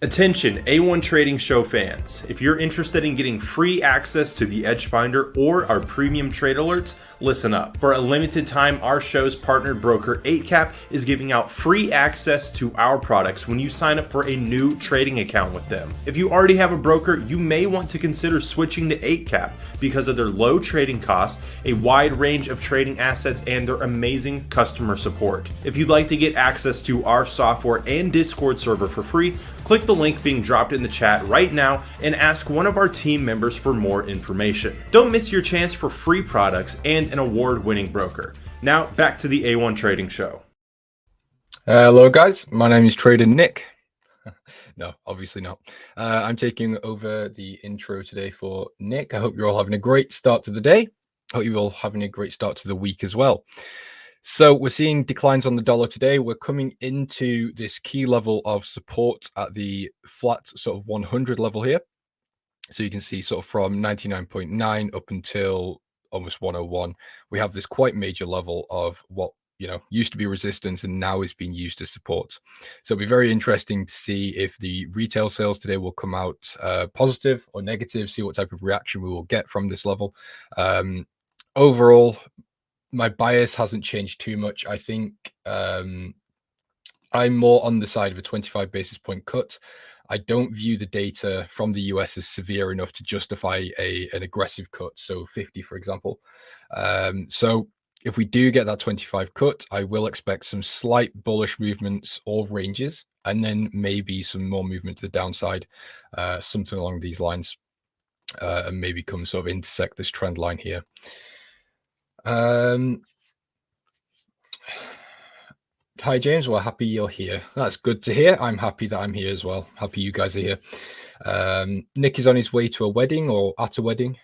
Attention A1 Trading Show fans. If you're interested in getting free access to the Edge Finder or our premium trade alerts, listen up. For a limited time, our show's partnered broker 8cap is giving out free access to our products when you sign up for a new trading account with them. If you already have a broker, you may want to consider switching to 8cap because of their low trading costs, a wide range of trading assets, and their amazing customer support. If you'd like to get access to our software and Discord server for free, click the link being dropped in the chat right now and ask one of our team members for more information. Don't miss your chance for free products and an award-winning broker. Now back to the A1 Trading Show. Hello guys, my name is Trader Nick. No, obviously not. I'm taking over the intro today for Nick. I hope you're all having a great start to the day. I hope you're all having a great start to the week as well. So we're seeing declines on the dollar today. We're coming into this key level of support at the flat sort of 100 level here. So you can see sort of from 99.9 up until almost 101. We have this quite major level of what, used to be resistance and now is being used as support. So it'll be very interesting to see if the retail sales today will come out positive or negative, see what type of reaction we will get from this level. Overall, my bias hasn't changed too much. I think I'm more on the side of a 25 basis point cut. I don't view the data from the US as severe enough to justify an aggressive cut. So 50, for example. So if we do get that 25 cut, I will expect some slight bullish movements or ranges, and then maybe some more movement to the downside, something along these lines, and maybe come sort of intersect this trend line here. Hi James, we're happy you're here. That's good to hear. I'm happy that I'm here as well. Happy you guys are here. Nick is on his way to a wedding or at a wedding.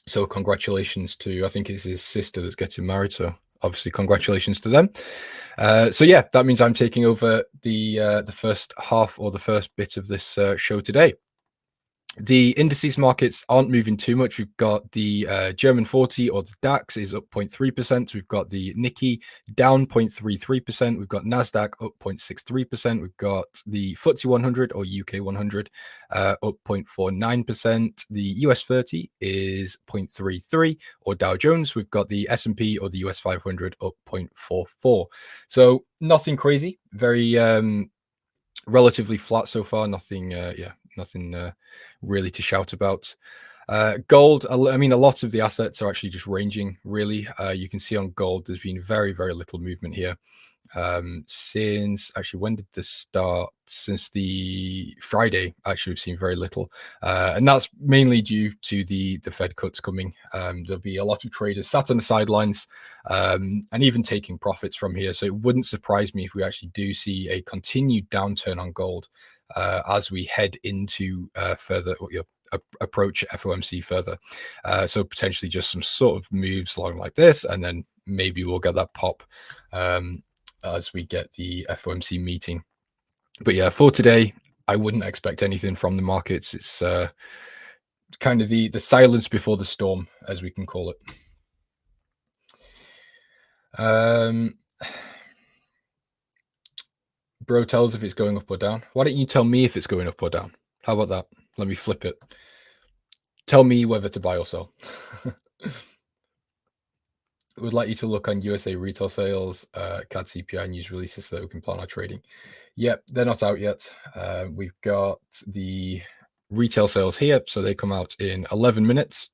So congratulations to, I think it's his sister that's getting married. So obviously congratulations to them. So yeah, that means I'm taking over the first half or the first bit of this show today. The indices markets aren't moving too much. We've got the German 40 or the DAX is up 0.3%. We've got the Nikkei down 0.33%. We've got NASDAQ up 0.63%. We've got the FTSE 100 or UK 100 up 0.49%. The US 30 is 0.33, or Dow Jones. We've got the S&P or the US 500 up 0.44. So nothing crazy. Very relatively flat so far. Nothing really to shout about. Gold, I mean, a lot of the assets are actually just ranging, really. You can see on gold, there's been very, very little movement here. Since, actually, when did this start? Since the Friday, actually, we've seen very little. And that's mainly due to the Fed cuts coming. There'll be a lot of traders sat on the sidelines and even taking profits from here. So it wouldn't surprise me if we actually do see a continued downturn on gold as we head into further approach FOMC further. So potentially just some sort of moves along like this, and then maybe we'll get that pop as we get the FOMC meeting. But yeah, for today, I wouldn't expect anything from the markets. It's kind of the silence before the storm, as we can call it. Bro tells if it's going up or down. Why don't you tell me if it's going up or down? How about that? Let me flip it. Tell me whether to buy or sell. Would like you to look on USA retail sales, CAD CPI news releases so that we can plan our trading. Yep, they're not out yet. We've got the retail sales here, so they come out in 11 minutes.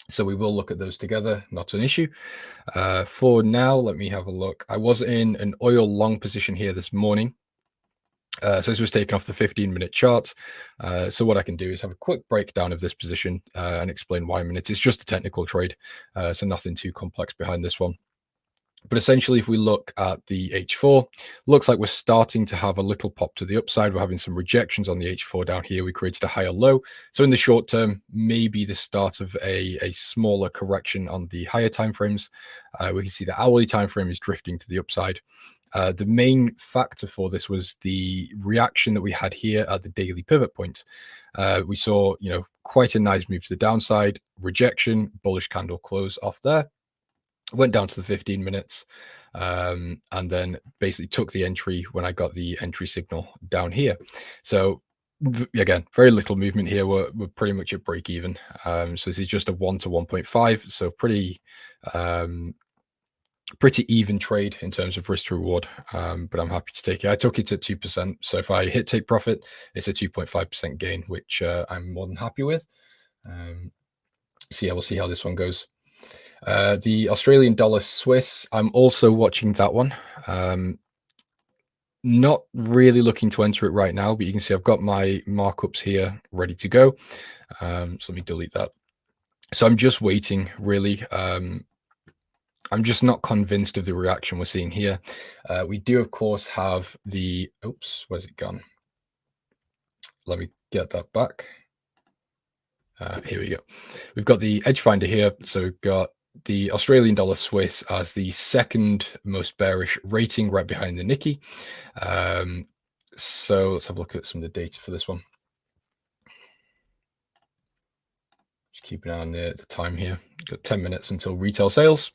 So we will look at those together, not an issue. For now, let me have a look. I was in an oil long position here this morning. So this was taken off the 15-minute chart. So what I can do is have a quick breakdown of this position and explain why I'm in it. It's just a technical trade, so nothing too complex behind this one. But essentially, if we look at the H4, looks like we're starting to have a little pop to the upside. We're having some rejections on the H4 down here. We created a higher low. So in the short term, maybe the start of a smaller correction on the higher timeframes. We can see the hourly timeframe is drifting to the upside. The main factor for this was the reaction that we had here at the daily pivot point. We saw, quite a nice move to the downside, rejection, bullish candle close off there. went down to the 15 minutes, and then basically took the entry when I got the entry signal down here. So again, very little movement here. We're pretty much at break even. So this is just a 1 to 1.5. So pretty even trade in terms of risk to reward, but I'm happy to take it. I took it at 2%. So if I hit take profit, it's a 2.5% gain, which I'm more than happy with. So yeah, we'll see how this one goes. The Australian dollar Swiss, I'm also watching that one. Not really looking to enter it right now, but you can see I've got my markups here ready to go. So let me delete that. So I'm just waiting, really. I'm just not convinced of the reaction we're seeing here. We do, of course, have the, oops, where's it gone? Let me get that back. Here we go. We've got the edge finder here. So we've got the Australian dollar Swiss as the second most bearish rating, right behind the Nikkei. So let's have a look at some of the data for this one. Just keep an eye on the time here. Got 10 minutes until retail sales.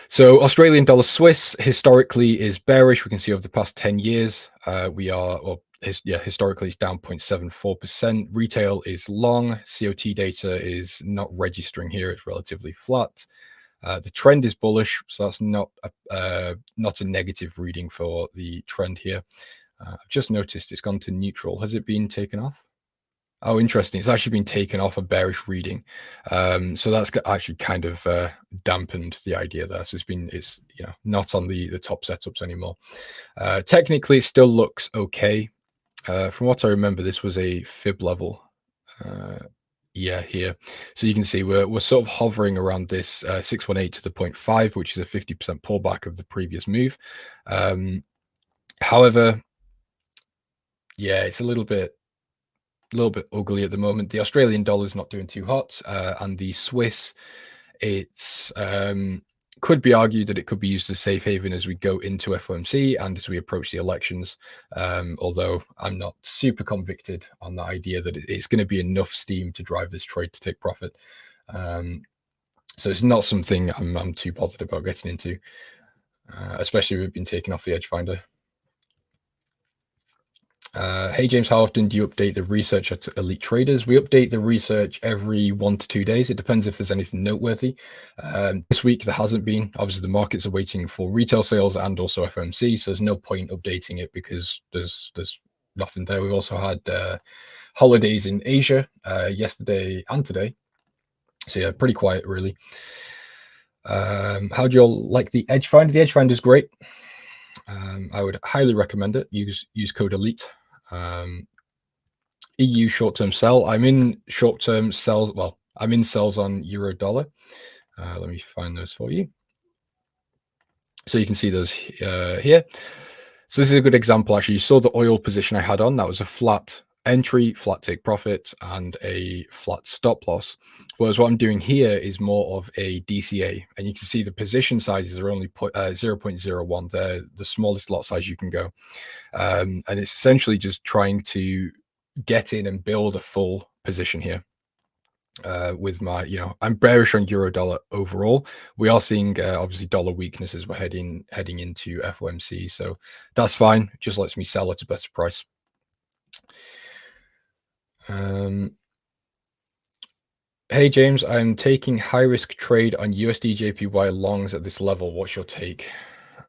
So Australian dollar Swiss historically is bearish. We can see over the past 10 years, we are, well, historically it's down 0.74%. Retail is long. COT data is not registering here. It's relatively flat. The trend is bullish, so that's not a negative reading for the trend here. I've just noticed it's gone to neutral. Has it been taken off? Oh, interesting. It's actually been taken off a bearish reading. So that's actually kind of dampened the idea there. So it's not on the top setups anymore. Technically, it still looks okay. From what I remember, this was a fib level. Yeah, here. So you can see we're sort of hovering around this 618 to the 0.5, which is a 50% pullback of the previous move. However, yeah, it's a little bit ugly at the moment. The Australian dollar is not doing too hot, and the Swiss, it's could be argued that it could be used as safe haven as we go into FOMC and as we approach the elections. Although I'm not super convicted on the idea that it's going to be enough steam to drive this trade to take profit. So it's not something I'm too bothered about getting into, especially if we've been taken off the edge finder. Hey James, how often do you update the research at Elite Traders? We update the research every 1 to 2 days. It depends if there's anything noteworthy. This week there hasn't been. Obviously the markets are waiting for retail sales and also FOMC, so there's no point updating it because there's nothing there. We've also had holidays in Asia yesterday and today, so yeah, pretty quiet really. How do you all like the edge finder? The edge finder is great. I would highly recommend it. Use code ELITE. EU short-term sell. I'm in short-term sells. Well, I'm in sells on euro dollar. Let me find those for you. So you can see those here. So this is a good example. Actually, you saw the oil position I had on. That was a flat entry, flat take profit, and a flat stop loss. Whereas what I'm doing here is more of a DCA, and you can see the position sizes are only 0.01. They're the smallest lot size you can go, and it's essentially just trying to get in and build a full position here. With my, I'm bearish on euro dollar overall. We are seeing obviously dollar weakness as we're heading into FOMC, so that's fine. It just lets me sell at a better price. Hey James, I'm taking high risk trade on USD JPY longs at this level. What's your take?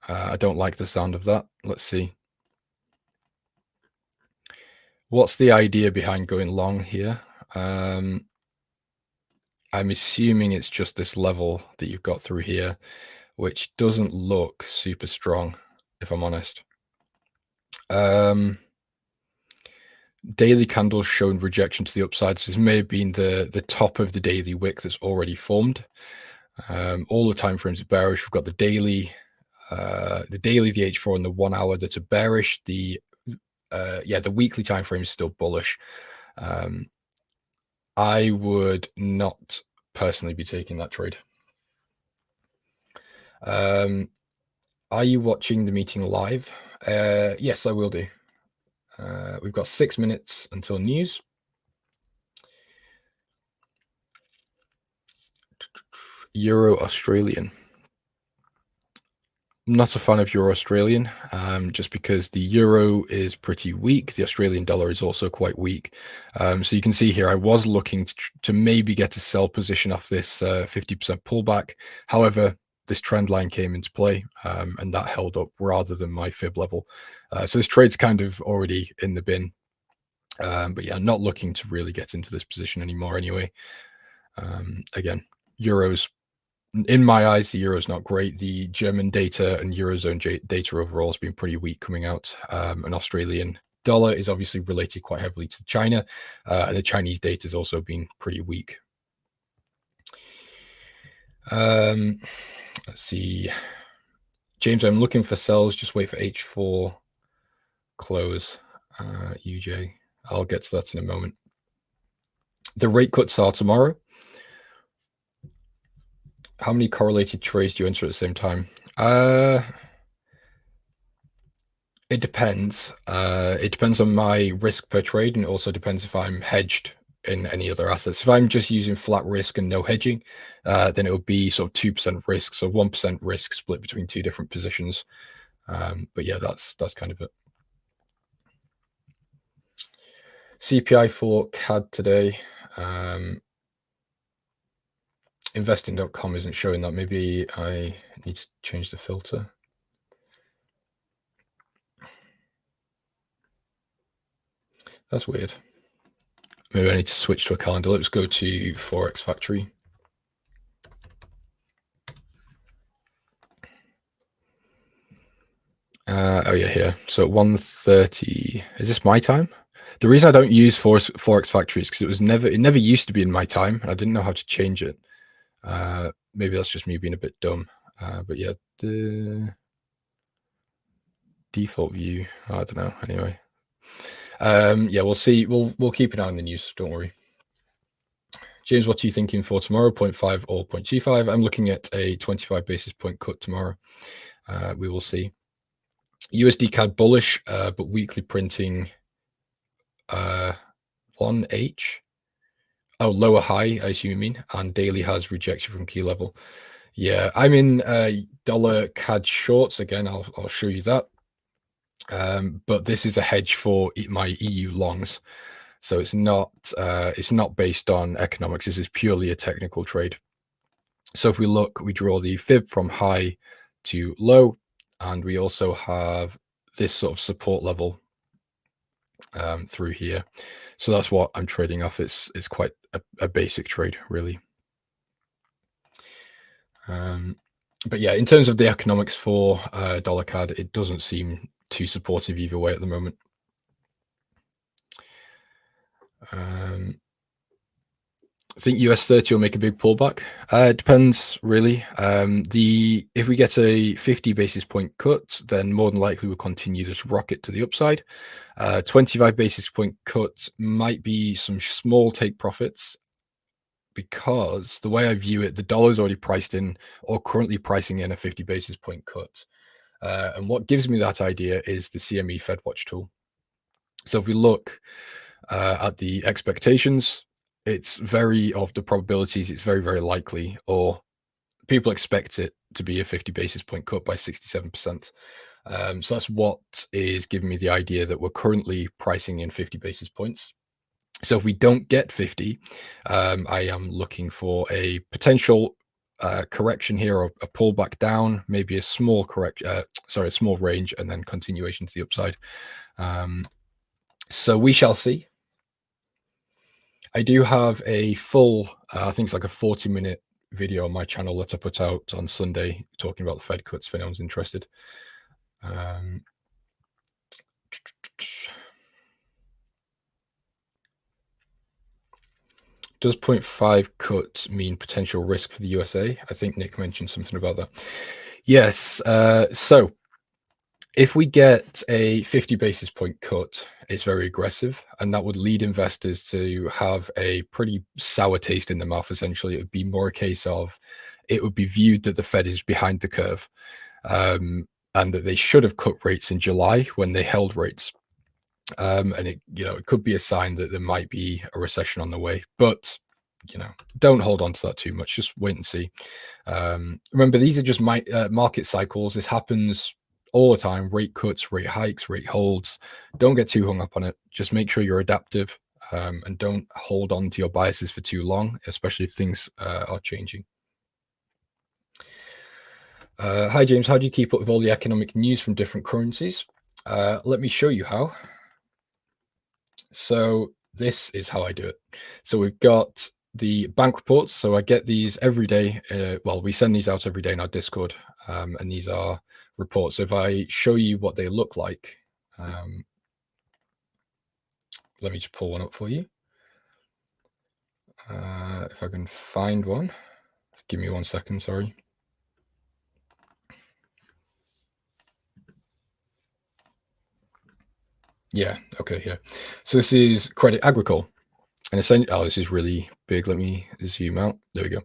I don't like the sound of that. Let's see. What's the idea behind going long here? I'm assuming it's just this level that you've got through here, which doesn't look super strong, if I'm honest. Daily candles showing rejection to the upside. So this may have been the top of the daily wick that's already formed. All the time frames are bearish. We've got the daily, the H4 and the 1 hour that are bearish. The weekly time frame is still bullish. I would not personally be taking that trade. Are you watching the meeting live? Yes, I will do. We've got 6 minutes until news. Euro Australian. I'm not a fan of Euro Australian, just because the euro is pretty weak. The Australian dollar is also quite weak. So you can see here, I was looking to maybe get a sell position off this 50% pullback. However, this trend line came into play, and that held up rather than my fib level. So this trade's kind of already in the bin. But yeah, not looking to really get into this position anymore anyway. Again, euros, in my eyes, the euro is not great. The German data and Eurozone data overall has been pretty weak coming out. An Australian dollar is obviously related quite heavily to China. And the Chinese data has also been pretty weak. Let's see. James, I'm looking for sells. Just wait for H4 close. UJ. I'll get to that in a moment. The rate cuts are tomorrow. How many correlated trades do you enter at the same time? It depends. It depends on my risk per trade, and it also depends if I'm hedged in any other assets. If I'm just using flat risk and no hedging, then it would be sort of 2% risk, so 1% risk split between two different positions. But yeah, that's kind of it. CPI for CAD today. Investing.com isn't showing that. Maybe I need to change the filter. That's weird. Maybe I need to switch to a calendar. Let's go to Forex Factory. Oh yeah, here. So at 1:30. Is this my time? The reason I don't use Forex Factory is because it never used to be in my time. I didn't know how to change it. Maybe that's just me being a bit dumb. But yeah, the default view. I don't know. Anyway. Yeah, we'll see. We'll keep an eye on the news. Don't worry. James, what are you thinking for tomorrow? 0.5 or 0.25? I'm looking at a 25 basis point cut tomorrow. We will see. USD CAD bullish, but weekly printing 1H. Oh, lower high, I assume you mean. And daily has rejection from key level. Yeah, I'm in dollar CAD shorts. Again, I'll show you that. But this is a hedge for my EU longs. So it's not based on economics. This is purely a technical trade. So if we look, we draw the fib from high to low, and we also have this sort of support level through here. So that's what I'm trading off. It's quite a basic trade, really. But yeah, in terms of the economics for dollar CAD, it doesn't seem too supportive either way at the moment. I think US 30 will make a big pullback. It depends, really. If we get a 50 basis point cut, then more than likely we'll continue this rocket to the upside. 25 basis point cut might be some small take profits, because the way I view it, the dollar's already priced in, or currently pricing in, a 50 basis point cut. And what gives me that idea is the CME FedWatch tool. So if we look at the expectations, it's of the probabilities, it's very, very likely, or people expect it to be a 50 basis point cut by 67%. So that's what is giving me the idea that we're currently pricing in 50 basis points. So if we don't get 50, I am looking for a potential correction here, or a pullback down, maybe a small a small range, and then continuation to the upside. So we shall see. I do have a full, I think it's like a 40-minute video on my channel that I put out on Sunday talking about the Fed cuts, if anyone's interested. Does 0.5 cut mean potential risk for the USA? I think Nick mentioned something about that. Yes. So if we get a 50 basis point cut, it's very aggressive, and that would lead investors to have a pretty sour taste in their mouth. Essentially, it would be more a case of, it would be viewed that the Fed is behind the curve, and that they should have cut rates in July when they held rates. And it could be a sign that there might be a recession on the way. But don't hold on to that too much. Just wait and see. Remember, these are just market cycles. This happens all the time. Rate cuts, rate hikes, rate holds. Don't get too hung up on it. Just make sure you're adaptive, and don't hold on to your biases for too long, especially if things are changing. Hi, James. How do you keep up with all the economic news from different currencies? Let me show you how. So this is how I do it. So we've got the bank reports. So I get these every day. Well, we send these out every day in our Discord, and these are reports. So if I show you what they look like, let me just pull one up for you. If I can find one, give me 1 second, sorry. Yeah, okay, here. So this is Credit Agricole. And essentially, oh, this is really big. Let me zoom out. There we go.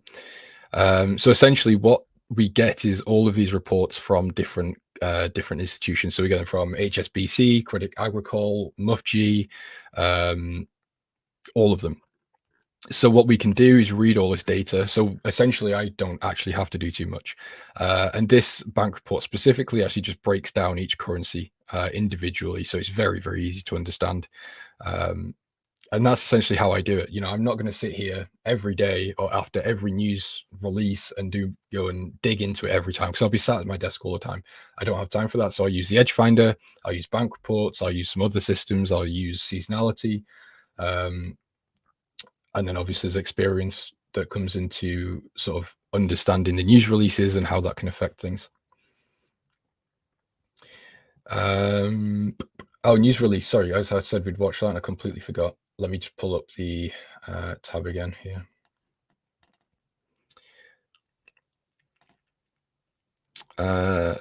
So essentially what we get is all of these reports from different institutions. So we get them from HSBC, Credit Agricole, MUFG, all of them. So what we can do is read all this data. So essentially, I don't actually have to do too much. And this bank report specifically actually just breaks down each currency individually. So it's very, very easy to understand. And that's essentially how I do it. I'm not going to sit here every day or after every news release and go and dig into it every time, because I'll be sat at my desk all the time. I don't have time for that. So I use the Edge Finder, I'll use bank reports, I'll use some other systems, I'll use seasonality. And then obviously there's experience that comes into sort of understanding the news releases and how that can affect things. Oh, news release. Sorry, as I said, we'd watch that and I completely forgot. Let me just pull up the tab again here.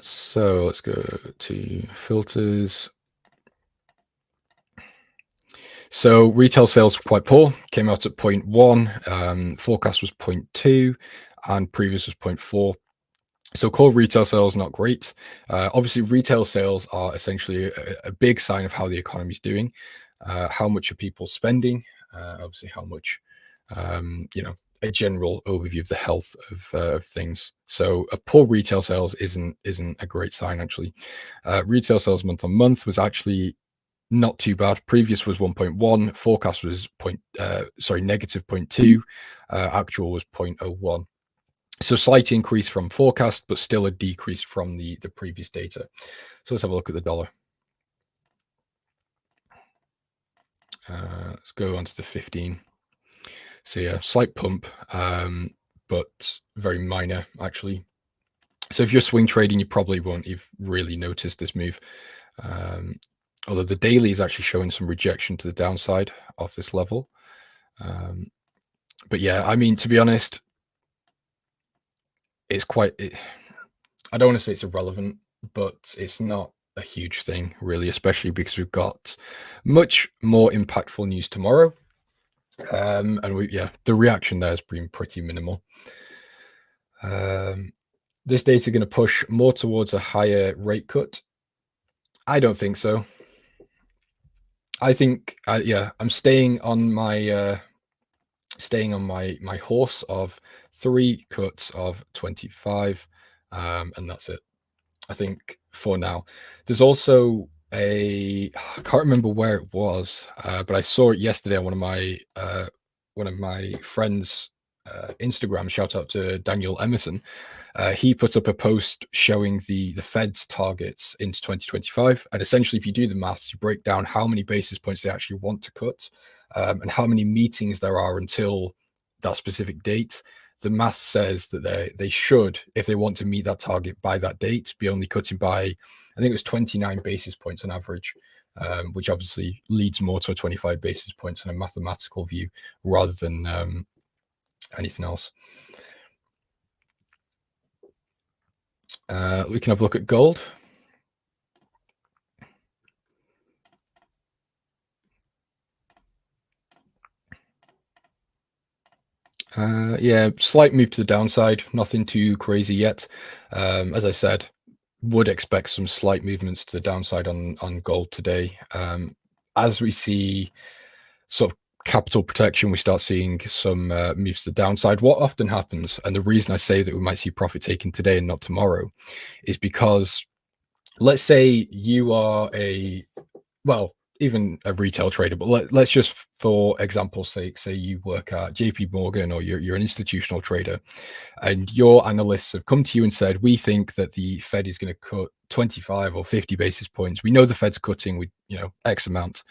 So let's go to filters. So retail sales were quite poor, came out at 0.1, forecast was 0.2, and previous was 0.4. So core retail sales, not great. Obviously, retail sales are essentially a big sign of how the economy is doing. How much are people spending? Obviously, how much, a general overview of the health of things. So a poor retail sales isn't a great sign, actually. Retail sales month on month was actually not too bad. Previous was 1.1, forecast was negative 0.2, actual was 0.01. So slight increase from forecast, but still a decrease from the previous data. So let's have a look at the dollar. Let's go on to the 15. So yeah, slight pump, but very minor actually. So if you're swing trading, you probably won't have really noticed this move. Although the daily is actually showing some rejection to the downside of this level. But yeah, I mean, to be honest, it's I don't want to say it's irrelevant, but it's not a huge thing really, especially because we've got much more impactful news tomorrow. And the reaction there has been pretty minimal. This data is going to push more towards a higher rate cut. I don't think so. I think, I'm staying on my horse of 3 cuts of 25, and that's it. I think for now. There's also I can't remember where it was, but I saw it yesterday on one of my friends' Instagram. Shout out to Daniel Emerson. He put up a post showing the Fed's targets into 2025, and essentially, if you do the maths, you break down how many basis points they actually want to cut, and how many meetings there are until that specific date. The math says that they should, if they want to meet that target by that date, be only cutting by, I think it was 29 basis points on average, which obviously leads more to a 25 basis points on a mathematical view rather than anything else. We can have a look at gold. Slight move to the downside, nothing too crazy yet. As I said, would expect some slight movements to the downside on gold today, as we see sort of capital protection, we start seeing some moves to the downside. What often happens, and the reason I say that we might see profit taking today and not tomorrow, is because let's say you are even a retail trader, but let's just, for example's sake, say you work at JP Morgan, or you're an institutional trader, and your analysts have come to you and said, we think that the Fed is going to cut 25 or 50 basis points. We know the Fed's cutting with, X amount.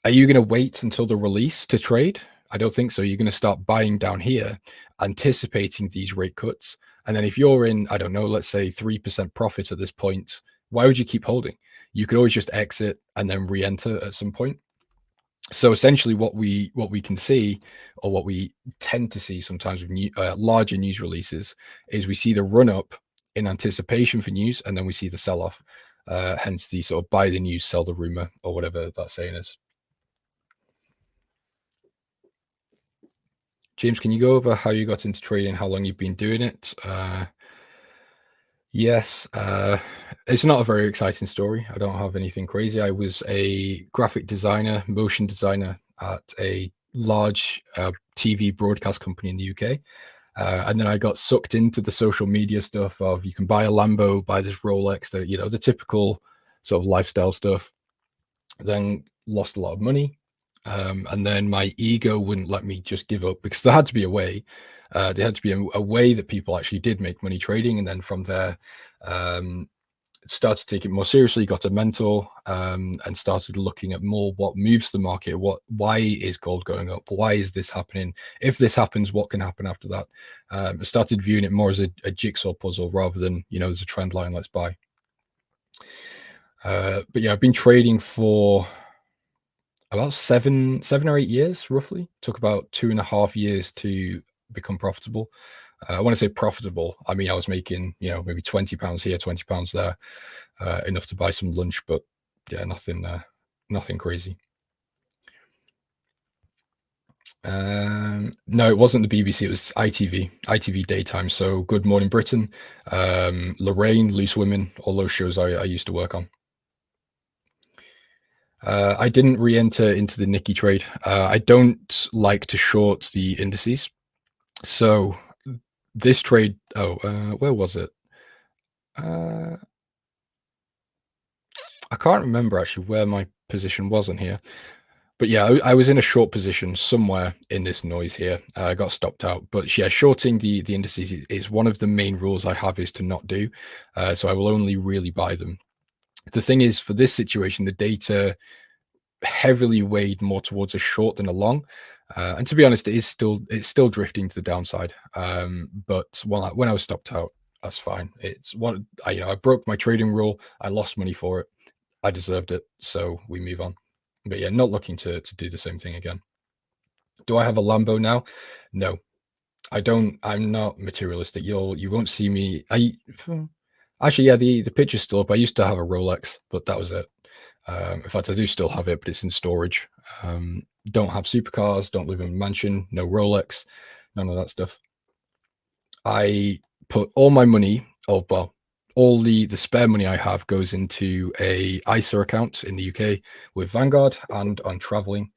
Are you going to wait until the release to trade? I don't think so. You're going to start buying down here, anticipating these rate cuts. And then if you're in, I don't know, let's say 3% profit at this point, why would you keep holding? You could always just exit and then re-enter at some point. So essentially what we can see, or what we tend to see sometimes with larger news releases, is we see the run up in anticipation for news, and then we see the sell off. Hence the sort of buy the news, sell the rumor, or whatever that saying is. James, can you go over how you got into trading, how long you've been doing it? Yes, it's not a very exciting story. I don't have anything crazy. I was a graphic designer, motion designer at a large TV broadcast company in the UK. And then I got sucked into the social media stuff of, you can buy a Lambo, buy this Rolex, the typical sort of lifestyle stuff. Then lost a lot of money. And then my ego wouldn't let me just give up, because there had to be a way. There had to be a way that people actually did make money trading. And then from there, started to take it more seriously, got a mentor, and started looking at more what moves the market. Why is gold going up? Why is this happening? If this happens, what can happen after that? I started viewing it more as a jigsaw puzzle rather than, as a trend line, let's buy. But yeah, I've been trading for about 7 or 8 years, roughly. Took about 2.5 years to become profitable. When I say profitable, I mean I was making, maybe £20 here, £20 there, enough to buy some lunch, but yeah, nothing crazy. No, it wasn't the BBC, it was ITV daytime. So Good Morning Britain, Lorraine, Loose Women, all those shows I used to work on. I didn't re-enter into the Nikkei trade. I don't like to short the indices. So this trade, where was it? I can't remember actually where my position was on here. But yeah, I was in a short position somewhere in this noise here. I got stopped out. But yeah, shorting the indices is one of the main rules I have, is to not do. So I will only really buy them. The thing is, for this situation, the data heavily weighed more towards a short than a long, and to be honest, it's still drifting to the downside. But when I was stopped out, that's fine. It's one, I broke my trading rule. I lost money for it. I deserved it, so we move on. But yeah, not looking to do the same thing again. Do I have a Lambo now? No, I don't. I'm not materialistic. You won't see me. Actually, yeah, the picture's still up. I used to have a Rolex, but that was it. In fact, I do still have it, but it's in storage. Don't have supercars, don't live in a mansion, no Rolex, none of that stuff. I put all my money, all the spare money I have goes into a ISA account in the UK with Vanguard and on traveling,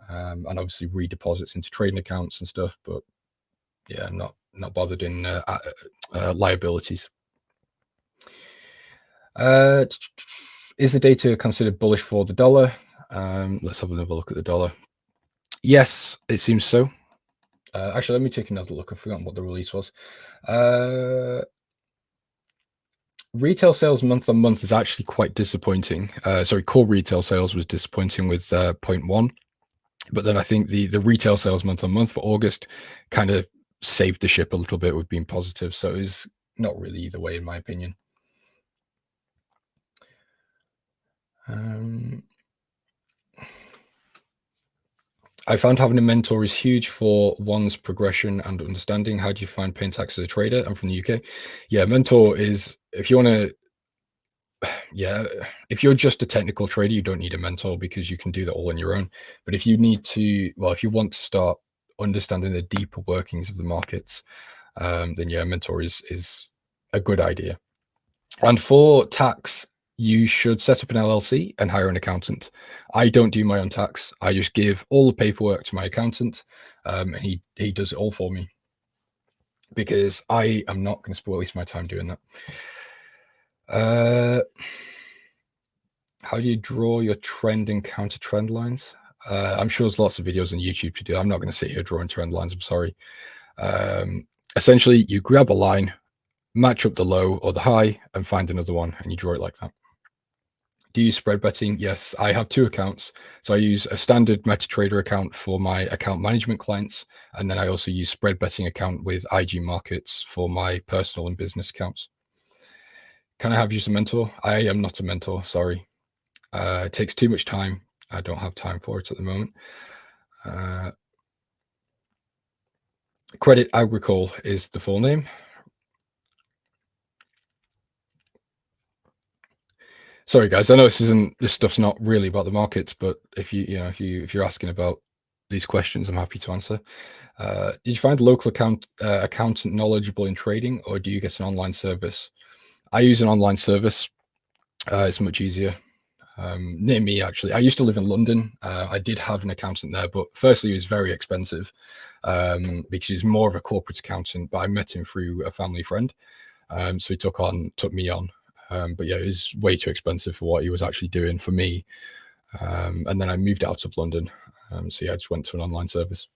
and obviously redeposits into trading accounts and stuff. But yeah, not bothered in liabilities. Is the data considered bullish for the dollar? Let's have another look at the dollar. Yes, it seems so. Actually, let me take another look. I've forgotten what the release was. Retail sales month on month is actually quite disappointing. Core retail sales was disappointing with 0.1. But then I think the retail sales month on month for August kind of saved the ship a little bit with being positive. So it was not really either way, in my opinion. I found having a mentor is huge for one's progression and understanding. How do you find paying tax as a trader? I'm from the UK. Yeah, mentor is, if you want to, if you're just a technical trader, you don't need a mentor because you can do that all on your own. But if you need to, if you want to start understanding the deeper workings of the markets, then yeah, a mentor is a good idea. And for tax, you should set up an LLC and hire an accountant. I don't do my own tax. I just give all the paperwork to my accountant, and he does it all for me, because I am not going to waste my time doing that. How do you draw your trend and counter trend lines? I'm sure there's lots of videos on YouTube to do. I'm not going to sit here drawing trend lines. I'm sorry. Essentially, you grab a line, match up the low or the high, and find another one, and you draw it like that. Do you use spread betting? Yes, I have two accounts. So I use a standard MetaTrader account for my account management clients, and then I also use spread betting account with IG Markets for my personal and business accounts. Can I have you as a mentor? I am not a mentor, sorry. It takes too much time. I don't have time for it at the moment. Credit Agricole is the full name. Sorry, guys. I know this stuff's not really about the markets, but if you're asking about these questions, I'm happy to answer. Did you find the local accountant knowledgeable in trading, or do you get an online service? I use an online service. It's much easier. Near me, actually. I used to live in London. I did have an accountant there, but firstly, it was very expensive because he's more of a corporate accountant, but I met him through a family friend. So he took me on. But yeah, it was way too expensive for what he was actually doing for me. And then I moved out of London. So yeah, I just went to an online service.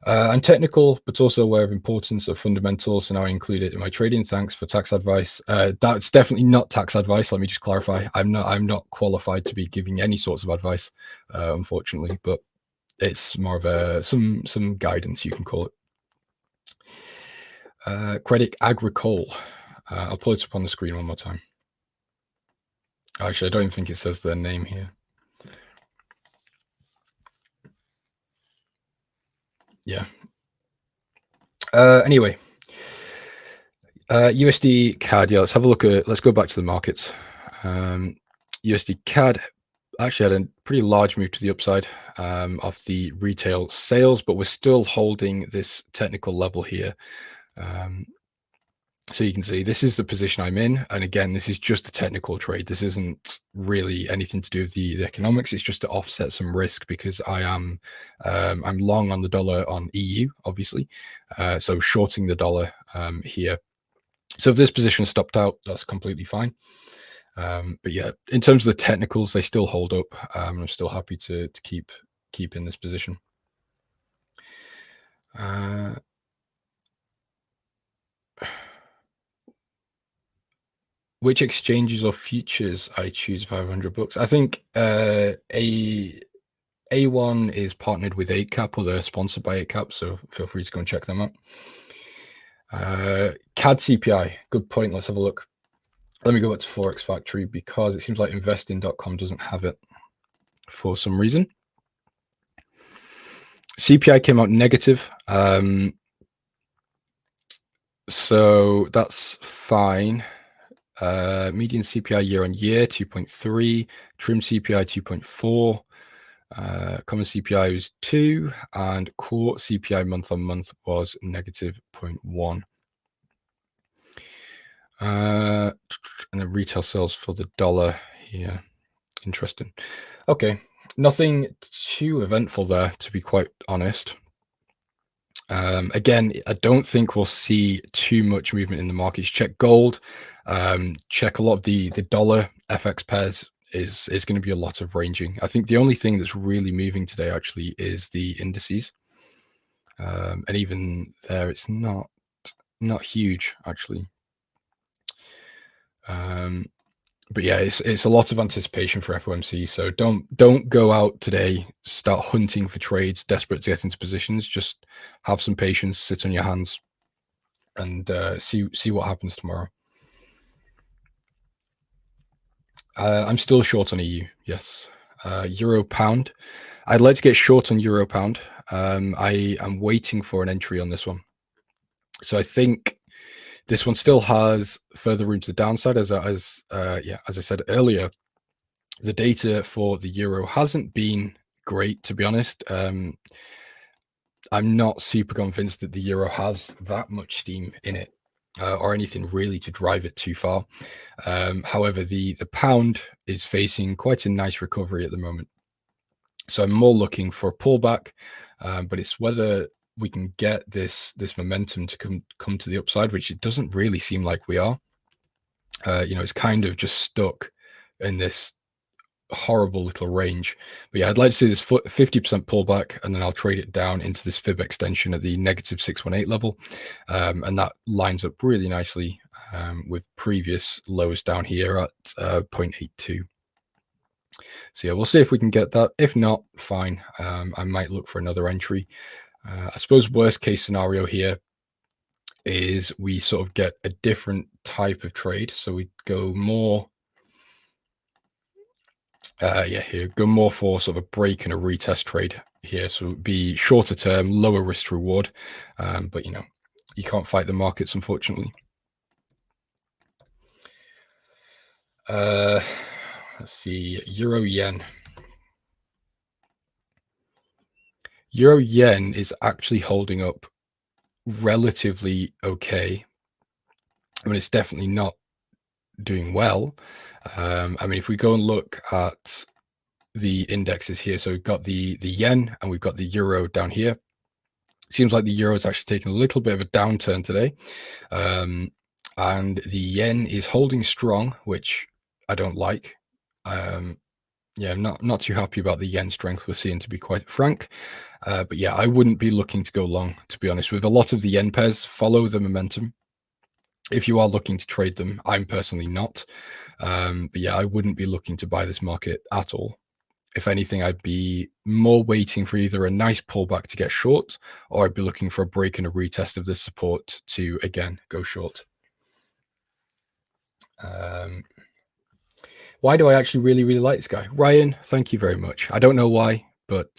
I'm technical, but also aware of importance of fundamentals, so now I include it in my trading. Thanks for tax advice. That's definitely not tax advice. Let me just clarify. I'm not qualified to be giving any sorts of advice, unfortunately, but it's more of some guidance, you can call it. Credit Agricole. I'll pull it up on the screen one more time. Actually, I don't even think it says their name here. Yeah. Anyway, USD CAD. Yeah, let's go back to the markets. USD CAD actually had a pretty large move to the upside of the retail sales, but we're still holding this technical level here. So you can see this is the position I'm in, and again, this is just a technical trade. This isn't really anything to do with the economics. It's just to offset some risk, because I'm long on the dollar on EU, obviously, so shorting the dollar here. So if this position stopped out, that's completely fine. But yeah, in terms of the technicals, they still hold up. I'm still happy to keep in this position. Which exchanges or futures I choose 500 bucks? I think A1 is partnered with 8cap, or they're sponsored by 8cap, so feel free to go and check them out. CAD CPI, good point. Let's have a look. Let me go back to Forex Factory, because it seems like investing.com doesn't have it for some reason. CPI came out negative. So that's fine. Median CPI year on year 2.3, trim CPI 2.4, common CPI was 2, and core CPI month on month was negative 0.1. And then retail sales for the dollar here. Interesting. Okay, nothing too eventful there, to be quite honest. Again, I don't think we'll see too much movement in the markets. Check gold, check a lot of the dollar FX pairs is going to be a lot of ranging. I think the only thing that's really moving today actually is the indices, and even there it's not huge actually. But yeah, it's a lot of anticipation for FOMC. So don't go out today, start hunting for trades, desperate to get into positions. Just have some patience, sit on your hands, and see what happens tomorrow. I'm still short on EU. Yes. Euro pound. I'd like to get short on Euro pound. I am waiting for an entry on this one. So I think this one still has further room to the downside, as I said earlier. The data for the euro hasn't been great, to be honest. I'm not super convinced that the euro has that much steam in it. or anything really to drive it too far. However, the pound is facing quite a nice recovery at the moment. So I'm more looking for a pullback, but it's whether we can get this momentum to come to the upside, which it doesn't really seem like we are. It's kind of just stuck in this horrible little range. But yeah, I'd like to see this 50% pullback, and then I'll trade it down into this fib extension at the -618 level, and that lines up really nicely with previous lows down here at 0.82. So yeah, we'll see if we can get that. If not, fine. I might look for another entry. I suppose worst case scenario here is we sort of get a different type of trade. So we go more, here, go more for sort of a break and a retest trade here. So it'd be shorter term, lower risk to reward. But you can't fight the markets, unfortunately. Let's see, Euro Yen. Euro Yen is actually holding up relatively okay. I mean, it's definitely not doing well. I mean, if we go and look at the indexes here, so we've got the yen and we've got the euro down here. It seems like the euro is actually taking a little bit of a downturn today, and the yen is holding strong, which I don't like. Yeah, I'm not too happy about the yen strength we're seeing, to be quite frank. But yeah, I wouldn't be looking to go long, to be honest. With a lot of the yen pairs, follow the momentum. If you are looking to trade them, I'm personally not. But yeah, I wouldn't be looking to buy this market at all. If anything, I'd be more waiting for either a nice pullback to get short, or I'd be looking for a break and a retest of this support to, again, go short. Why do I actually really, really like this guy? Ryan, thank you very much. I don't know why, but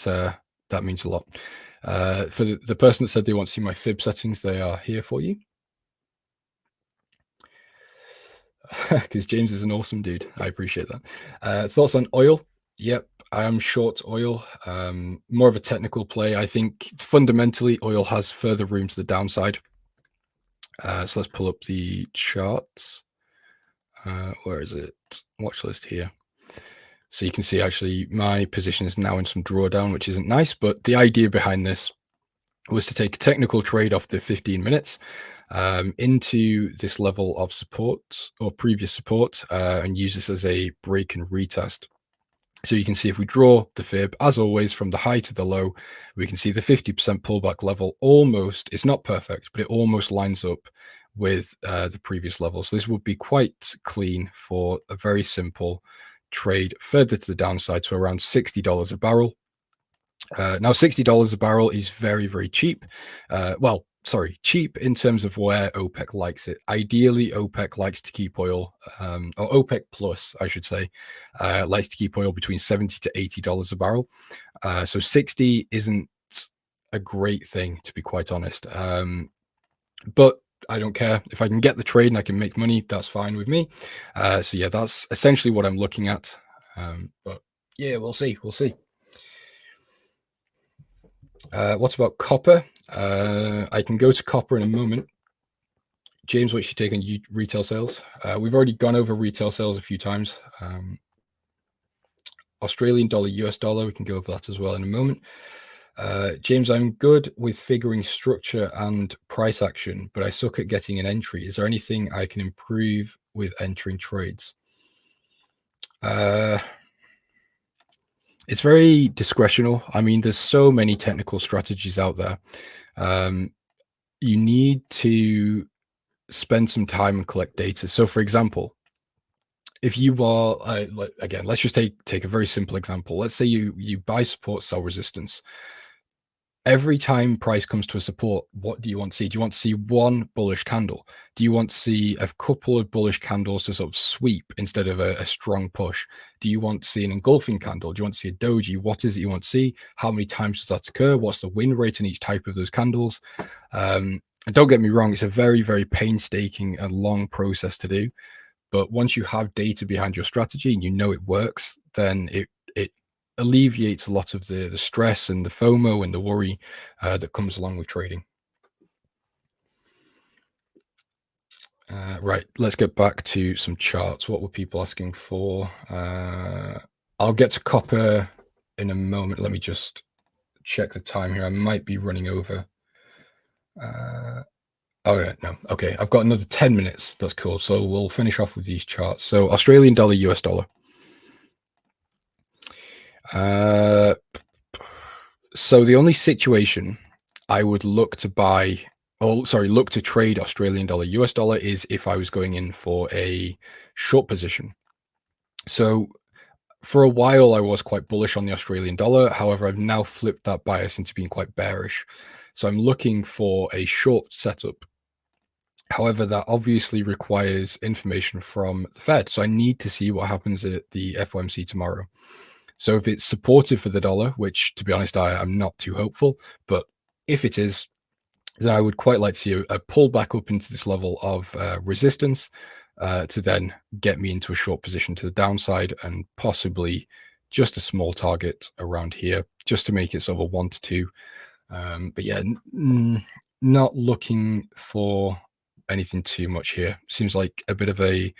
that means a lot. For the person that said they want to see my fib settings, they are here for you. Because James is an awesome dude. I appreciate that. Thoughts on oil? Yep, I am short oil. More of a technical play. I think fundamentally oil has further room to the downside. So let's pull up the charts. Where is it? Watch list here. So you can see actually my position is now in some drawdown, which isn't nice. But the idea behind this was to take a technical trade off the 15 minutes into this level of support or previous support and use this as a break and retest. So you can see if we draw the fib, as always, from the high to the low, we can see the 50% pullback level almost, it's not perfect, but it almost lines up with the previous level. So this would be quite clean for a very simple trade further to the downside, so around $60 a barrel. Now, $60 a barrel is very, very cheap. Cheap in terms of where OPEC likes it. Ideally, OPEC likes to keep oil, or OPEC plus, I should say, likes to keep oil between $70 to $80 a barrel. So 60 isn't a great thing, to be quite honest. But I don't care. If I can get the trade and I can make money, that's fine with me. So yeah, that's essentially what I'm looking at. But yeah, we'll see. We'll see. What about copper? I can go to copper in a moment. James, what's your take on retail sales? We've already gone over retail sales a few times. Australian dollar, US dollar, we can go over that as well in a moment. James, I'm good with figuring structure and price action, but I suck at getting an entry. Is there anything I can improve with entering trades? It's very discretional. I mean, there's so many technical strategies out there. You need to spend some time and collect data. So, for example, if you are, again, let's just take a very simple example. Let's say you buy support, sell resistance. Every time price comes to a support, what do you want to see? Do you want to see one bullish candle? Do you want to see a couple of bullish candles to sort of sweep instead of a strong push? Do you want to see an engulfing candle? Do you want to see a doji? What is it you want to see? How many times does that occur? What's the win rate in each type of those candles? And don't get me wrong, it's a very, very painstaking and long process to do. But once you have data behind your strategy and you know it works, then it alleviates a lot of the stress and the FOMO and the worry that comes along with trading. Right, let's get back to some charts. What were people asking for? I'll get to copper in a moment. Let me just check the time here. I might be running over. Oh, no. Okay, I've got another 10 minutes. That's cool. So we'll finish off with these charts. So Australian dollar, US dollar. So the only situation I would look to buy, look to trade Australian dollar, US dollar is if I was going in for a short position. So for a while, I was quite bullish on the Australian dollar. However, I've now flipped that bias into being quite bearish. So I'm looking for a short setup. However, that obviously requires information from the Fed. So I need to see what happens at the FOMC tomorrow. So if it's supportive for the dollar, which to be honest, I'm not too hopeful, but if it is, then I would quite like to see a pullback up into this level of resistance to then get me into a short position to the downside and possibly just a small target around here just to make it sort of a 1 to 2. But yeah, not looking for anything too much here. Seems like a bit of a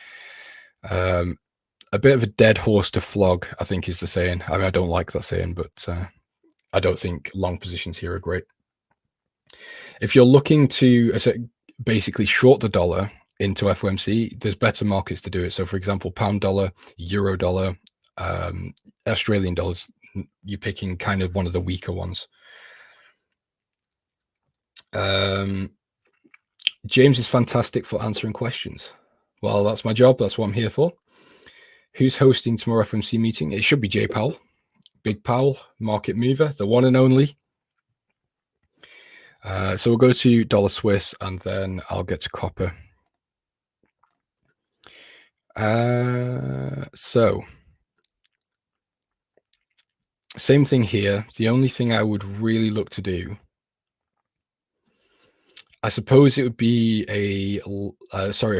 dead horse to flog, I think is the saying. I mean, I don't like that saying, but I don't think long positions here are great. If you're looking to basically short the dollar into FOMC, there's better markets to do it. So, for example, pound dollar, euro dollar, Australian dollars, you're picking kind of one of the weaker ones. James is fantastic for answering questions. Well, that's my job. That's what I'm here for. Who's hosting tomorrow FOMC meeting? It should be Jay Powell, Big Powell, market mover, the one and only. So we'll go to dollar Swiss and then I'll get to copper. So same thing here. The only thing I would really look to do, I suppose it would be a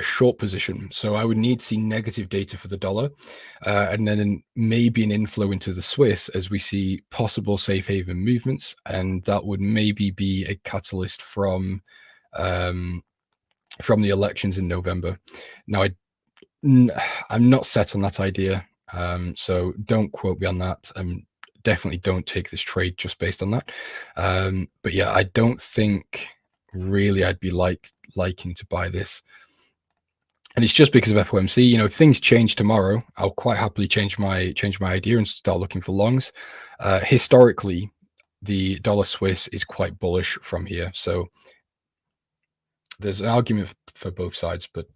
short position. So I would need to see negative data for the dollar, and then maybe an inflow into the Swiss as we see possible safe haven movements, and that would maybe be a catalyst from the elections in November. Now, I'm not set on that idea, so don't quote me on that. Definitely don't take this trade just based on that. But yeah, I don't think really I'd be liking to buy this, and it's just because of FOMC. You know, if things change tomorrow, I'll quite happily change my idea and start looking for longs. Historically, the dollar Swiss is quite bullish from here, so there's an argument for both sides, but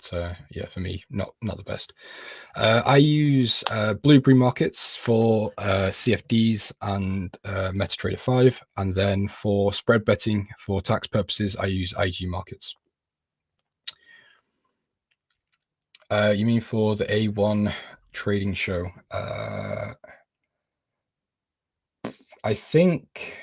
yeah, for me, not the best. I use Blueberry Markets for CFDs and MetaTrader 5, and then for spread betting for tax purposes, I use IG Markets. You mean for the A1 trading show? I think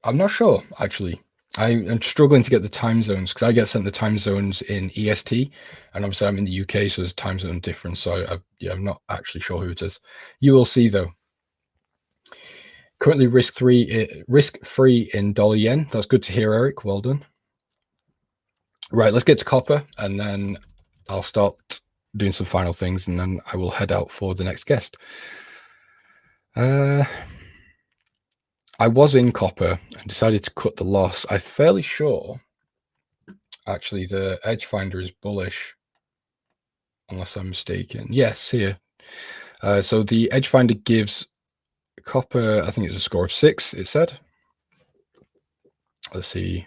I'm not sure, actually. I'm struggling to get the time zones because I get sent the time zones in EST, and obviously I'm in the UK, so there's time zone difference. So I'm not actually sure who it is. You will see though. Currently risk-free in dollar yen. That's good to hear, Eric. Well done. Right, let's get to copper, and then I'll start doing some final things, and then I will head out for the next guest. I was in copper and decided to cut the loss. I'm fairly sure, actually, the edge finder is bullish, unless I'm mistaken. Yes, here. So the edge finder gives copper, I think it's a score of 6, it said. Let's see.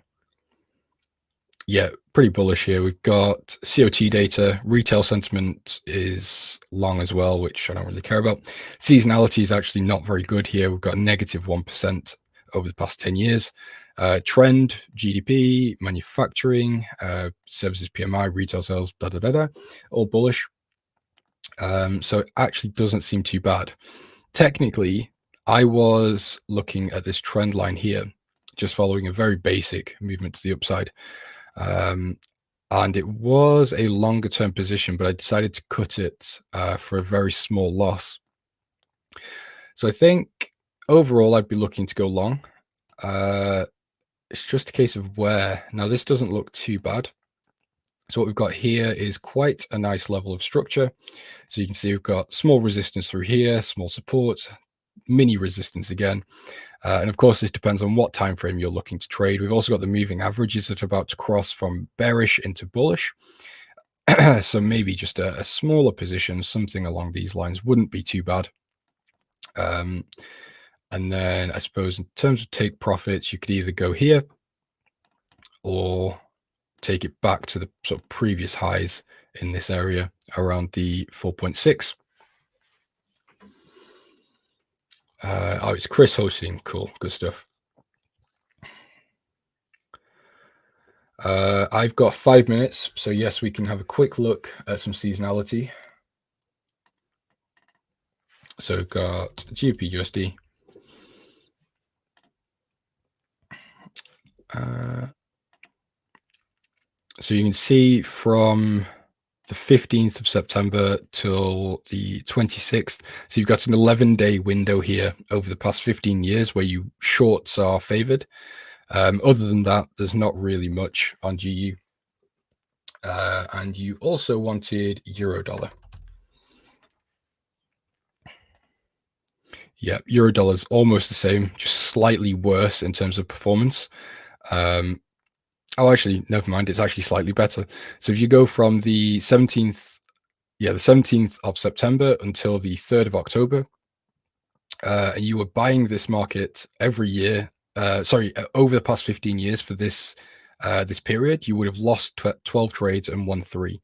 Yeah, pretty bullish here. We've got COT data. Retail sentiment is long as well, which I don't really care about. Seasonality is actually not very good here. We've got negative 1% over the past 10 years. Trend, GDP, manufacturing, services PMI, retail sales, all bullish. So it actually doesn't seem too bad. Technically, I was looking at this trend line here, just following a very basic movement to the upside. And it was a longer term position, but I decided to cut it for a very small loss. So I think overall I'd be looking to go long. it's just a case of where. Now, this doesn't look too bad. So what we've got here is quite a nice level of structure. So you can see we've got small resistance through here, small support, mini resistance again. And of course, this depends on what time frame you're looking to trade. We've also got the moving averages that are about to cross from bearish into bullish. So maybe just a smaller position, something along these lines wouldn't be too bad. And then I suppose in terms of take profits, you could either go here or take it back to the sort of previous highs in this area around the 4.6. Oh, it's Chris hosting. Cool. Good stuff. I've got 5 minutes. So yes, we can have a quick look at some seasonality. So we've got GBP USD. So you can see from the 15th of September till the 26th. So you've got an 11-day window here over the past 15 years where you shorts are favored. Other than that, there's not really much on GU. And you also wanted euro dollar. Yeah, euro dollar is almost the same, just slightly worse in terms of performance. Oh, actually, never mind. It's actually slightly better. So if you go from the 17th, the 17th of September until the 3rd of October, and you were buying this market every year, over the past 15 years for this this period, you would have lost 12 trades and won 3.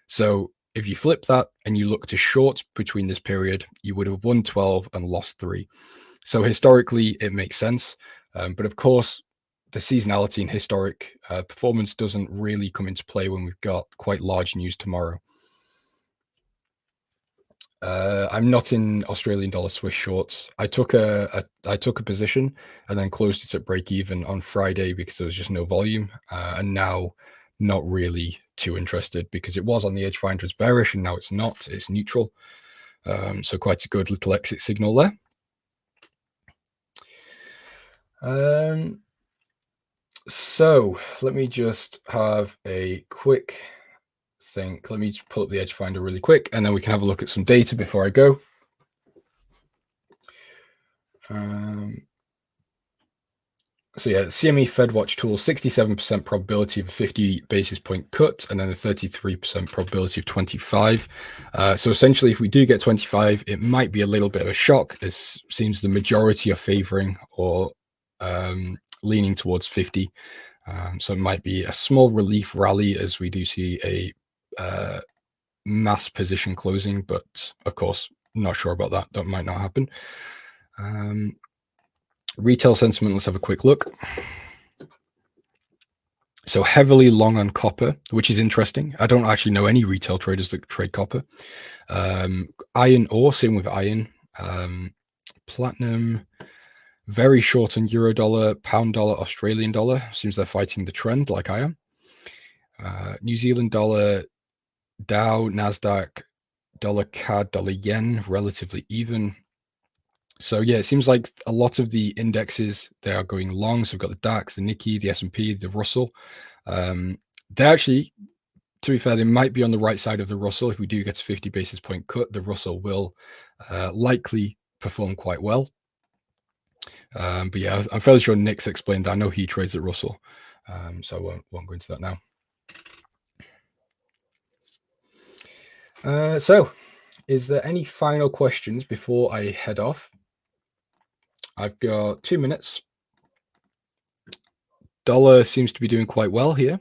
So if you flip that and you look to short between this period, you would have won 12 and lost 3. So historically, it makes sense. But of course, the seasonality and historic performance doesn't really come into play when we've got quite large news tomorrow. I'm not in Australian dollar Swiss shorts. I took a position and then closed it at break even on Friday because there was just no volume, and now not really too interested because it was on the edge finder's bearish and now it's not. It's neutral. So quite a good little exit signal there. So let me just have a quick think. Let me just pull up the edge finder really quick and then we can have a look at some data before I go. So yeah, CME Fed Watch tool, 67% probability of a 50 basis point cut and then a 33% probability of 25. So essentially, if we do get 25, it might be a little bit of a shock. It seems the majority are favoring or leaning towards 50. So it might be a small relief rally as we do see a mass position closing, but of course, not sure about that. That might not happen. Retail sentiment, let's have a quick look. So heavily long on copper, which is interesting. I don't actually know any retail traders that trade copper. Iron ore, same with iron. Platinum, very short on euro dollar, pound dollar, Australian dollar. Seems they're fighting the trend like I am. New Zealand dollar, Dow, NASDAQ, dollar CAD, dollar yen, relatively even. So yeah, it seems like a lot of the indexes, they are going long. So we've got the DAX, the Nikkei, the S&P, the Russell. They actually, to be fair, they might be on the right side of the Russell. If we do get a 50 basis point cut, the Russell will likely perform quite well. But yeah, I'm fairly sure Nick's explained that. I know he trades at Russell. So I won't go into that now. So is there any final questions before I head off? I've got 2 minutes. Dollar seems to be doing quite well here.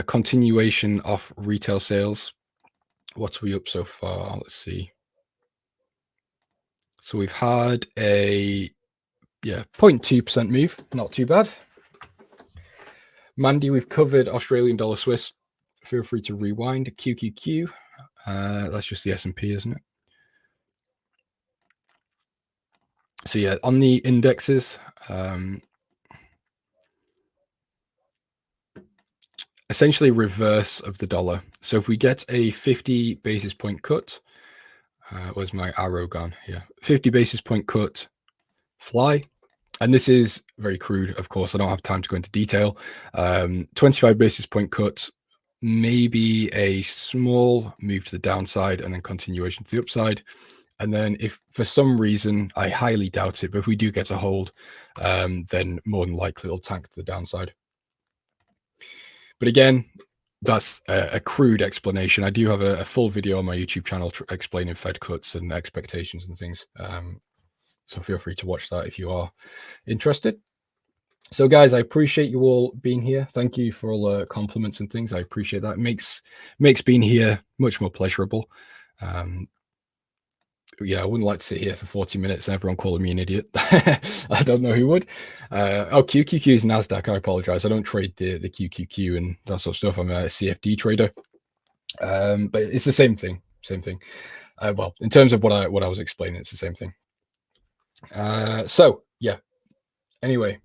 Continuation of retail sales. What are we up so far? Let's see. So we've had a 0.2% move. Not too bad. Mandy, we've covered Australian dollar Swiss. Feel free to rewind. QQQ. That's just the S&P, isn't it? So yeah, on the indexes, essentially reverse of the dollar. So if we get a 50 basis point cut, where's my arrow gone? Yeah, 50 basis point cut, fly. And this is very crude. Of course, I don't have time to go into detail. 25 basis point cut, maybe a small move to the downside and then continuation to the upside. And then if for some reason, I highly doubt it, but if we do get a hold, then more than likely it'll tank to the downside. But again, that's a crude explanation. I do have a full video on my YouTube channel explaining Fed cuts and expectations and things. So feel free to watch that if you are interested. So guys, I appreciate you all being here. Thank you for all the compliments and things. I appreciate that. It makes being here much more pleasurable. Yeah, I wouldn't like to sit here for 40 minutes and everyone calling me an idiot. I don't know who would. Oh, QQQ is NASDAQ. I apologize. I don't trade the QQQ and that sort of stuff. I'm a CFD trader. But it's the same thing. Well, in terms of what I was explaining, it's the same thing. So yeah. Anyway,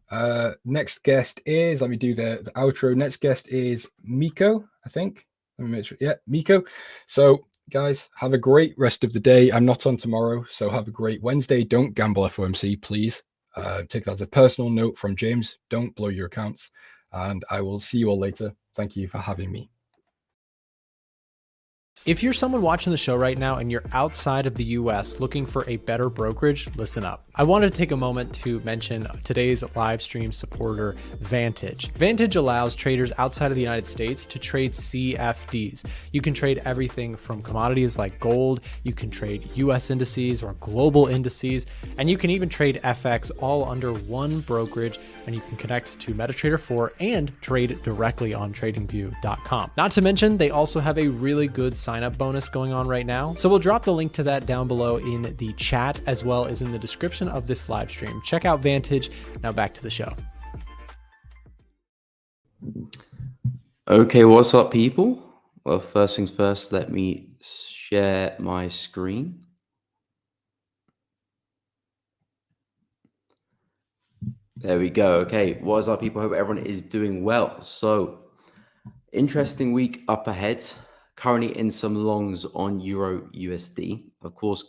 next guest is, let me do the outro. Next guest is Miko, I think. Let me make sure. Yeah, Miko. So guys, have a great rest of the day. I'm not on tomorrow, so have a great Wednesday. Don't gamble FOMC, please. Take that as a personal note from James. Don't blow your accounts. And I will see you all later. Thank you for having me. If you're someone watching the show right now and you're outside of the US looking for a better brokerage, listen up. I wanted to take a moment to mention today's live stream supporter, Vantage. Vantage allows traders outside of the United States to trade CFDs. You can trade everything from commodities like gold, you can trade US indices or global indices, and you can even trade FX all under one brokerage, and you can connect to MetaTrader 4 and trade directly on tradingview.com. Not to mention, they also have a really good sign-up bonus going on right now. So we'll drop the link to that down below in the chat as well as in the description of this live stream. Check out Vantage. Now back to the show. Okay, what's up, people? Well, first things first, let me share my screen. There we go. Okay, what is up, people? Hope everyone is doing well. So, interesting week up ahead. Currently in some longs on Euro USD. Of course,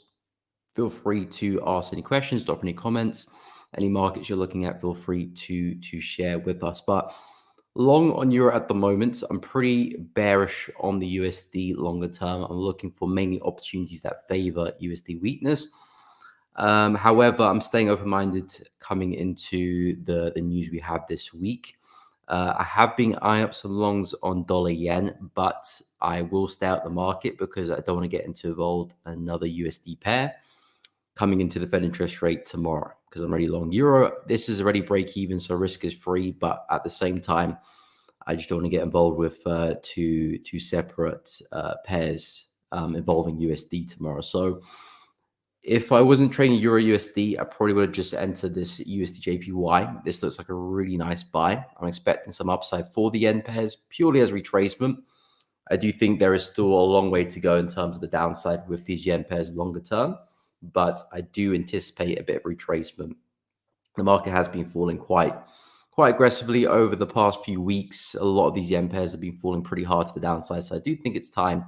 feel free to ask any questions, drop any comments, any markets you're looking at, feel free to share with us. But long on Euro at the moment, I'm pretty bearish on the USD longer term. I'm looking for mainly opportunities that favor USD weakness. However, I'm staying open-minded coming into the news we have this week. I have been eyeing up some longs on dollar yen, but I will stay out the market because I don't want to get involved another USD pair coming into the Fed interest rate tomorrow because I'm already long Euro. This is already break even, so risk is free, but at the same time, I just don't want to get involved with two separate pairs involving USD tomorrow. So if I wasn't trading Euro USD, I probably would have just entered this USD JPY. This looks like a really nice buy. I'm expecting some upside for the yen pairs purely as retracement. I do think there is still a long way to go in terms of the downside with these yen pairs longer term, but I do anticipate a bit of retracement. The market has been falling quite aggressively over the past few weeks. A lot of these yen pairs have been falling pretty hard to the downside, so I do think it's time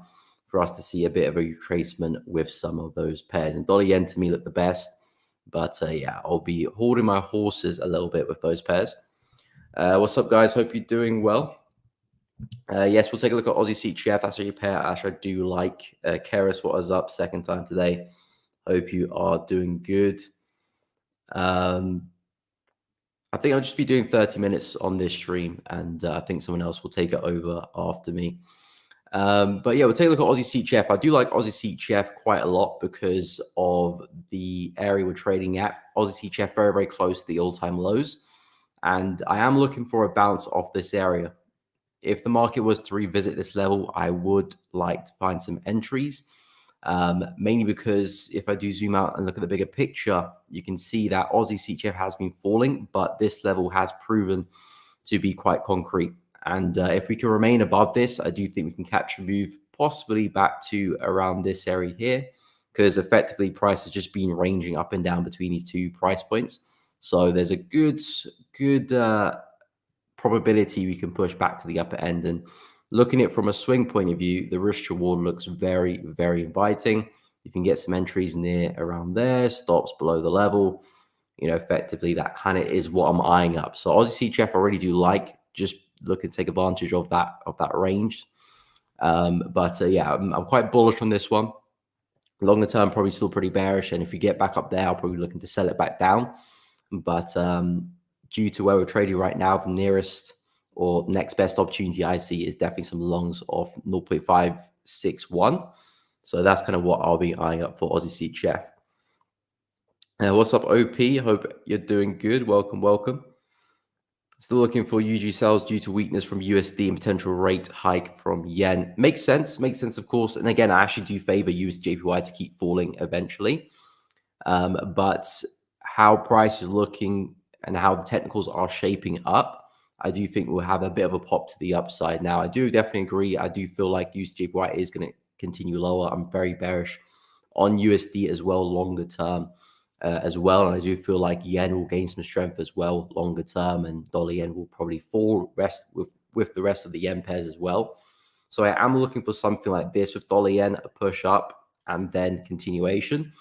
for us to see a bit of a retracement with some of those pairs. And dollar yen to me look the best, but yeah, I'll be holding my horses a little bit with those pairs. What's up, guys? Hope you're doing well. Yes, we'll take a look at Aussie CHF. That's a pair Ash I do like. Keras, what is up? Second time today. Hope you are doing good. I think I'll just be doing 30 minutes on this stream, and I think someone else will take it over after me. But yeah, we'll take a look at Aussie CHF. I do like Aussie CHF quite a lot because of the area we're trading at. Aussie CHF very, very close to the all-time lows. And I am looking for a bounce off this area. If the market was to revisit this level, I would like to find some entries. Mainly because if I do zoom out and look at the bigger picture, you can see that Aussie CHF has been falling, but this level has proven to be quite concrete. And if we can remain above this, I do think we can catch a move possibly back to around this area here, because effectively price has just been ranging up and down between these two price points. So there's a good probability we can push back to the upper end. And looking at it from a swing point of view, the risk reward looks very, very inviting. You can get some entries near around there, stops below the level. effectively that kind of is what I'm eyeing up. So Aussie CHF I really do like, just looking to take advantage of that range. Yeah, I'm quite bullish on this one. Longer term, probably still pretty bearish. And if we get back up there, I'll probably be looking to sell it back down. But due to where we're trading right now, the nearest or next best opportunity I see is definitely some longs of 0.561. So that's kind of what I'll be eyeing up for Aussie CHF. What's up, OP? Hope you're doing good. Welcome. Still looking for UG sales due to weakness from USD and potential rate hike from yen. Makes sense, of course. And again, I actually do favor USDJPY to keep falling eventually. But how price is looking and how the technicals are shaping up, I do think we'll have a bit of a pop to the upside. Now, I do definitely agree. I do feel like USDJPY is going to continue lower. I'm very bearish on USD as well, longer term. As well, and I do feel like yen will gain some strength as well longer term, and dollar yen will probably fall with the rest of the yen pairs as well. So I am looking for something like this with dollar yen, a push up and then continuation.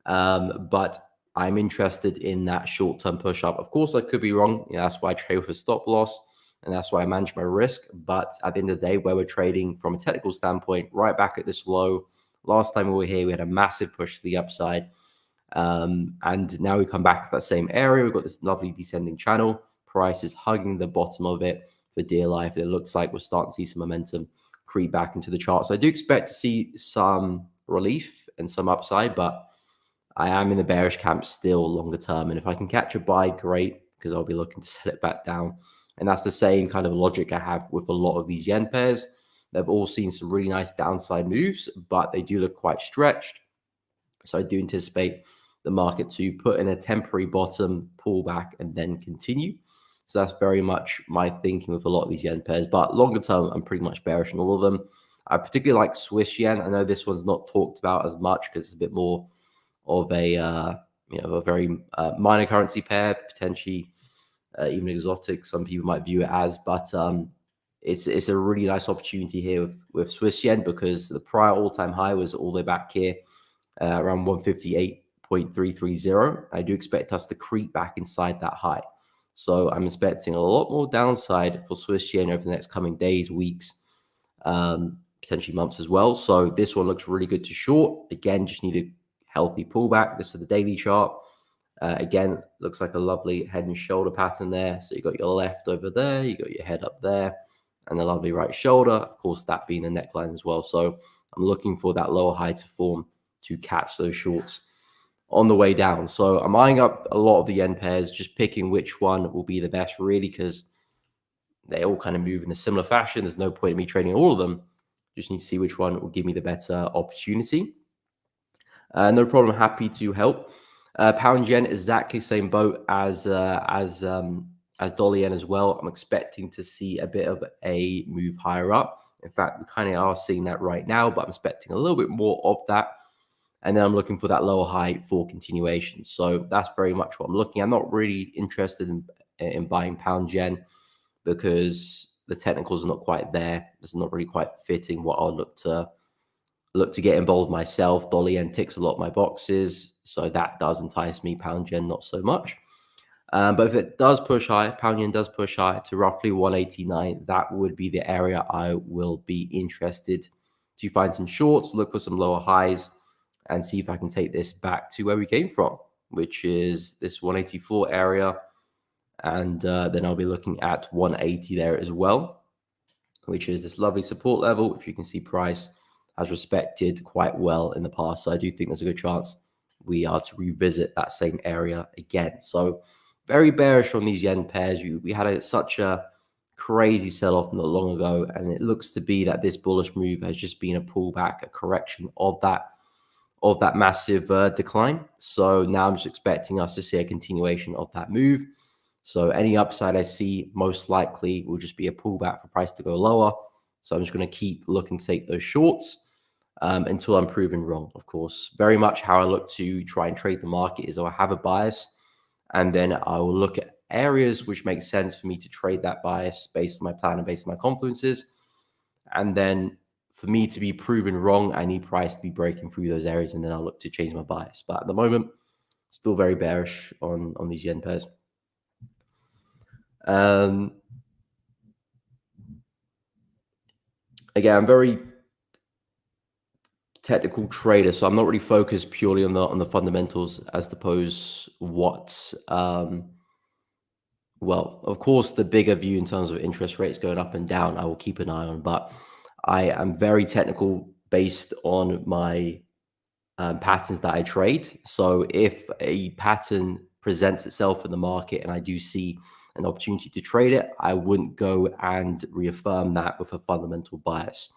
But I'm interested in that short-term push up. Of course, I could be wrong. That's why I trade with a stop loss, and that's why I manage my risk. But at the end of the day, where we're trading from a technical standpoint, right back at this low. Last time we were here, we had a massive push to the upside. And now we come back to that same area. We've got this lovely descending channel. Price is hugging the bottom of it for dear life. And it looks like we're starting to see some momentum creep back into the chart. So I do expect to see some relief and some upside, but I am in the bearish camp still longer term. And if I can catch a buy, great, because I'll be looking to sell it back down. And that's the same kind of logic I have with a lot of these yen pairs. They've all seen some really nice downside moves, but they do look quite stretched. So I do anticipate the market to put in a temporary bottom, pull back, and then continue. So that's very much my thinking with a lot of these yen pairs. But longer term, I'm pretty much bearish on all of them. I particularly like Swiss yen. I know this one's not talked about as much because it's a bit more of a a very minor currency pair, potentially even exotic. Some people might view it as, but it's a really nice opportunity here with Swiss yen because the prior all-time high was all the way back here around 158.330. I do expect us to creep back inside that high. So I'm expecting a lot more downside for Swiss yen over the next coming days, weeks, potentially months as well. So this one looks really good to short. Again, just need a healthy pullback. This is the daily chart. Again, looks like a lovely head and shoulder pattern there. So you got your left over there, you got your head up there, and the lovely right shoulder. Of course, that being the neckline as well. So I'm looking for that lower high to form to catch those shorts on the way down. So I'm eyeing up a lot of the yen pairs, just picking which one will be the best, really, because they all kind of move in a similar fashion. There's no point in me trading all of them. Just need to see which one will give me the better opportunity. No problem. Happy to help. Pound yen, exactly same boat as dollar yen as well. I'm expecting to see a bit of a move higher up. In fact, we kind of are seeing that right now, but I'm expecting a little bit more of that. And then I'm looking for that lower high for continuation. So that's very much what I'm looking at. I'm not really interested in buying pound yen because the technicals are not quite there. It's not really quite fitting what I'll look to get involved myself. Dollar yen ticks a lot of my boxes. So that does entice me. Pound yen, not so much. But if it does push high, pound yen does push high to roughly 189, that would be the area I will be interested to find some shorts, look for some lower highs, and see if I can take this back to where we came from, which is this 184 area. And then I'll be looking at 180 there as well, which is this lovely support level, which you can see price has respected quite well in the past. So I do think there's a good chance we are to revisit that same area again. So very bearish on these yen pairs. We had such a crazy sell-off not long ago, and it looks to be that this bullish move has just been a pullback, a correction of that massive decline. So now I'm just expecting us to see a continuation of that move. So any upside I see most likely will just be a pullback for price to go lower. So I'm just going to keep looking to take those shorts until I'm proven wrong, of course. Very much how I look to try and trade the market is I'll have a bias, and then I will look at areas which make sense for me to trade that bias based on my plan and based on my confluences. And then for me to be proven wrong, I need price to be breaking through those areas, and then I'll look to change my bias. But at the moment, Still very bearish on these yen pairs. Again, I'm very technical trader, so I'm not really focused purely on the fundamentals as opposed what well, of course, the bigger view in terms of interest rates going up and down, I will keep an eye on, but I am very technical based on my patterns that I trade. So if a pattern presents itself in the market and I do see an opportunity to trade it, I wouldn't go and reaffirm that with a fundamental bias.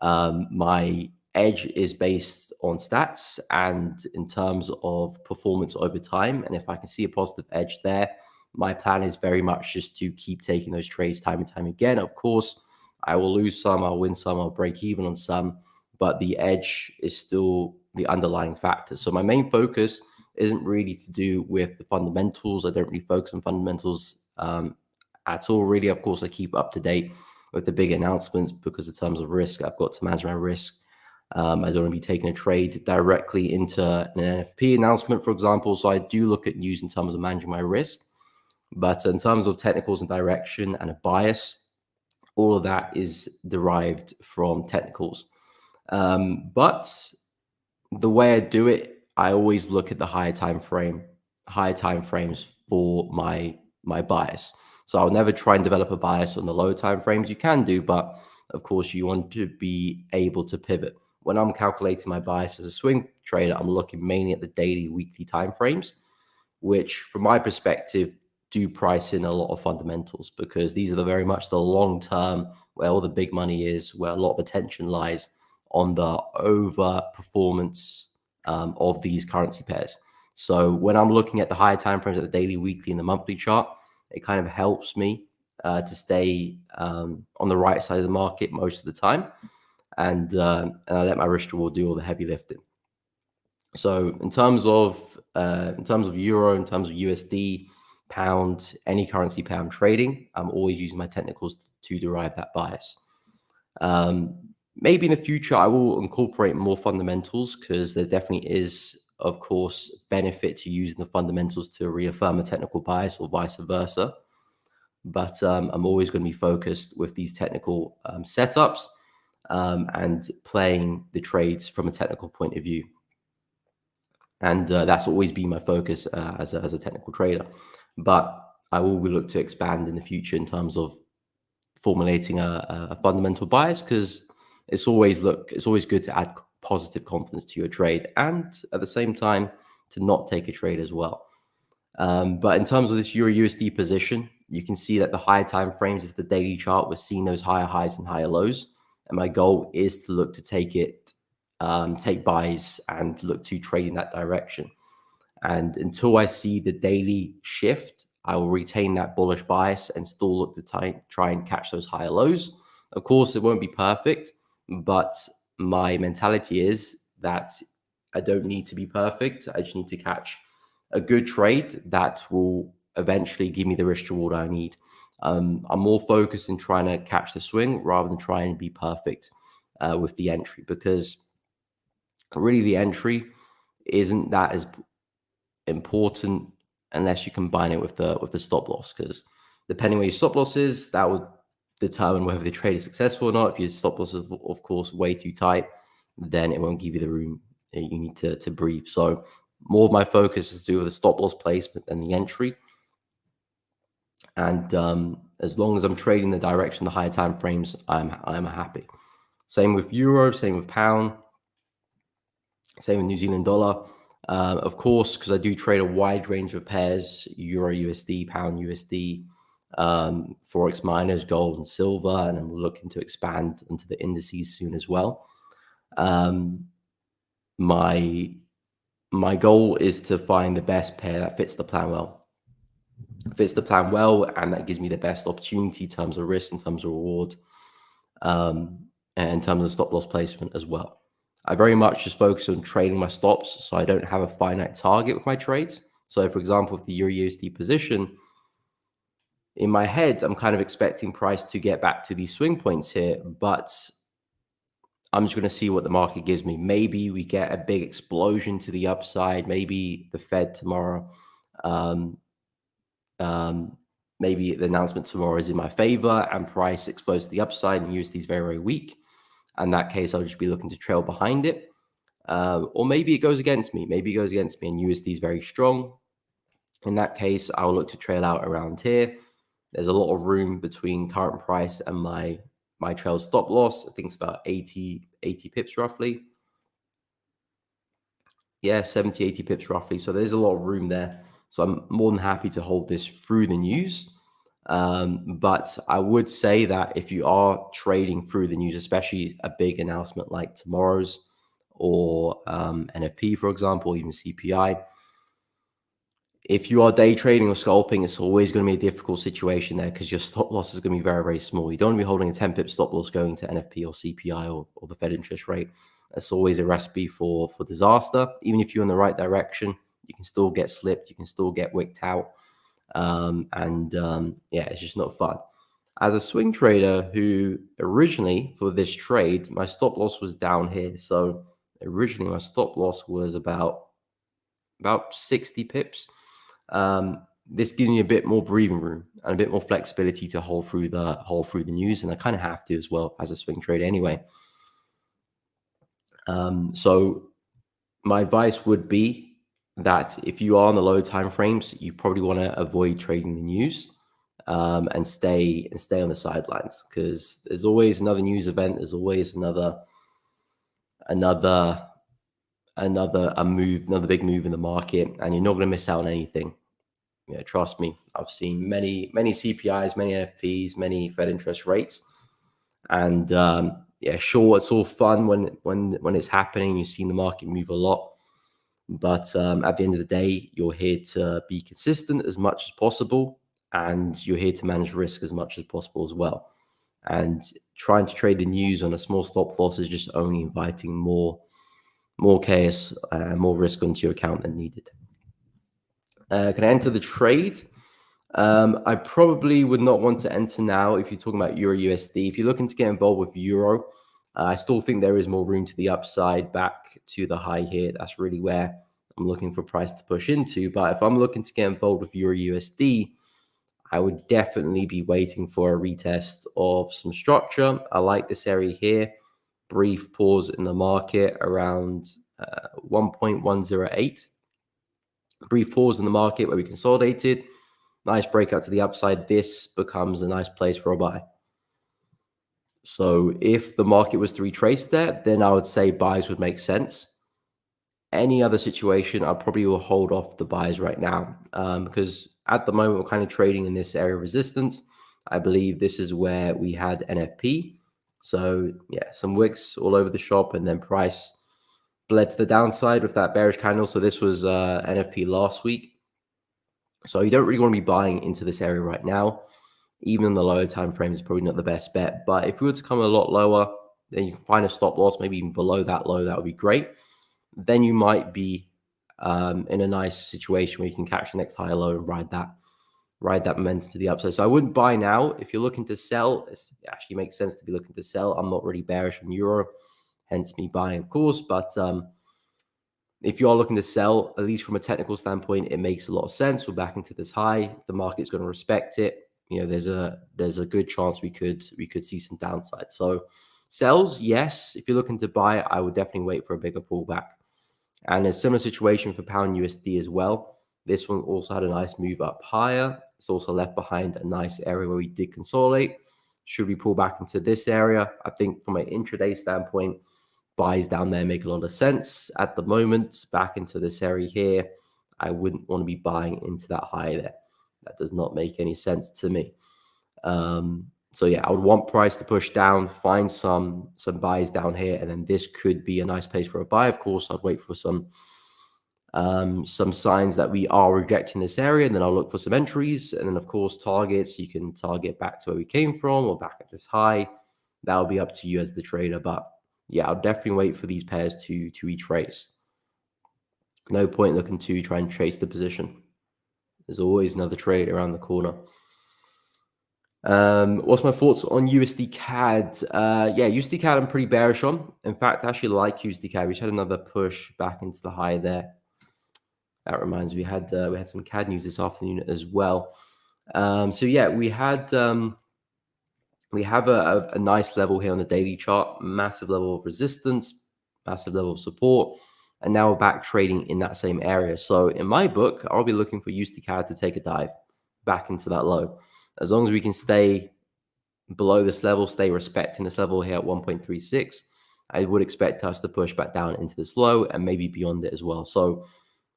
My edge is based on stats and in terms of performance over time. And if I can see a positive edge there, my plan is very much just to keep taking those trades time and time again. Of course, I will lose some, I'll win some, I'll break even on some, but the edge is still the underlying factor. So my main focus isn't really to do with the fundamentals. I don't really focus on fundamentals at all, really. Of course, I keep up to date with the big announcements because in terms of risk, I've got to manage my risk. I don't want to be taking a trade directly into an NFP announcement, for example. So I do look at news in terms of managing my risk. But in terms of technicals and direction and a bias, all of that is derived from technicals. But the way I do it, I always look at the higher time frames for my bias. So I'll never try and develop a bias on the lower time frames. You can do, but of course you want to be able to pivot. When I'm calculating my bias as a swing trader, I'm looking mainly at the daily, weekly time frames, which from my perspective do price in a lot of fundamentals, because these are very much the long term where all the big money is, where a lot of attention lies on the over performance of these currency pairs. So when I'm looking at the higher time frames at the daily, weekly, and the monthly chart, it kind of helps me to stay on the right side of the market most of the time, and I let my risk reward do all the heavy lifting. So in terms of euro, in terms of USD, pound, any currency pair I'm trading, I'm always using my technicals to derive that bias. Maybe in the future, I will incorporate more fundamentals, because there definitely is, of course, benefit to using the fundamentals to reaffirm a technical bias or vice versa. But I'm always going to be focused with these technical setups and playing the trades from a technical point of view. And that's always been my focus as a technical trader. But I will look to expand in the future in terms of formulating a fundamental bias, because it's always good to add positive confidence to your trade, and at the same time to not take a trade as well. But in terms of this Euro USD position, you can see that the higher time frames is the daily chart. We're seeing those higher highs and higher lows, and my goal is to look to take buys and look to trade in that direction. And until I see the daily shift, I will retain that bullish bias and still look to try and catch those higher lows. Of course, it won't be perfect, but my mentality is that I don't need to be perfect. I just need to catch a good trade that will eventually give me the risk reward I need. I'm more focused in trying to catch the swing rather than trying to be perfect with the entry, because really the entry isn't that as important unless you combine it with the stop loss, because depending where your stop loss is, that would determine whether the trade is successful or not. If your stop loss is, of course, way too tight, then it won't give you the room you need to breathe. So more of my focus is to do with the stop loss placement than the entry. And as long as I'm trading the direction, the higher time frames, I'm happy. Same with euro, same with pound, same with New Zealand dollar. Of course, because I do trade a wide range of pairs: euro USD, pound USD, Forex miners, gold and silver, and I'm looking to expand into the indices soon as well. My goal is to find the best pair that fits the plan well. And that gives me the best opportunity in terms of risk, in terms of reward, and in terms of stop loss placement as well. I very much just focus on trading my stops, so I don't have a finite target with my trades. So for example, with the Euro USD position, in my head, I'm kind of expecting price to get back to these swing points here, but I'm just going to see what the market gives me. Maybe we get a big explosion to the upside. Maybe the Fed tomorrow, maybe the announcement tomorrow is in my favor and price explodes to the upside and USD is very, very weak. In that case, I'll just be looking to trail behind it. Or maybe it goes against me. Maybe it goes against me and USD is very strong. In that case, I'll look to trail out around here. There's a lot of room between current price and my trail stop loss. I think it's about 80 pips roughly. Yeah, 70, 80 pips roughly. So there's a lot of room there. So I'm more than happy to hold this through the news. But I would say that if you are trading through the news, especially a big announcement like tomorrow's or NFP, for example, even CPI, if you are day trading or scalping, it's always going to be a difficult situation there because your stop loss is going to be very, very small. You don't want to be holding a 10 pip stop loss going to NFP or CPI or the Fed interest rate. That's always a recipe for disaster. Even if you're in the right direction, you can still get slipped. You can still get wicked out. Yeah, it's just not fun. As a swing trader who originally for this trade, my stop loss was down here. So originally my stop loss was about 60 pips. This gives me a bit more breathing room and a bit more flexibility to hold through the news, and I kind of have to as well as a swing trader anyway. So my advice would be that if you are on the low time frames, you probably want to avoid trading the news and stay on the sidelines, because there's always another news event. There's always another big move in the market, and you're not going to miss out on anything. Yeah, trust me. I've seen many CPIs, many NFPs, many Fed interest rates, and yeah, sure, it's all fun when it's happening. You've seen the market move a lot, but at the end of the day, you're here to be consistent as much as possible, and you're here to manage risk as much as possible as well. And trying to trade the news on a small stop loss is just only inviting more chaos, more risk onto your account than needed. Can I enter the trade? I probably would not want to enter now if you're talking about Euro USD. If you're looking to get involved with Euro, I still think there is more room to the upside back to the high here. That's really where I'm looking for price to push into. But if I'm looking to get involved with Euro USD, I would definitely be waiting for a retest of some structure. I like this area here. Brief pause in the market around 1.108. Brief pause in the market where we consolidated. Nice breakout to the upside. This becomes a nice place for a buy. So if the market was to retrace there, then I would say buys would make sense. Any other situation, I probably will hold off the buys right now because at the moment we're kind of trading in this area of resistance. I believe this is where we had NFP. So yeah, some wicks all over the shop, and then price bled to the downside with that bearish candle. So this was NFP last week. So you don't really want to be buying into this area right now. Even in the lower time frame is probably not the best bet. But if we were to come a lot lower, then you can find a stop loss, maybe even below that low. That would be great. Then you might be in a nice situation where you can catch the next higher low and ride that momentum to the upside. So I wouldn't buy now. If you're looking to sell, it actually makes sense to be looking to sell. I'm not really bearish on Euro, hence me buying, of course. But if you are looking to sell, at least from a technical standpoint, it makes a lot of sense. We're back into this high. The market's going to respect it. You know, there's a good chance we could see some downside. So sells, yes. If you're looking to buy, I would definitely wait for a bigger pullback. And a similar situation for pound USD as well. This one also had a nice move up higher. It's also left behind a nice area where we did consolidate. Should we pull back into this area? I think from an intraday standpoint, buys down there make a lot of sense. At the moment, back into this area here, I wouldn't want to be buying into that high there. That does not make any sense to me. So yeah, I would want price to push down, find some buys down here, and then this could be a nice place for a buy. Of course, I'd wait for some signs that we are rejecting this area, and then I'll look for some entries. And then, of course, targets, you can target back to where we came from or back at this high. That'll be up to you as the trader. But yeah, I'll definitely wait for these pairs to retrace. No point looking to try and chase the position. There's always another trade around the corner. What's my thoughts on USD CAD? Yeah, USD CAD I'm pretty bearish on. In fact, I actually like USD CAD. We just had another push back into the high there. That reminds me, we had some CAD news this afternoon as well. So yeah, we have a nice level here on the daily chart, massive level of resistance, massive level of support, and now we're back trading in that same area. So in my book, I'll be looking for USD CAD to take a dive back into that low. As long as we can stay below this level, stay respecting this level here at 1.36, I would expect us to push back down into this low and maybe beyond it as well. So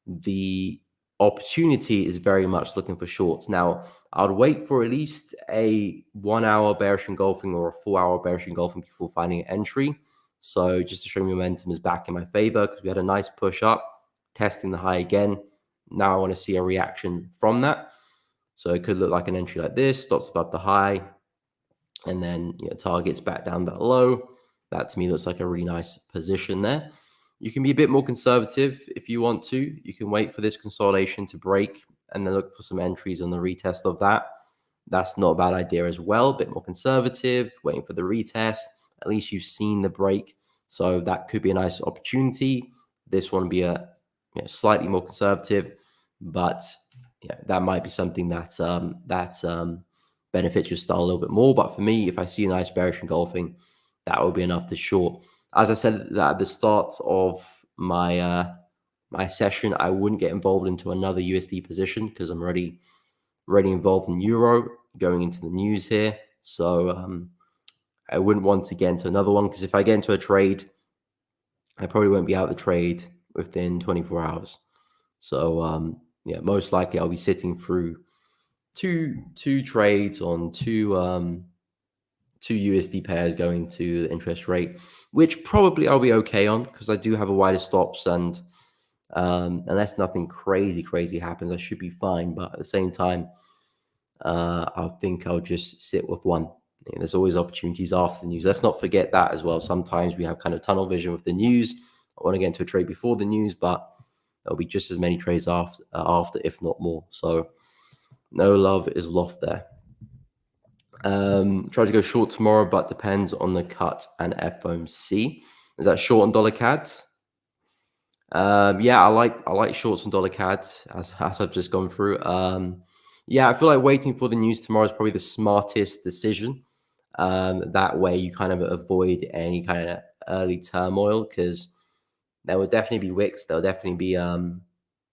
the opportunity is very much looking for shorts. Now, I would wait for at least a 1 hour bearish engulfing or a 4 hour bearish engulfing before finding an entry. So just to show me momentum is back in my favor, because we had a nice push up, testing the high again. Now I want to see a reaction from that. So it could look like an entry like this, stops above the high, and then targets back down that low. That to me looks like a really nice position there. You can be a bit more conservative if you want to. You can wait for this consolidation to break and then look for some entries on the retest of that. That's not a bad idea as well. A bit more conservative, waiting for the retest. At least you've seen the break. So that could be a nice opportunity. This one would be a slightly more conservative, but that might be something that benefits your style a little bit more. But for me, if I see a nice bearish engulfing, that will be enough to short. As I said at the start of my my session, I wouldn't get involved into another USD position because I'm already involved in Euro going into the news here. So I wouldn't want to get into another one, because if I get into a trade, I probably won't be out of the trade within 24 hours. So most likely I'll be sitting through two trades on two USD pairs going to the interest rate, which probably I'll be okay on, because I do have a wider stops, and unless nothing crazy happens, I should be fine. But at the same time, I think I'll just sit with one. There's always opportunities after the news. Let's not forget that as well. Sometimes we have kind of tunnel vision with the news. I want to get into a trade before the news, but there'll be just as many trades after, if not more. So no love is lost there. Try to go short tomorrow, but depends on the cut and FOMC. Is that short on dollar CAD? Yeah, I like shorts on dollar CAD, as I've just gone through. Yeah, I feel like waiting for the news tomorrow is probably the smartest decision. That way you kind of avoid any kind of early turmoil, because there will definitely be wicks. There'll definitely be a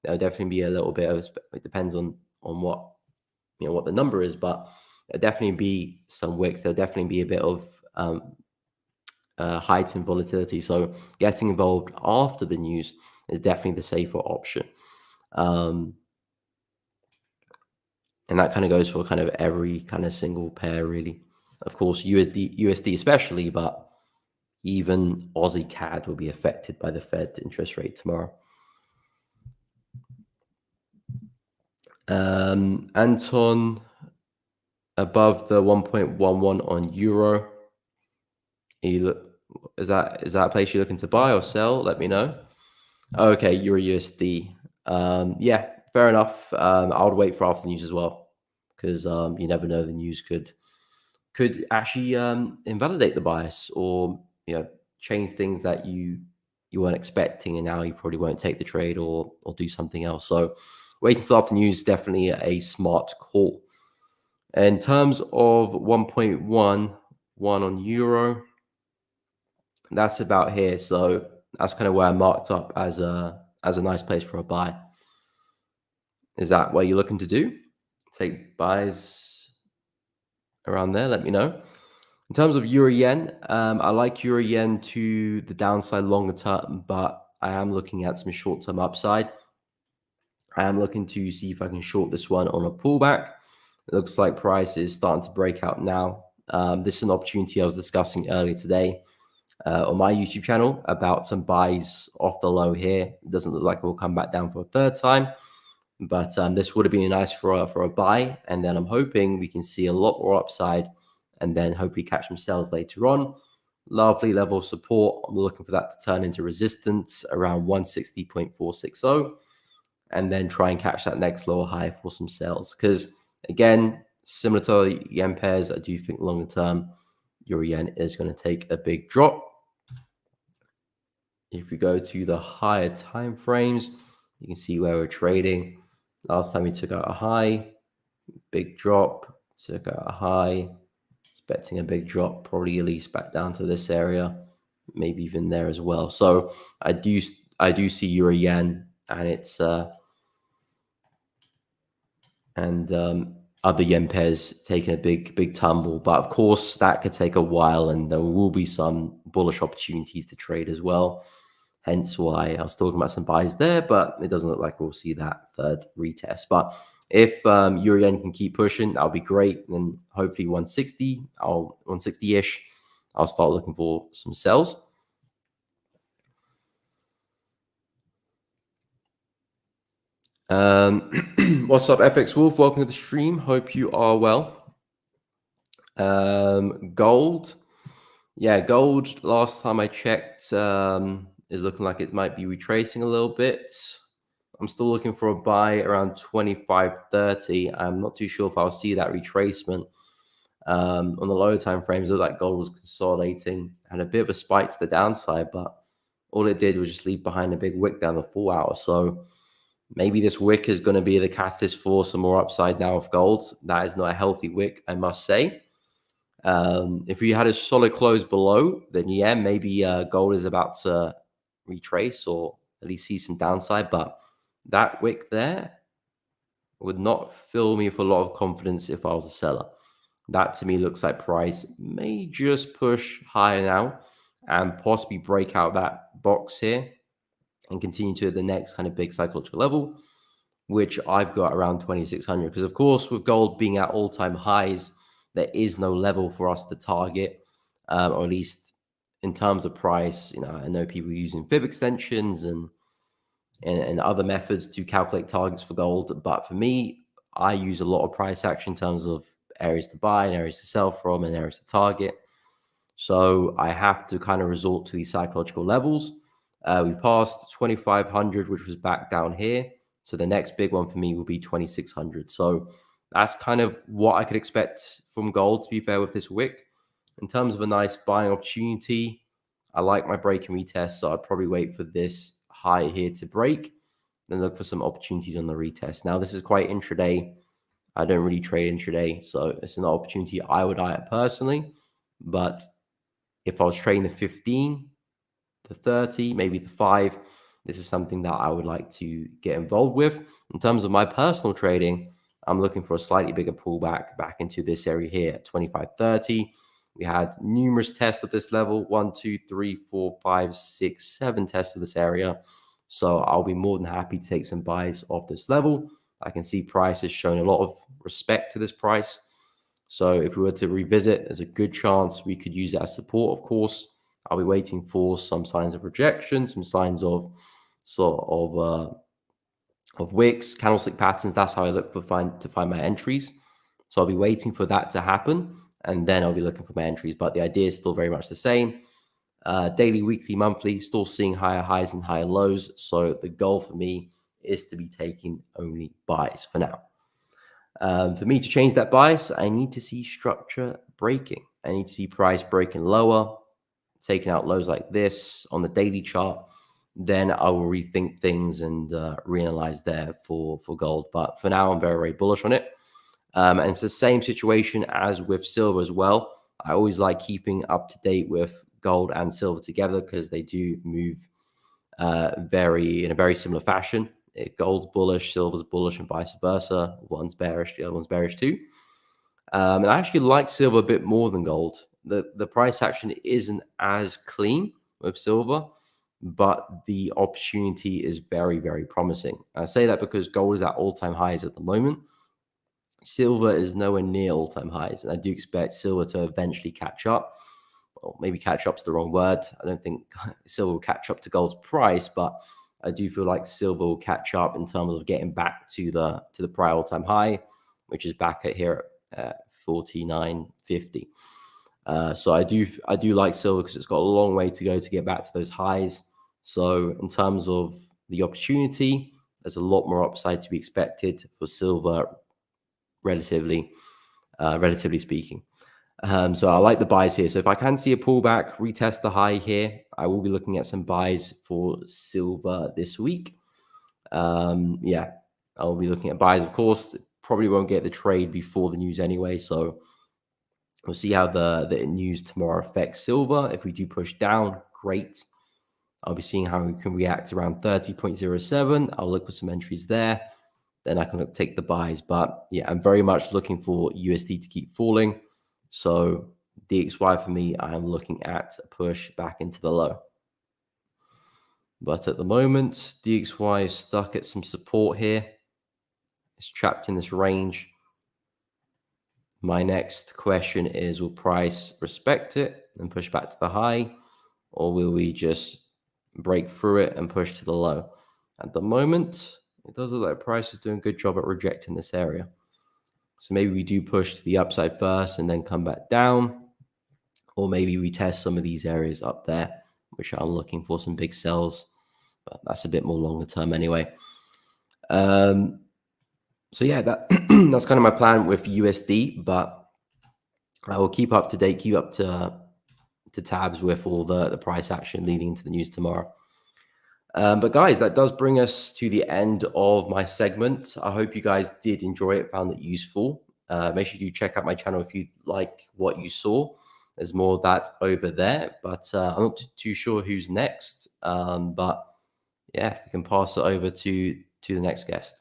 little bit of, it depends on what what the number is, but there'll definitely be some wicks. There'll definitely be a bit of heights in volatility. So getting involved after the news is definitely the safer option. And that kind of goes for kind of every kind of single pair, really. Of course, USD especially, but even Aussie CAD will be affected by the Fed interest rate tomorrow. Anton, above the 1.11 on Euro. Is that a place you're looking to buy or sell? Let me know. Okay, Euro USD. Yeah, fair enough. I would wait for after the news as well, because you never know, the news could actually invalidate the bias, or change things that you weren't expecting, and now you probably won't take the trade or do something else. So wait until after news, definitely a smart call. In terms of 1.11 on Euro, that's about here. So that's kind of where I marked up as a nice place for a buy. Is that what you're looking to do? Take buys around there? Let me know. In terms of Euro Yen, I like Euro Yen to the downside longer term, but I am looking at some short-term upside. I am looking to see if I can short this one on a pullback. It looks like price is starting to break out now. This is an opportunity I was discussing earlier today on my YouTube channel about some buys off the low here. It doesn't look like it will come back down for a third time, but this would have been nice for a buy. And then I'm hoping we can see a lot more upside, and then hopefully catch some sales later on. Lovely level of support. I'm looking for that to turn into resistance around 160.460, and then try and catch that next lower high for some sales. Because again, Similar to the yen pairs, I do think longer term, euro yen is going to take a big drop. If we go to the higher time frames, you can see where we're trading. Last time we took out a high, big drop, took out a high, expecting a big drop, probably at least back down to this area, maybe even there as well. So I do see euro yen and it's other yen pairs taking a big tumble, but of course that could take a while, and there will be some bullish opportunities to trade as well. Hence why I was talking about some buys there, but it doesn't look like we'll see that third retest. But if euro yen can keep pushing, that'll be great. And hopefully 160, 160-ish, I'll start looking for some sells. What's up, FX Wolf? Welcome to the stream. Hope you are well. Gold. Yeah, gold, last time I checked, is looking like it might be retracing a little bit. I'm still looking for a buy around 25.30. I'm not too sure if I'll see that retracement. On the lower time frames, it looked like gold was consolidating and a bit of a spike to the downside, but all it did was just leave behind a big wick down the 4 hour. So maybe this wick is going to be the catalyst for some more upside now of gold. That is not a healthy wick, I must say. If we had a solid close below, then yeah, maybe gold is about to retrace or at least see some downside. But that wick there would not fill me with a lot of confidence if I was a seller. That to me looks like price may just push higher now and possibly break out that box here and continue to the next kind of big psychological level, which I've got around 2,600. Because of course, with gold being at all-time highs, there is no level for us to target, or at least in terms of price. You know, I know people using fib extensions and other methods to calculate targets for gold, but for me, I use a lot of price action in terms of areas to buy and areas to sell from and areas to target. So I have to kind of resort to these psychological levels. We've passed 2,500, which was back down here. So the next big one for me will be 2,600. So that's kind of what I could expect from gold, to be fair, with this wick. In terms of a nice buying opportunity, I like my break and retest, so I'd probably wait for this high here to break, then look for some opportunities on the retest. Now, this is quite intraday. I don't really trade intraday, so it's an opportunity I would eye at personally. But if I was trading the 15, the 30, maybe the 5, this is something that I would like to get involved with. In terms of my personal trading, I'm looking for a slightly bigger pullback back into this area here at 25.30. We had numerous tests of this level, 1, 2, 3, 4, 5, 6, 7 tests of this area. So I'll be more than happy to take some buys off this level. I can see price has shown a lot of respect to this price. So if we were to revisit, there's a good chance we could use it as support, of course. I'll be waiting for some signs of rejection, some signs of wicks, candlestick patterns. That's how I look to find my entries. So I'll be waiting for that to happen, and then I'll be looking for my entries. But the idea is still very much the same. Daily, weekly, monthly, still seeing higher highs and higher lows. So the goal for me is to be taking only buys for now. For me to change that bias, I need to see structure breaking. I need to see price breaking lower, taking out lows like this on the daily chart. Then I will rethink things and reanalyze there for gold. But for now, I'm very, very bullish on it. And it's the same situation as with silver as well. I always like keeping up to date with gold and silver together because they do move in a very similar fashion. Gold's bullish, silver's bullish, and vice versa. One's bearish, the other one's bearish too. And I actually like silver a bit more than gold. The price action isn't as clean with silver, but the opportunity is very, very promising. I say that because gold is at all-time highs at the moment. Silver is nowhere near all-time highs, and I do expect silver to eventually catch up. Or maybe catch up's the wrong word. I don't think silver will catch up to gold's price, but I do feel like silver will catch up in terms of getting back to the prior all-time high, which is back at here at 49.50. So I do like silver because it's got a long way to go to get back to those highs. So in terms of the opportunity, there's a lot more upside to be expected for silver relatively. relatively speaking. So I like the buys here. So if I can see a pullback, retest the high here, I will be looking at some buys for silver this week. Yeah, I'll be looking at buys. Of course, probably won't get the trade before the news anyway. So we'll see how the news tomorrow affects silver. If we do push down, great. I'll be seeing how we can react around 30.07. I'll look for some entries there. Then I can take the buys. But yeah, I'm very much looking for USD to keep falling. So DXY for me, I'm looking at a push back into the low. But at the moment, DXY is stuck at some support here. It's trapped in this range. My next question is, will price respect it and push back to the high? Or will we just break through it and push to the low? At the moment, it does look like price is doing a good job at rejecting this area. So maybe we do push to the upside first and then come back down. Or maybe we test some of these areas up there, which I'm looking for some big sells. But that's a bit more longer term anyway. So yeah, that's kind of my plan with USD. But I will keep up to date, keep up to tabs with all the price action leading into the news tomorrow. But guys, that does bring us to the end of my segment. I hope you guys did enjoy it, found it useful. Make sure you check out my channel if you like what you saw. There's more of that over there, but I'm not too sure who's next. But yeah, we can pass it over to the next guest.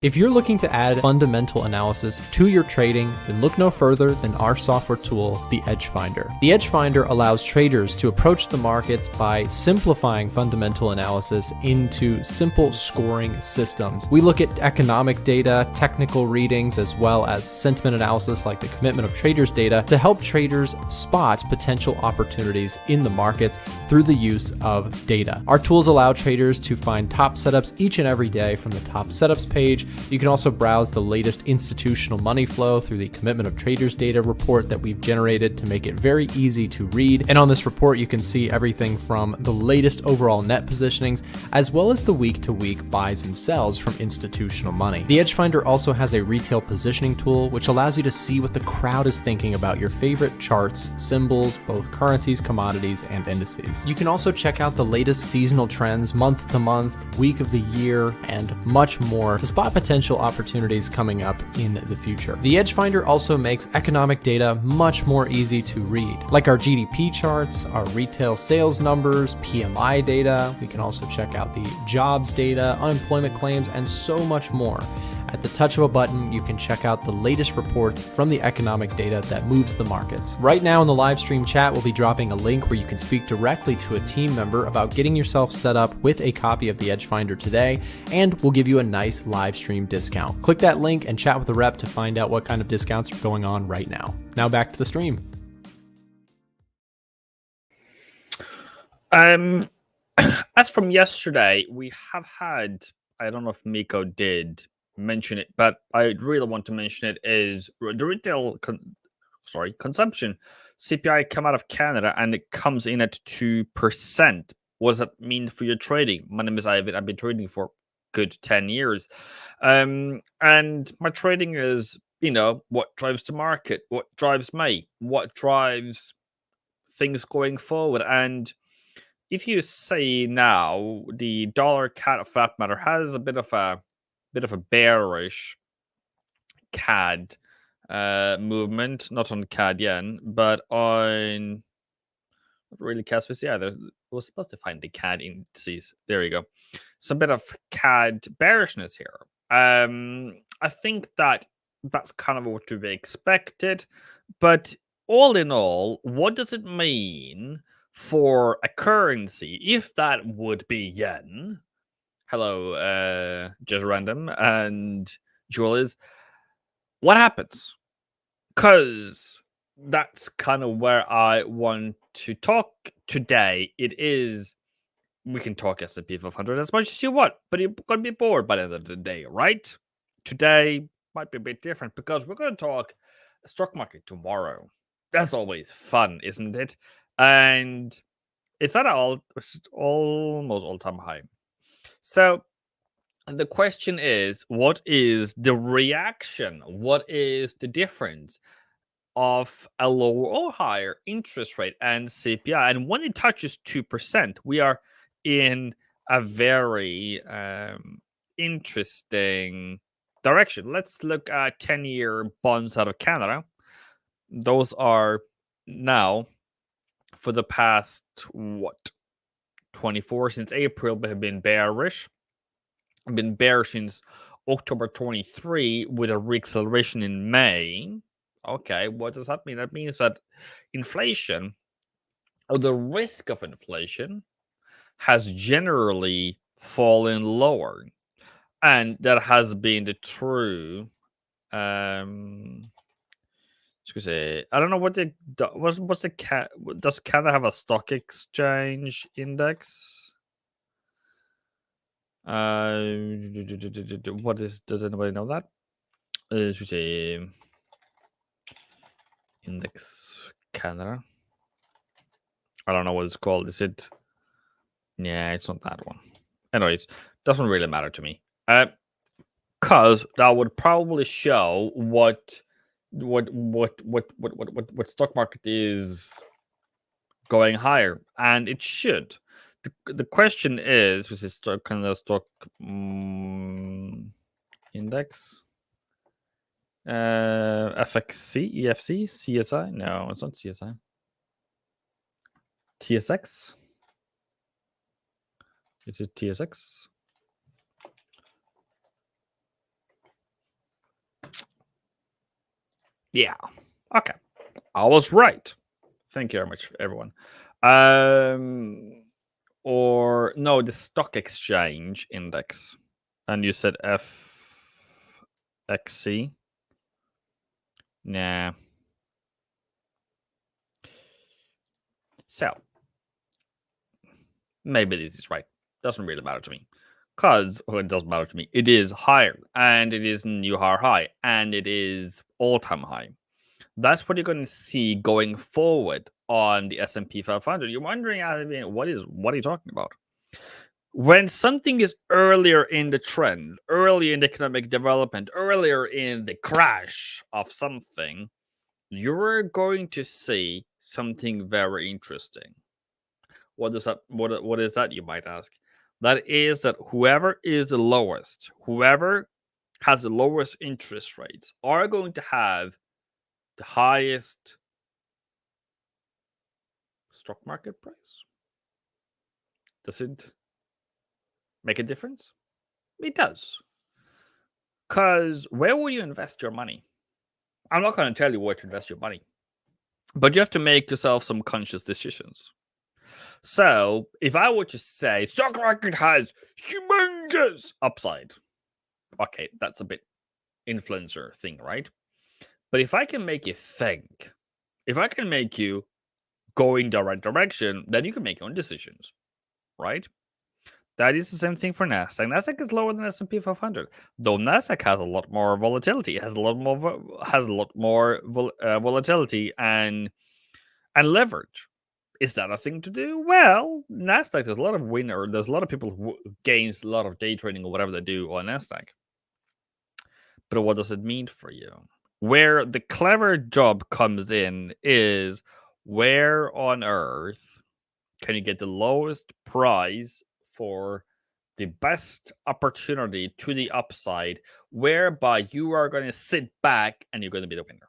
If you're looking to add fundamental analysis to your trading, then look no further than our software tool, the Edge Finder. The Edge Finder allows traders to approach the markets by simplifying fundamental analysis into simple scoring systems. We look at economic data, technical readings, as well as sentiment analysis like the commitment of traders data to help traders spot potential opportunities in the markets through the use of data. Our tools allow traders to find top setups each and every day from the top setups page. You can also browse the latest institutional money flow through the commitment of traders data report that we've generated to make it very easy to read. And on this report, you can see everything from the latest overall net positionings, as well as the week-to-week buys and sells from institutional money. The Edge Finder also has a retail positioning tool, which allows you to see what the crowd is thinking about your favorite charts, symbols, both currencies, commodities, and indices. You can also check out the latest seasonal trends, month to month, week of the year, and much more to spot potential opportunities coming up in the future. The Edge Finder also makes economic data much more easy to read, like our GDP charts, our retail sales numbers, PMI data. We can also check out the jobs data, unemployment claims, and so much more. At the touch of a button, you can check out the latest reports from the economic data that moves the markets. Right now in the live stream chat, we'll be dropping a link where you can speak directly to a team member about getting yourself set up with a copy of the Edge Finder today, and we'll give you a nice live stream discount. Click that link and chat with a rep to find out what kind of discounts are going on right now. Now back to the stream. As from yesterday, we have had, I don't know if Miko did mention it, but I really want to mention it, is the retail consumption CPI come out of Canada, and it comes in at 2%. What does that mean for your trading? My name is Ivan. I've been trading for good 10 years. And my trading is, what drives the market, what drives me, what drives things going forward. And if you say now the dollar CAD, for that matter, has a bit of a bearish CAD movement, not on CAD yen, but on not really CAD Swiss. Yeah, I was supposed to find the CAD indices. There you go. Some bit of CAD bearishness here. I think that's kind of what to be expected, but all in all, what does it mean for a currency if that would be yen? Hello, just random and Julius. What happens? Because that's kind of where I want to talk today. We can talk S&P 500 as much as you want, but you're going to be bored by the end of the day, right? Today might be a bit different because we're going to talk stock market tomorrow. That's always fun, isn't it? And it's almost all-time high. So the question is, what is the reaction? What is the difference of a lower or higher interest rate and CPI? And when it touches 2%, we are in a very interesting direction. Let's look at 10-year bonds out of Canada. Those are now, for the past, 24 since April, but have been bearish. Been bearish since October 23 with a reacceleration in May. Okay, what does that mean? That means that inflation, or the risk of inflation, has generally fallen lower. And that has been the true. Excuse me, I don't know what the what's the does Canada have a stock exchange index? What is? Does anybody know that? Should say index Canada. I don't know what it's called. Is it? Yeah, it's not that one. Anyways, doesn't really matter to me. Cause that would probably show what stock market is going higher, and it should. The question is, was it stock kind of stock index? FXC, EFC, CSI? No, it's not CSI. TSX? Is it TSX? Yeah. Okay. I was right. Thank you very much, everyone. Or no, the stock exchange index. And you said FXC? Nah. So maybe this is right. Doesn't really matter to me. Because it doesn't matter to me. It is higher, and it is new high, and it is all-time high. That's what you're going to see going forward on the S&P 500. You're wondering, what are you talking about? When something is earlier in the trend, earlier in the economic development, earlier in the crash of something, you're going to see something very interesting. What is that? What is that, you might ask? That is that whoever is the lowest, whoever has the lowest interest rates, are going to have the highest stock market price. Does it make a difference? It does. Because where will you invest your money? I'm not going to tell you where to invest your money, but you have to make yourself some conscious decisions. So if I were to say stock market has humongous upside, okay, that's a bit influencer thing, right? But if I can make you think, if I can make you go in the right direction, then you can make your own decisions, right? That is the same thing for Nasdaq. Nasdaq is lower than S&P 500, though Nasdaq has a lot more volatility. It has a lot more volatility and leverage. Is that a thing to do? Well, Nasdaq, there's a lot of there's a lot of people who gains a lot of day trading or whatever they do on Nasdaq. But what does it mean for you? Where the clever job comes in is, where on earth can you get the lowest price for the best opportunity to the upside, whereby you are going to sit back and you're going to be the winner.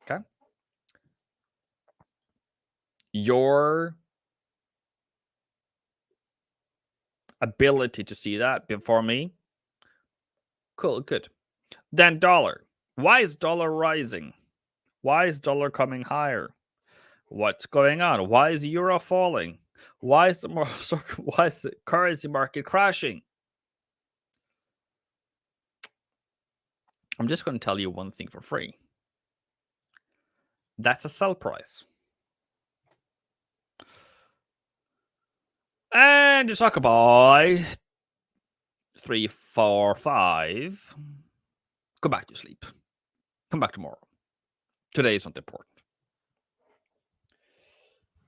Okay? Your ability to see that before me, cool, good. Then dollar. Why is dollar rising? Why is dollar coming higher? What's going on? Why is euro falling? Why is the currency market crashing? I'm just going to tell you one thing for free. That's a sell price. And you sucker boy. 3, 4, 5. Go back to sleep. Come back tomorrow. Today is not important.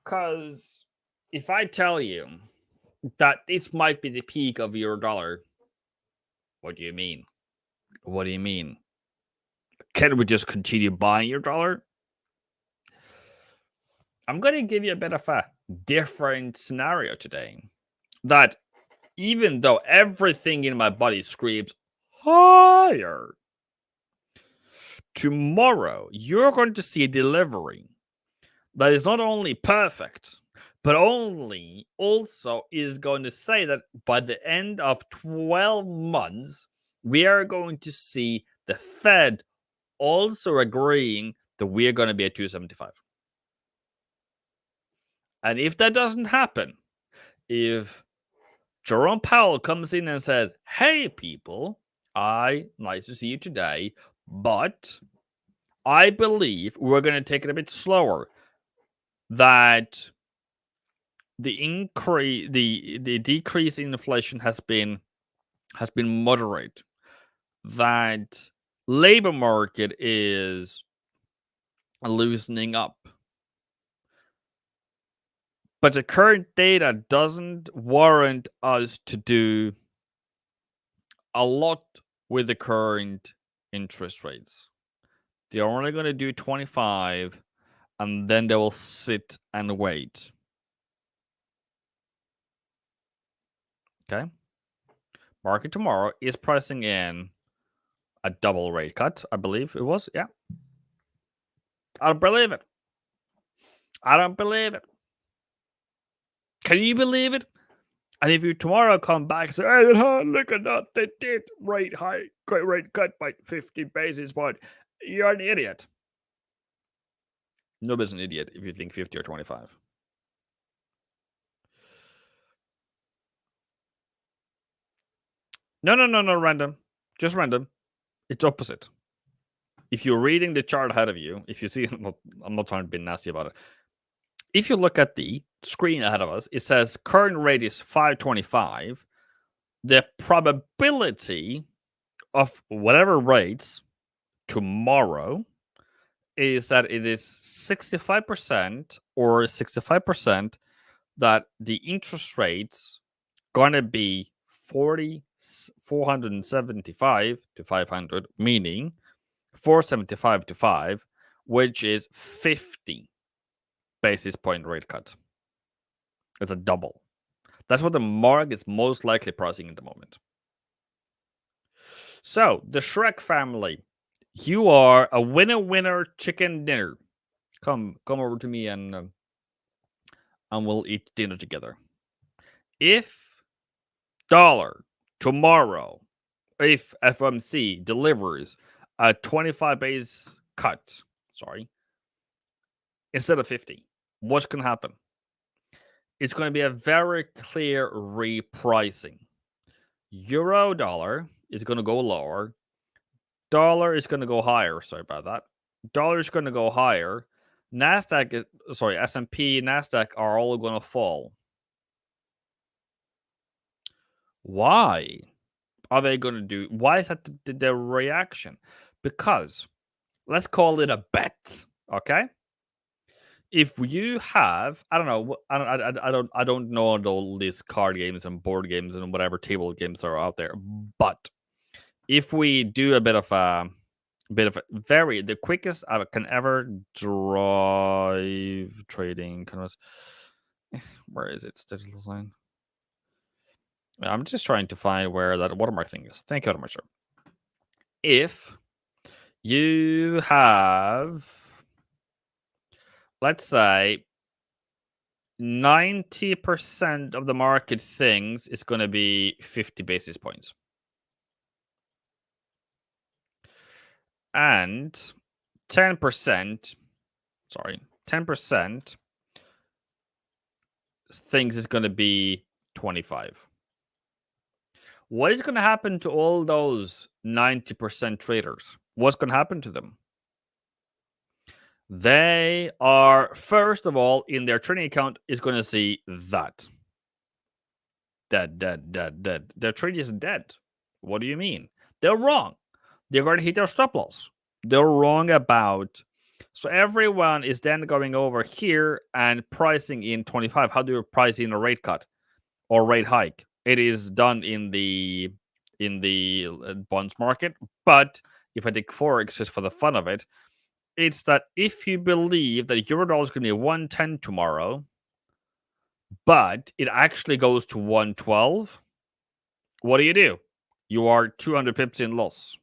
Because if I tell you that this might be the peak of euro dollar. What do you mean? What do you mean? Can we just continue buying your dollar? I'm going to give you a bit of a different scenario today. That even though everything in my body screams higher, tomorrow you're going to see a delivery that is not only perfect, but also is going to say that by the end of 12 months, we are going to see the Fed also agreeing that we are going to be at 275. And if that doesn't happen, if Jerome Powell comes in and says, hey, people, nice to see you today, but I believe we're going to take it a bit slower, that the decrease in inflation has been moderate, that labor market is loosening up, but the current data doesn't warrant us to do a lot with the current interest rates. They're only going to do 25, and then they will sit and wait. Okay. Market tomorrow is pricing in a double rate cut, I believe it was. Yeah. I don't believe it. I don't believe it. Can you believe it? And if you tomorrow come back and say, hey, look at that, they did rate cut by 50 basis points, you're an idiot. Nobody's an idiot if you think 50 or 25. No, random. Just random. It's opposite. If you're reading the chart ahead of you, if you see, I'm not trying to be nasty about it. If you look at the screen ahead of us, it says current rate is 525. The probability of whatever rates tomorrow is that it is 65% or 65% that the interest rates gonna be 475 to 500, meaning 475 to 5, which is 50 basis point rate cut. It's a double. That's what the market is most likely pricing at the moment. So, the Shrek family, you are a winner chicken dinner. Come over to me and we'll eat dinner together. If dollar tomorrow, if FOMC delivers a 25 base cut, instead of 50, what's going to happen? It's going to be a very clear repricing. Euro dollar is going to go lower. Dollar is going to go higher. Sorry about that. Dollar is going to go higher. S&P, Nasdaq are all going to fall. Why are they going to do? Why is that the reaction? Because let's call it a bet. Okay. If you have, I don't know, I don't know all these card games and board games and whatever table games are out there, but if we do a bit of the quickest I can ever drive trading kind of, where is it? Digital design. I'm just trying to find where that watermark thing is. Thank you very much, sir. If you have, let's say, 90% of the market thinks it's going to be 50 basis points. And 10% thinks it's going to be 25. What is going to happen to all those 90% traders? What's going to happen to them? They are, first of all, in their trading account is going to see that. Dead. Their trade is dead. What do you mean? They're wrong. They're going to hit their stop loss. They're wrong about. So everyone is then going over here and pricing in 25. How do you price in a rate cut? or rate hike. It is done in the bonds market. But if I take Forex just for the fun of it, it's that if you believe that Eurodollar is going to be 110 tomorrow, but it actually goes to 112, what do? You are 200 pips in loss.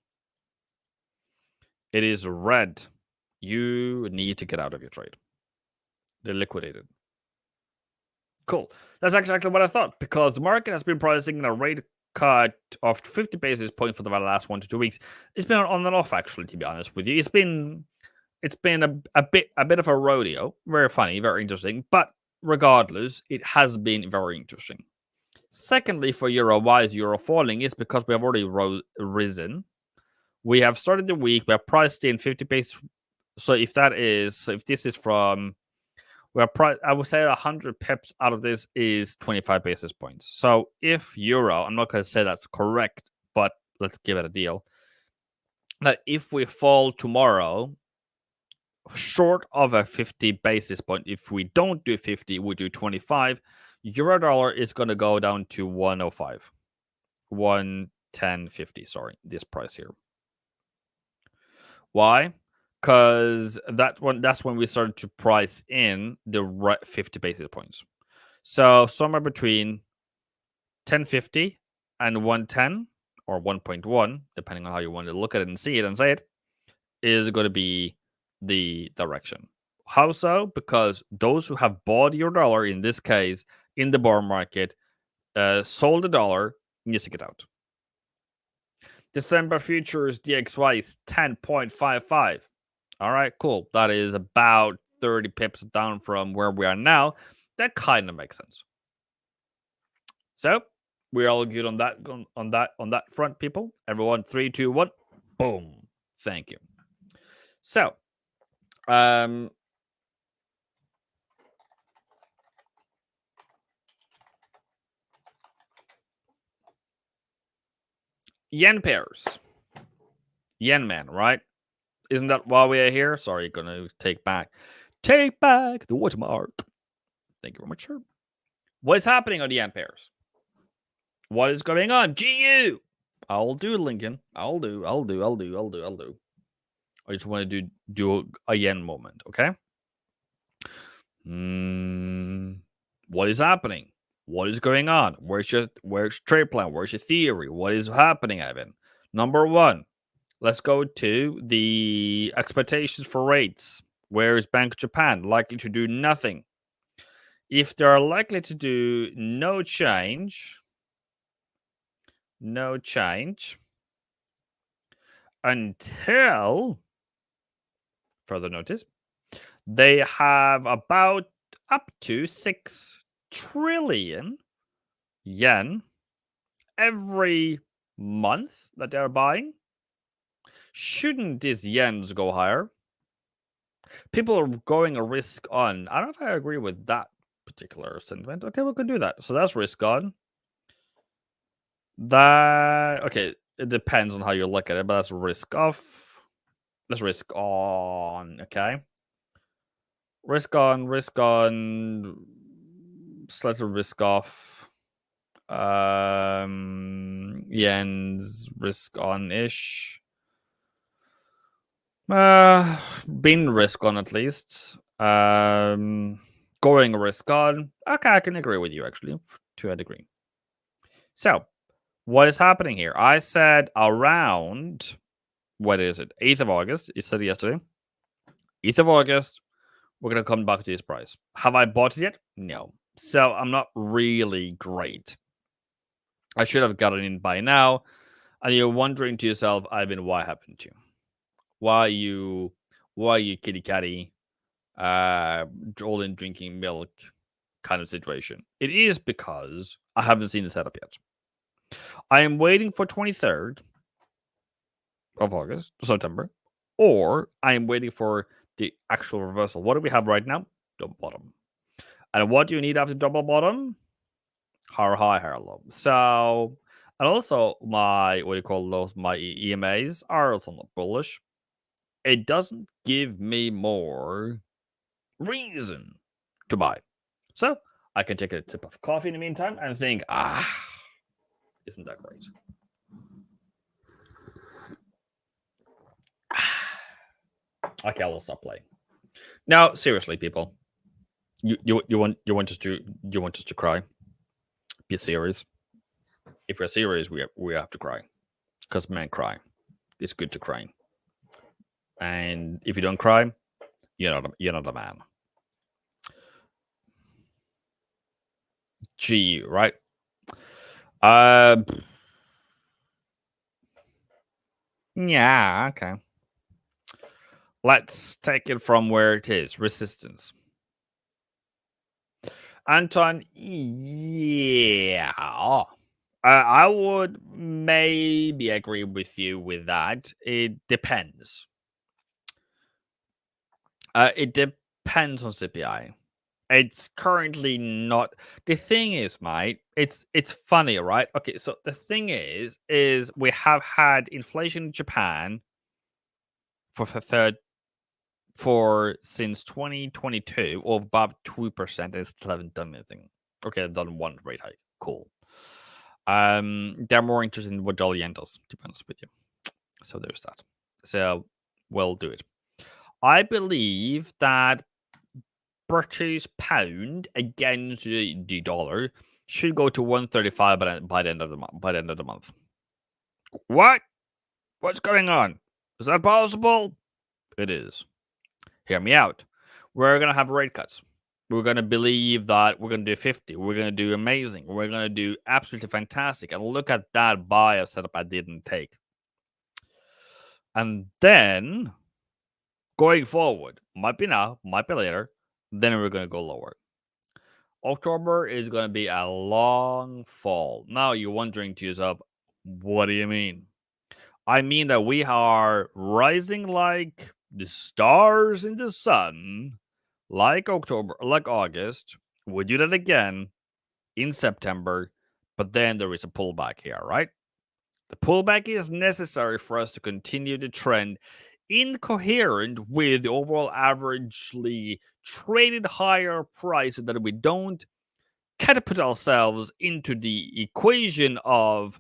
It is red. You need to get out of your trade. They're liquidated. Cool. That's exactly what I thought, because the market has been pricing a rate cut of 50 basis points for the last 1 to 2 weeks. It's been on and off, actually, to be honest with you. It's been a bit of a rodeo. Very funny, very interesting. But regardless, it has been very interesting. Secondly, for Euro, why is Euro falling? Is because we have already risen. We have started the week. We have priced in 50 basis. So if this is from, I would say 100 pips out of this is 25 basis points. So if Euro, I'm not going to say that's correct, but let's give it a deal. That if we fall tomorrow, short of a 50 basis point, if we don't do 50, we do 25, Eurodollar is going to go down to 105. 110.50, sorry, this price here. Why? Because that's when we started to price in the 50 basis points. So somewhere between 10.50 and 110 or 1.1, depending on how you want to look at it and see it and say it, is going to be the direction. How so? Because those who have bought your dollar, in this case, in the bond market, sold the dollar, needs to get out. December futures DXY is 10.55. All right, cool. That is about 30 pips down from where we are now. That kind of makes sense. So we're all good on that front, people. Everyone, 3, 2, 1, boom. Thank you. So, yen pairs. Yen man, right? Isn't that why we are here? Sorry, gonna take back the watermark. Thank you very much, sir. What is happening on the yen pairs? What is going on? GU. I'll do, Lincoln. I'll do. I just want to do a yen moment, okay? What is happening? What is going on? Where's your trade plan? Where's your theory? What is happening, Ivan? Number one, let's go to the expectations for rates. Where is Bank of Japan likely to do nothing? If they are likely to do no change until further notice, they have about up to 6 trillion yen every month that they're buying. Shouldn't these yens go higher? People are going a risk on. I don't know if I agree with that particular sentiment. Okay, we can do that. So that's risk on. Okay, it depends on how you look at it, but that's risk off. Let's risk on, okay? Risk on, slightly risk off. Yen's risk on-ish. Being risk on at least. Going risk on. Okay, I can agree with you actually, to a degree. So, what is happening here? I said around, what is it? 8th of August. You said yesterday. 8th of August, we're going to come back to this price. Have I bought it yet? No. So, I'm not really great. I should have gotten in by now. And you're wondering to yourself, Ivan, why happened to you? Why you kitty catty, all in drinking milk kind of situation? It is because I haven't seen the setup yet. I am waiting for 23rd of September, or I am waiting for the actual reversal. What do we have right now? Double bottom. And what do you need after double bottom? Higher high, higher low. So, and also my, my EMAs are somewhat bullish. It doesn't give me more reason to buy. So I can take a sip of coffee in the meantime and think, isn't that great? Okay, I will stop playing. Now, seriously, people, you want us to cry? Be serious. If we're serious, we have to cry, because men cry. It's good to cry, and if you don't cry, you're not a man. Gee, right? Yeah, okay. Let's take it from where it is. Resistance. Anton, yeah. I would maybe agree with you with that. It depends. It depends on CPI. It's currently not. The thing is, mate, it's funny, right? Okay, so the thing is we have had inflation in Japan since 2022 of above 2%, and still haven't done anything. Okay, they've done one rate hike. Cool. They're more interested in what Dollar Yen does, to be honest with you. So there's that. So we'll do it. I believe that British pound against the dollar should go to 135 by the end of the month. By the end of the month. What? What's going on? Is that possible? It is. Hear me out. We're gonna have rate cuts. We're gonna believe that we're gonna do 50. We're gonna do amazing. We're gonna do absolutely fantastic. And look at that buy setup I didn't take. And then going forward, might be now, might be later, then we're gonna go lower. October is gonna be a long fall. Now you're wondering to yourself, what do you mean? I mean that we are rising like the stars in the sun, like October, like August. We do that again in September, but then there is a pullback here, right? The pullback is necessary for us to continue the trend incoherent with the overall averagely traded higher price, so that we don't catapult ourselves into the equation of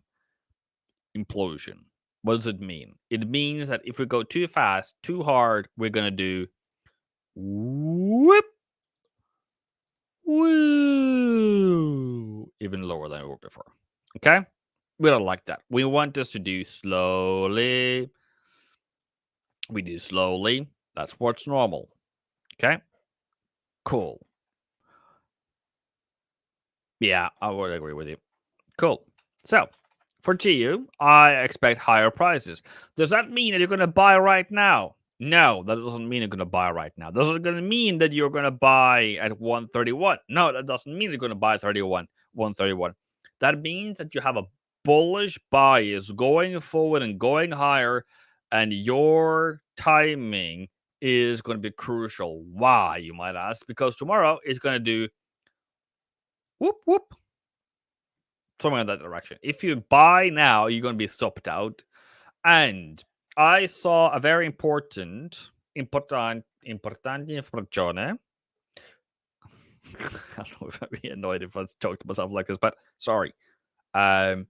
implosion. What does it mean? It means that if we go too fast, too hard, we're going to do whoop, woo, even lower than we were before. Okay? We don't like that. We want us to do slowly. We do slowly. That's what's normal. Okay? Cool. Yeah, I would agree with you. Cool. So, for GU, I expect higher prices. Does that mean that you're going to buy right now? No, that doesn't mean you're going to buy right now. Does it going to mean that you're going to buy at 131? No, that doesn't mean you're going to buy 131. That means that you have a bullish bias going forward and going higher, and your timing is going to be crucial. Why, you might ask? Because tomorrow is going to do whoop, whoop, somewhere in that direction. If you buy now, you're going to be stopped out. And I saw a very important informazione. I don't know if I'd be annoyed if I talk to myself like this, but sorry. I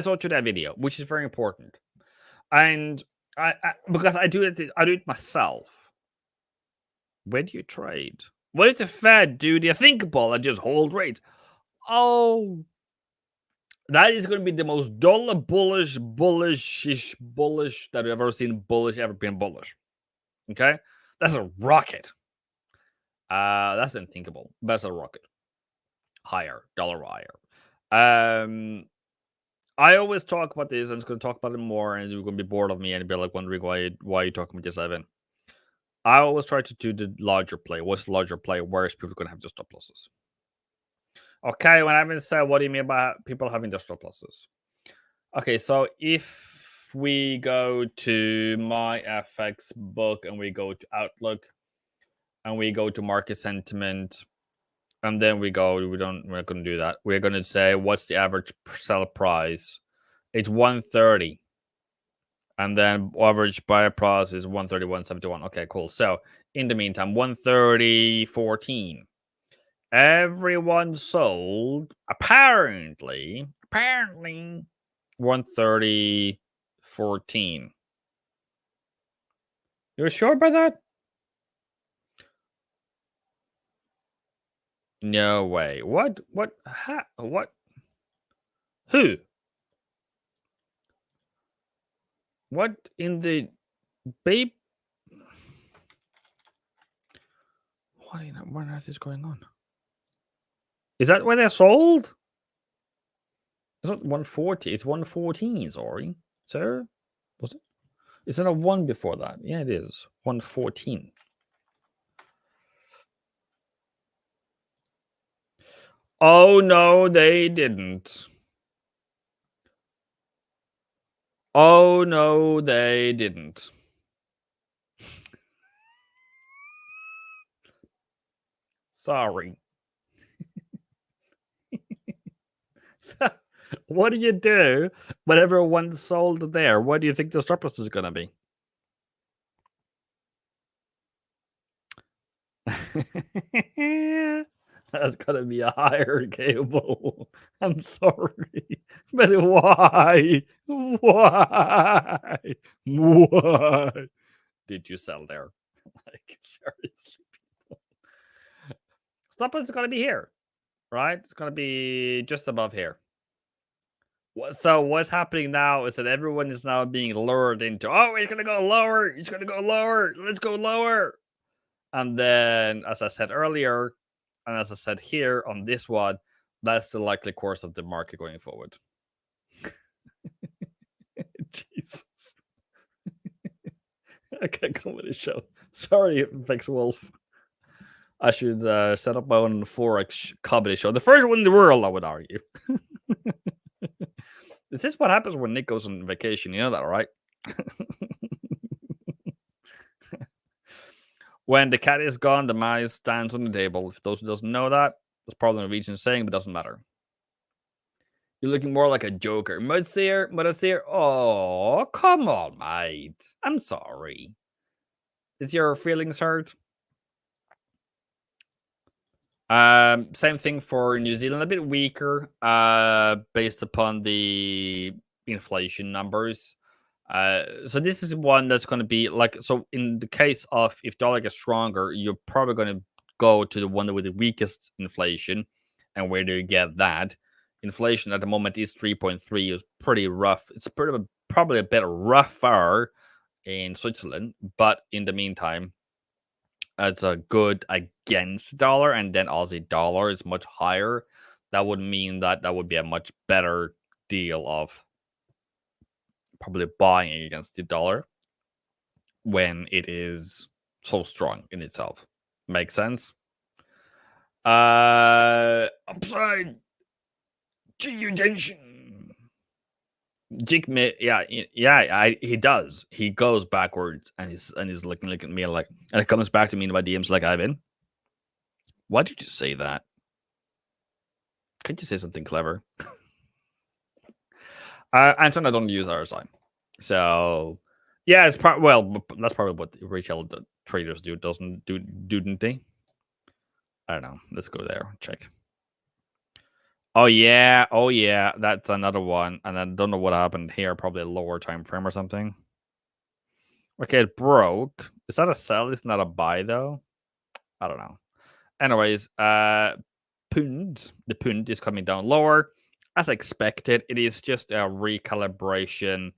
saw today video, which is very important. And I because I do it myself. Where do you trade? What if the Fed do the unthinkable and just hold rates? Oh, that is going to be the most dollar bullish that I've ever seen. Bullish, ever been bullish. Okay, that's a rocket. That's unthinkable. That's a rocket. Higher, dollar higher. I always talk about this, and I'm going to talk about it more, and you're going to be bored of me and be like wondering why you talking about this, Evan. I always try to do the larger play. What's the larger play? Where is people going to have just stop losses? Okay, when I've been said, what do you mean by people having their stop losses? Okay, so if we go to my FX book and we go to Outlook and we go to market sentiment, and then we're not going to do that. We're going to say, what's the average sell price? It's 130. And then average buy price is 131.71. Okay, cool. So in the meantime, 130.14. Everyone sold apparently 130.14. You're sure about that? No way. What? What? What? Who? What in the babe? What on earth is going on? Is that where they're sold? It's not 140. It's 114. Sorry, sir. Was it? Is there a 1 before that? Yeah, it is. 114. Oh, no, they didn't. Oh, no, they didn't. Sorry. What do you do when everyone's sold there? What do you think the stop loss is going to be? That's got to be a higher cable. I'm sorry. But why? Why? Why did you sell there? Like, seriously, people. Stop loss is going to be here, right? It's going to be just above here. So what's happening now is that everyone is now being lured into, oh, it's going to go lower. It's going to go lower. Let's go lower. And then, as I said earlier, and as I said here on this one, that's the likely course of the market going forward. Jesus. I can't come with a show. Sorry, thanks, Wolf. I should set up my own Forex comedy show. The first one in the world, I would argue. This is what happens when Nick goes on vacation. You know that, right? When the cat is gone, the mice stands on the table. If those who doesn't know that, that's probably a Norwegian saying, but it doesn't matter. You're looking more like a joker. Mudseer. Oh, come on, mate. I'm sorry. Is your feelings hurt? Same thing for New Zealand, a bit weaker, based upon the inflation numbers. So this is one that's going to be like, so in the case of if dollar gets stronger, you're probably going to go to the one with the weakest inflation. And where do you get that? Inflation at the moment is 3.3. It's pretty rough. It's probably a bit rougher in Switzerland, but in the meantime, it's a good against dollar, and then Aussie dollar is much higher. That would mean that would be a much better deal of probably buying against the dollar when it is so strong in itself. Makes sense? Upside GU Junction. Jigme, yeah, he does. He goes backwards and he's looking at me like, and it comes back to me in my DMs like, Ivan, why did you say that? Can't you say something clever? Anton, I don't use RSI. So yeah, it's that's probably what retail traders do, don't they? I don't know. Let's go there. Check. Oh yeah, that's another one. And I don't know what happened here. Probably a lower time frame or something. Okay, it broke. Is that a sell? It's not a buy though. I don't know. Anyways, pund. The pund is coming down lower as expected. It is just a recalibration.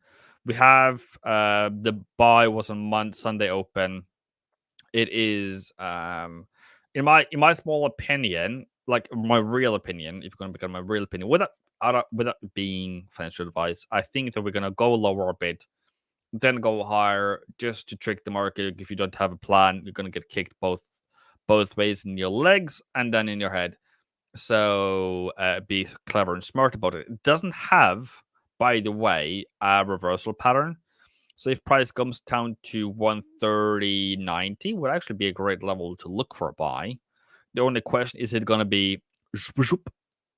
We have the buy was on Sunday open. It is in my small opinion, like my real opinion, if you're going to become my real opinion, without being financial advice, I think that we're going to go lower a bit, then go higher just to trick the market. If you don't have a plan, you're going to get kicked both ways in your legs and then in your head. So be clever and smart about it. It doesn't have, by the way, a reversal pattern. So if price comes down to 130.90, would actually be a great level to look for a buy. The only question is, it going to be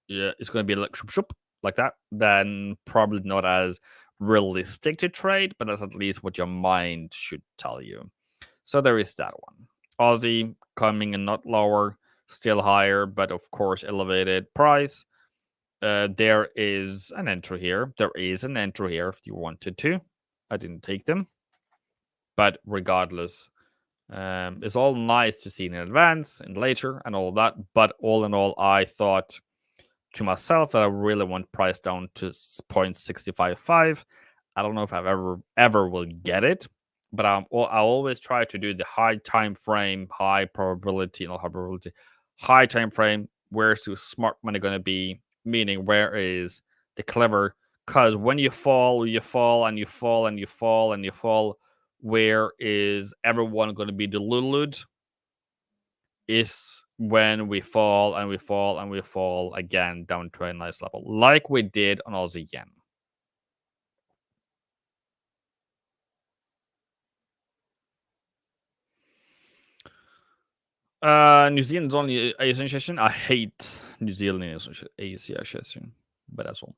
yeah, it's going to be like that. Then probably not as realistic to trade, but that's at least what your mind should tell you. So there is that one. Aussie coming in not lower. still higher, but of course elevated price. There is an entry here. There is an entry here if you wanted to. I didn't take them, but regardless, it's all nice to see in advance and later and all that. But all in all, I thought to myself that I really want price down to 0.655. I don't know if I've ever will get it, but I always try to do the high time frame, high probability, not high probability, high time frame. Where's the smart money going to be? Meaning, where is the clever? Because when you fall, you fall, and you fall, and you fall, and you fall, where is everyone going to be deluded? Is when we fall and we fall and we fall again down to a nice level, like we did on Aussie yen. New Zealand's only Asian session. I hate New Zealand Asia session, but that's all.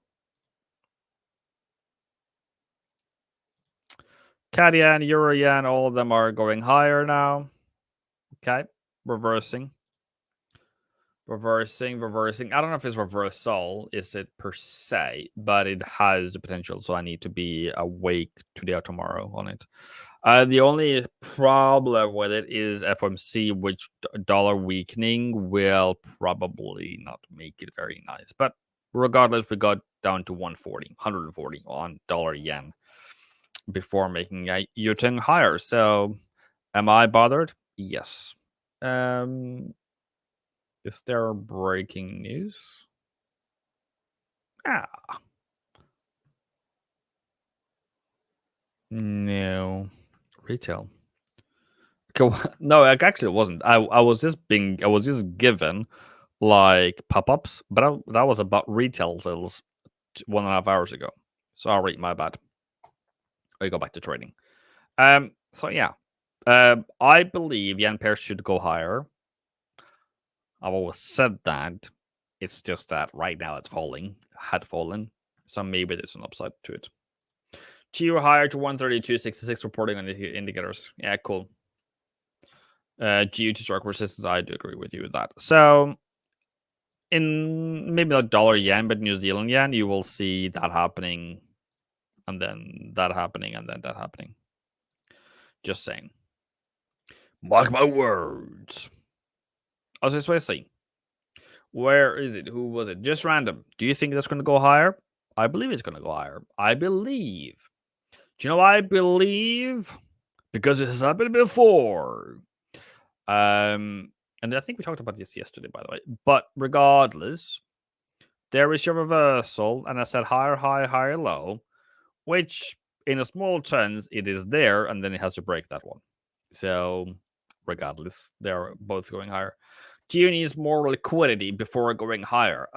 CAD yen, Euro yen, all of them are going higher now. Okay, reversing. I don't know if it's reversal, is it per se, but it has the potential. So I need to be awake today or tomorrow on it. The only problem with it is FOMC, which dollar weakening will probably not make it very nice. But regardless, we got down to 140 on dollar yen before making a U-turn higher. So am I bothered? Yes. Is there breaking news? No. Retail. Okay, no, actually it wasn't. I was just given like pop-ups, but that was about retail sales 1.5 hours ago. Sorry, my bad. I go back to trading. So yeah. I believe yen pair should go higher. I've always said that. It's just that right now it's falling. Had fallen. So maybe there's an upside to it. GU higher to 132.66 reporting on the indicators. Yeah, cool. GU to strike resistance. I do agree with you with that. So in maybe not dollar yen, but New Zealand yen, you will see that happening, and then that happening, and then that happening. Just saying. Mark my words. Aussie Swiss. Where is it? Who was it? Just random. Do you think that's going to go higher? I believe it's going to go higher. I believe. Do you know why I believe? Because it has happened before. And I think we talked about this yesterday, by the way. But regardless, there is your reversal, and I said higher, high, higher, low, which in a small terms, it is there, and then it has to break that one. So regardless, they're both going higher. GU needs more liquidity before going higher.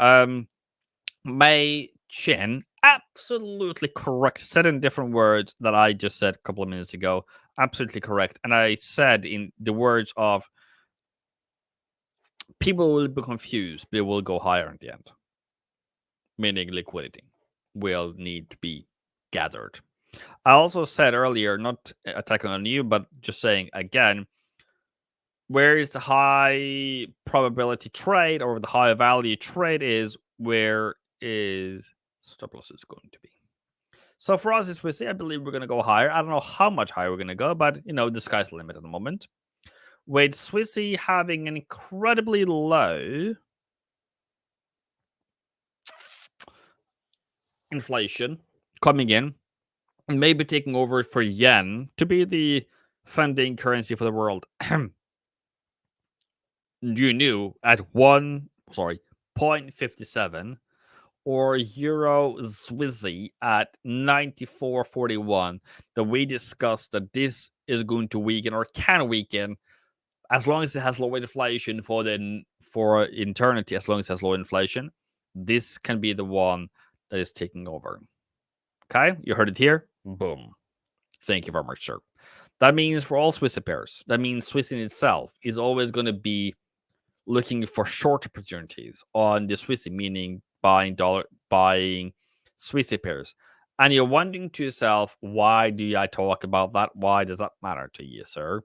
Mei Chen, absolutely correct. Said in different words that I just said a couple of minutes ago. Absolutely correct. And I said in the words of people will be confused, but it will go higher in the end. Meaning liquidity will need to be gathered. I also said earlier, not attacking on you, but just saying again, where is the high probability trade or the high value trade is, where is stop loss is going to be. So for us, as we say, I believe we're going to go higher. I don't know how much higher we're going to go, but the sky's the limit at the moment. With Swissy having an incredibly low inflation coming in, and maybe taking over for yen to be the funding currency for the world. You knew at 0.57 or Euro Swissy at 94.41 that we discussed that this is going to weaken or can weaken as long as it has low inflation for eternity. As long as it has low inflation, this can be the one that is taking over. Okay, you heard it here. Boom. Thank you very much, sir. That means for all Swiss pairs, that means Swiss in itself is always going to be looking for short opportunities on the Swiss, meaning buying Swiss pairs. And you're wondering to yourself, why do I talk about that? Why does that matter to you, sir?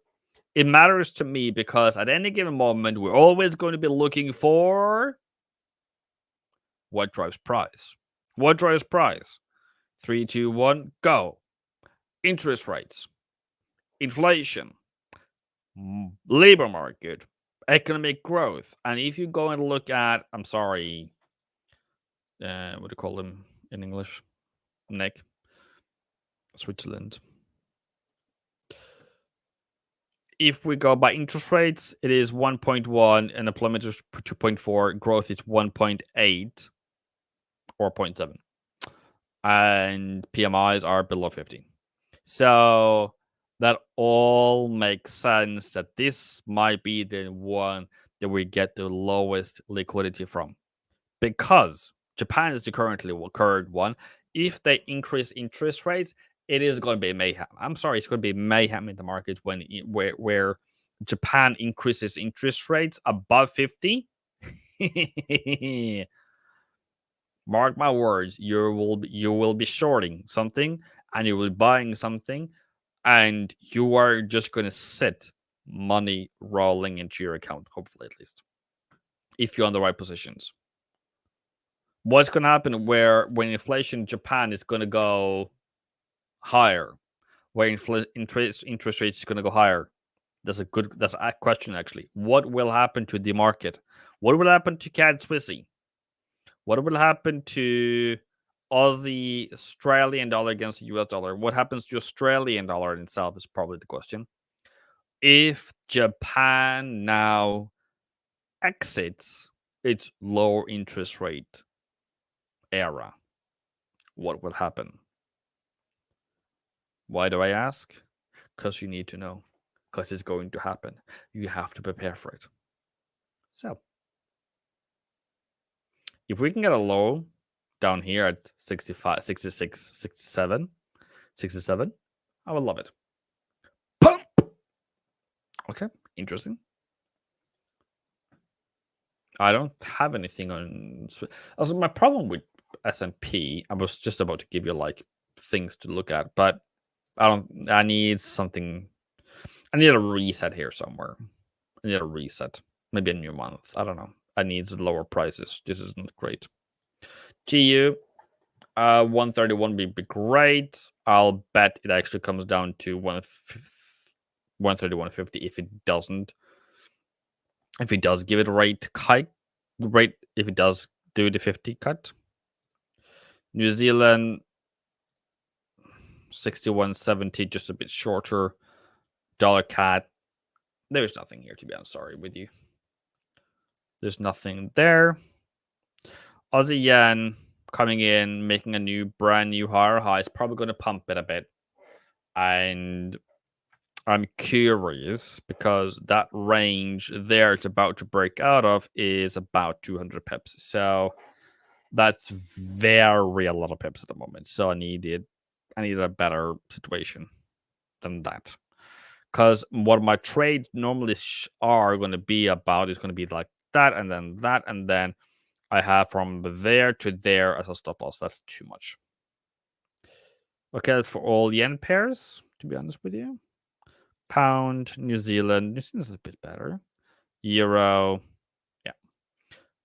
It matters to me because at any given moment, we're always going to be looking for what drives price. What drives price? 3, 2, 1, go. Interest rates, inflation, labor market, economic growth. And if you go and look at, I'm sorry, what do you call them in English? Nick, Switzerland. If we go by interest rates, it is 1.1, and employment is 2.4, growth is 1.8 or 0.7, and PMIs are below 50. So that all makes sense that this might be the one that we get the lowest liquidity from, because Japan is the current one. If they increase interest rates, it is going to be mayhem. I'm sorry, it's going to be mayhem in the market where Japan increases interest rates above 50. Mark my words, you will be shorting something and you will be buying something, and you are just going to sit money rolling into your account, hopefully, at least, if you're on the right positions. What's going to happen when inflation in Japan is going to go higher, where interest rates is going to go higher? That's a question, actually. What will happen to the market? What will happen to CAD Swissy? What will happen to Aussie Australian dollar against the US dollar? What happens to Australian dollar in itself is probably the question. If Japan now exits its lower interest rate era, what will happen? Why do I ask? Because you need to know. Because it's going to happen. You have to prepare for it. So, if we can get a low down here at 65, 66, 67, I would love it. Pump! Okay, interesting. I don't have anything on. Also, my problem with S&P, I was just about to give you like things to look at, but I need something. I need a reset here somewhere. I need a reset. Maybe a new month. I don't know. I need lower prices. This isn't great. GU, 131 would be great. I'll bet it actually comes down to 131.50 if it doesn't. If it does give it a rate hike, if it does do the 50 cut. New Zealand, 61.70, just a bit shorter. Dollar CAD, there's nothing here, to be honest. Sorry with you. There's nothing there. Aussie yen coming in, making a brand new higher high. It's probably going to pump it a bit. And I'm curious because that range there it's about to break out of is about 200 pips. So that's very a lot of pips at the moment. So I need a better situation than that. Because what my trades normally are going to be about is going to be like that, and then I have from there to there as a stop loss. That's too much. Okay, that's for all yen pairs, to be honest with you. Pound, New Zealand. New Zealand's a bit better. Euro. Yeah.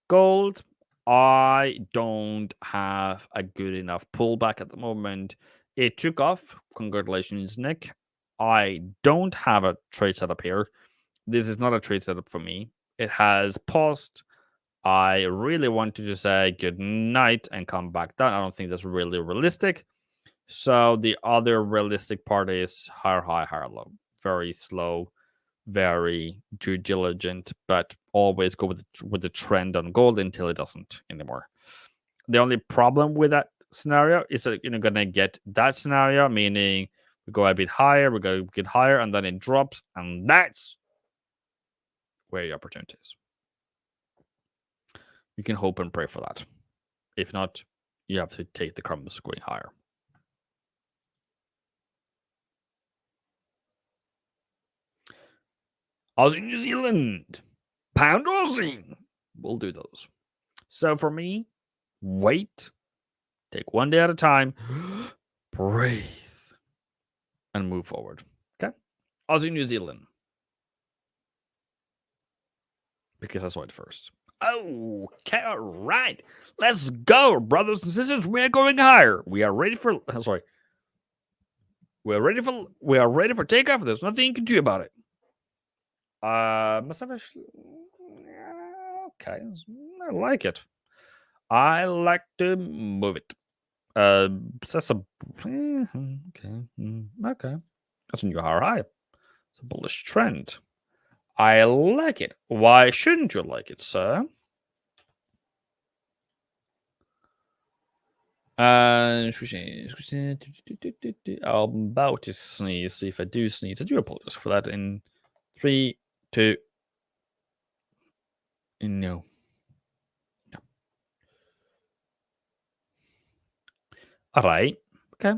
Gold. I don't have a good enough pullback at the moment. It took off. Congratulations, Nick. I don't have a trade setup here. This is not a trade setup for me. It has paused. I really want to just say good night and come back down. I don't think that's really realistic. So the other realistic part is higher high, higher low. Very slow, very due diligent, but always go with the trend on gold until it doesn't anymore. The only problem with that scenario is that you're going to get that scenario, meaning we go a bit higher, we go a bit higher, and then it drops, and that's where your opportunity is. You can hope and pray for that. If not, you have to take the crumbs going higher. Aussie, New Zealand, pound Aussie. We'll do those. So for me, wait, take one day at a time, breathe, and move forward. Okay? Aussie, New Zealand. because I saw it first. Okay, all right. Let's go, brothers and sisters. We're going higher. We are ready for. Sorry. We are ready for takeoff. There's nothing you can do about it. Must have a. Okay, I like it. I like to move it. That's a. Okay. That's a new high. It's a bullish trend. I like it. Why shouldn't you like it, sir? I'm about to sneeze. So if I do sneeze, I do apologize for that. In 3, 2, no. All right. Okay.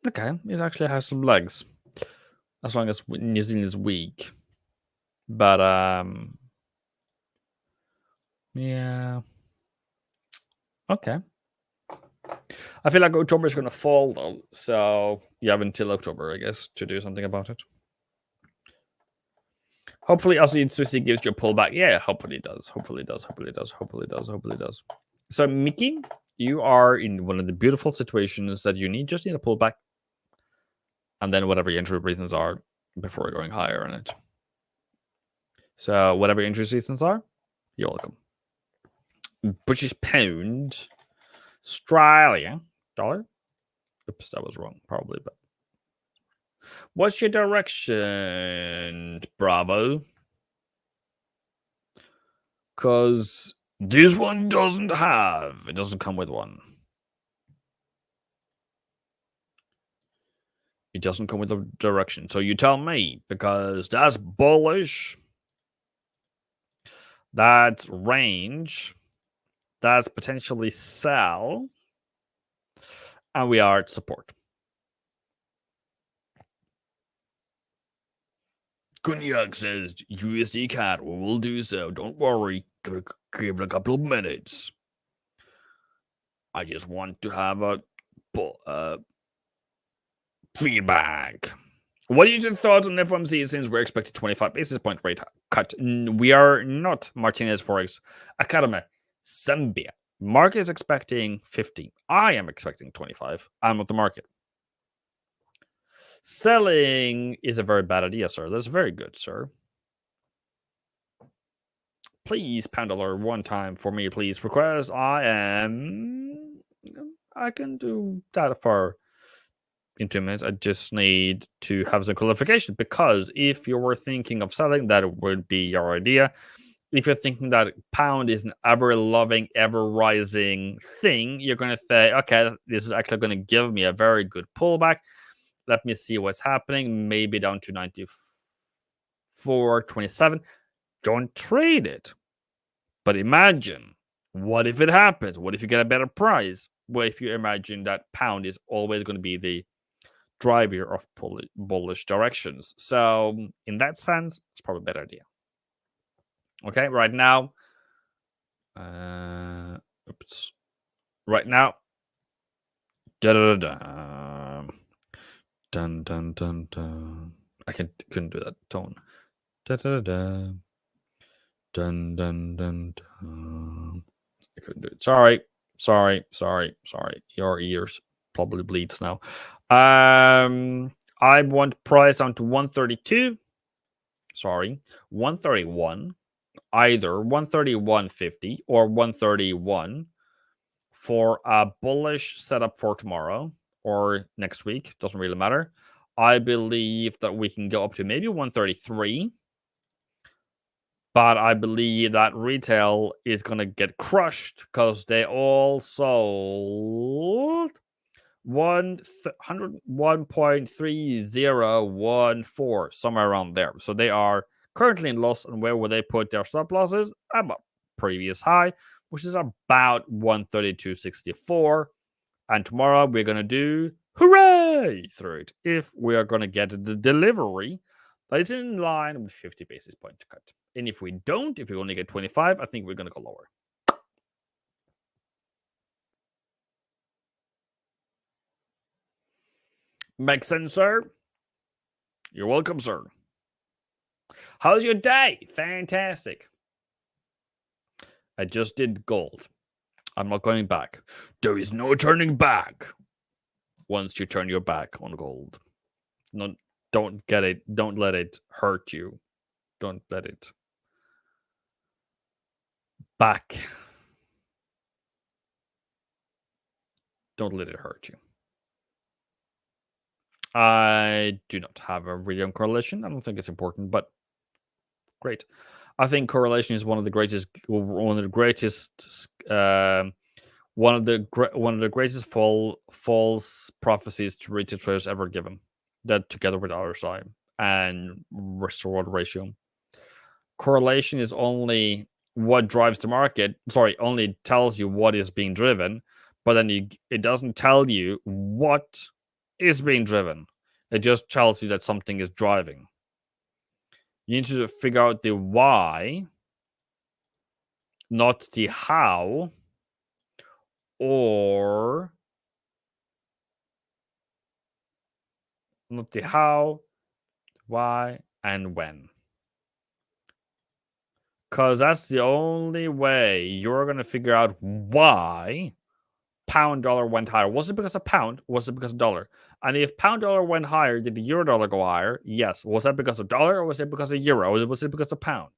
Okay. It actually has some legs, as long as New Zealand is weak. But yeah. Okay. I feel like October is going to fall, though. So you have until October, I guess, to do something about it. Hopefully, Aussie Sushi gives you a pullback. Yeah, hopefully it does. Hopefully it does. Hopefully it does. Hopefully it does. Hopefully it does. So, Mickey, you are in one of the beautiful situations that you just need a pullback. And then whatever your entry reasons are before going higher on it. So, whatever your entry reasons are, you're welcome. British pound. Australia dollar. Oops, that was wrong, probably. But what's your direction, Bravo? Because this one doesn't come with one. It doesn't come with a direction. So you tell me, because that's bullish. That's range. That's potentially sell. And we are at support. Cognac says USD CAD. We will do so. Don't worry. Give it a couple of minutes. I just want to have a feedback. What are your thoughts on FOMC since we're expecting 25 basis point rate cut? We are not Martinez Forex Academy. Zambia. Market is expecting 50. I am expecting 25. I'm not the market. Selling is a very bad idea, sir. That's very good, sir. Please, $1 one time for me, please. Request. I can do that for in 2 minutes. I just need to have some qualification, because if you were thinking of selling, that would be your idea. If you're thinking that pound is an ever-loving, ever-rising thing, you're going to say, okay, this is actually going to give me a very good pullback. Let me see what's happening. Maybe down to 94.27. Don't trade it. But imagine, what if it happens? What if you get a better price? What if you imagine that pound is always going to be the driver of bullish directions? So in that sense, it's probably a better idea. Okay, right now, right now, dun dun dun dun. I couldn't do that tone. Dun dun dun dun. I couldn't do it. Sorry. Your ears probably bleeds now. I want price down to 132. Sorry, 131. Either 131.50 or 131 for a bullish setup for tomorrow or next week. Doesn't really matter. I believe that we can go up to maybe 133. But I believe that retail is going to get crushed because they all sold 1.3014, somewhere around there. So they are currently in loss. And where will they put their stop losses? About previous high, which is about 132.64. And tomorrow we're going to do hooray through it if we are going to get the delivery that is in line with 50 basis point cut. And if we don't, if we only get 25, I think we're going to go lower. Makes sense, sir? You're welcome, sir. How's your day? Fantastic. I just did gold. I'm not going back. There is no turning back once you turn your back on gold. No, don't get it. Don't let it hurt you. Don't let it back. Don't let it hurt you. I do not have a video on correlation. I don't think it's important, but great. I think correlation is one of the greatest false prophecies to retail traders ever given. That together with RSI and reward ratio. Correlation is only what drives the market. Sorry, only tells you what is being driven, but then it doesn't tell you what is being driven. It just tells you that something is driving. You need to figure out the why, not the how, or not the how, why, and when. Because that's the only way you're going to figure out why pound dollar went higher. Was it because of pound? Was it because of dollar? And if pound dollar went higher, did the euro dollar go higher? Yes. Was that because of dollar or was it because of euro? Or was it because of pound?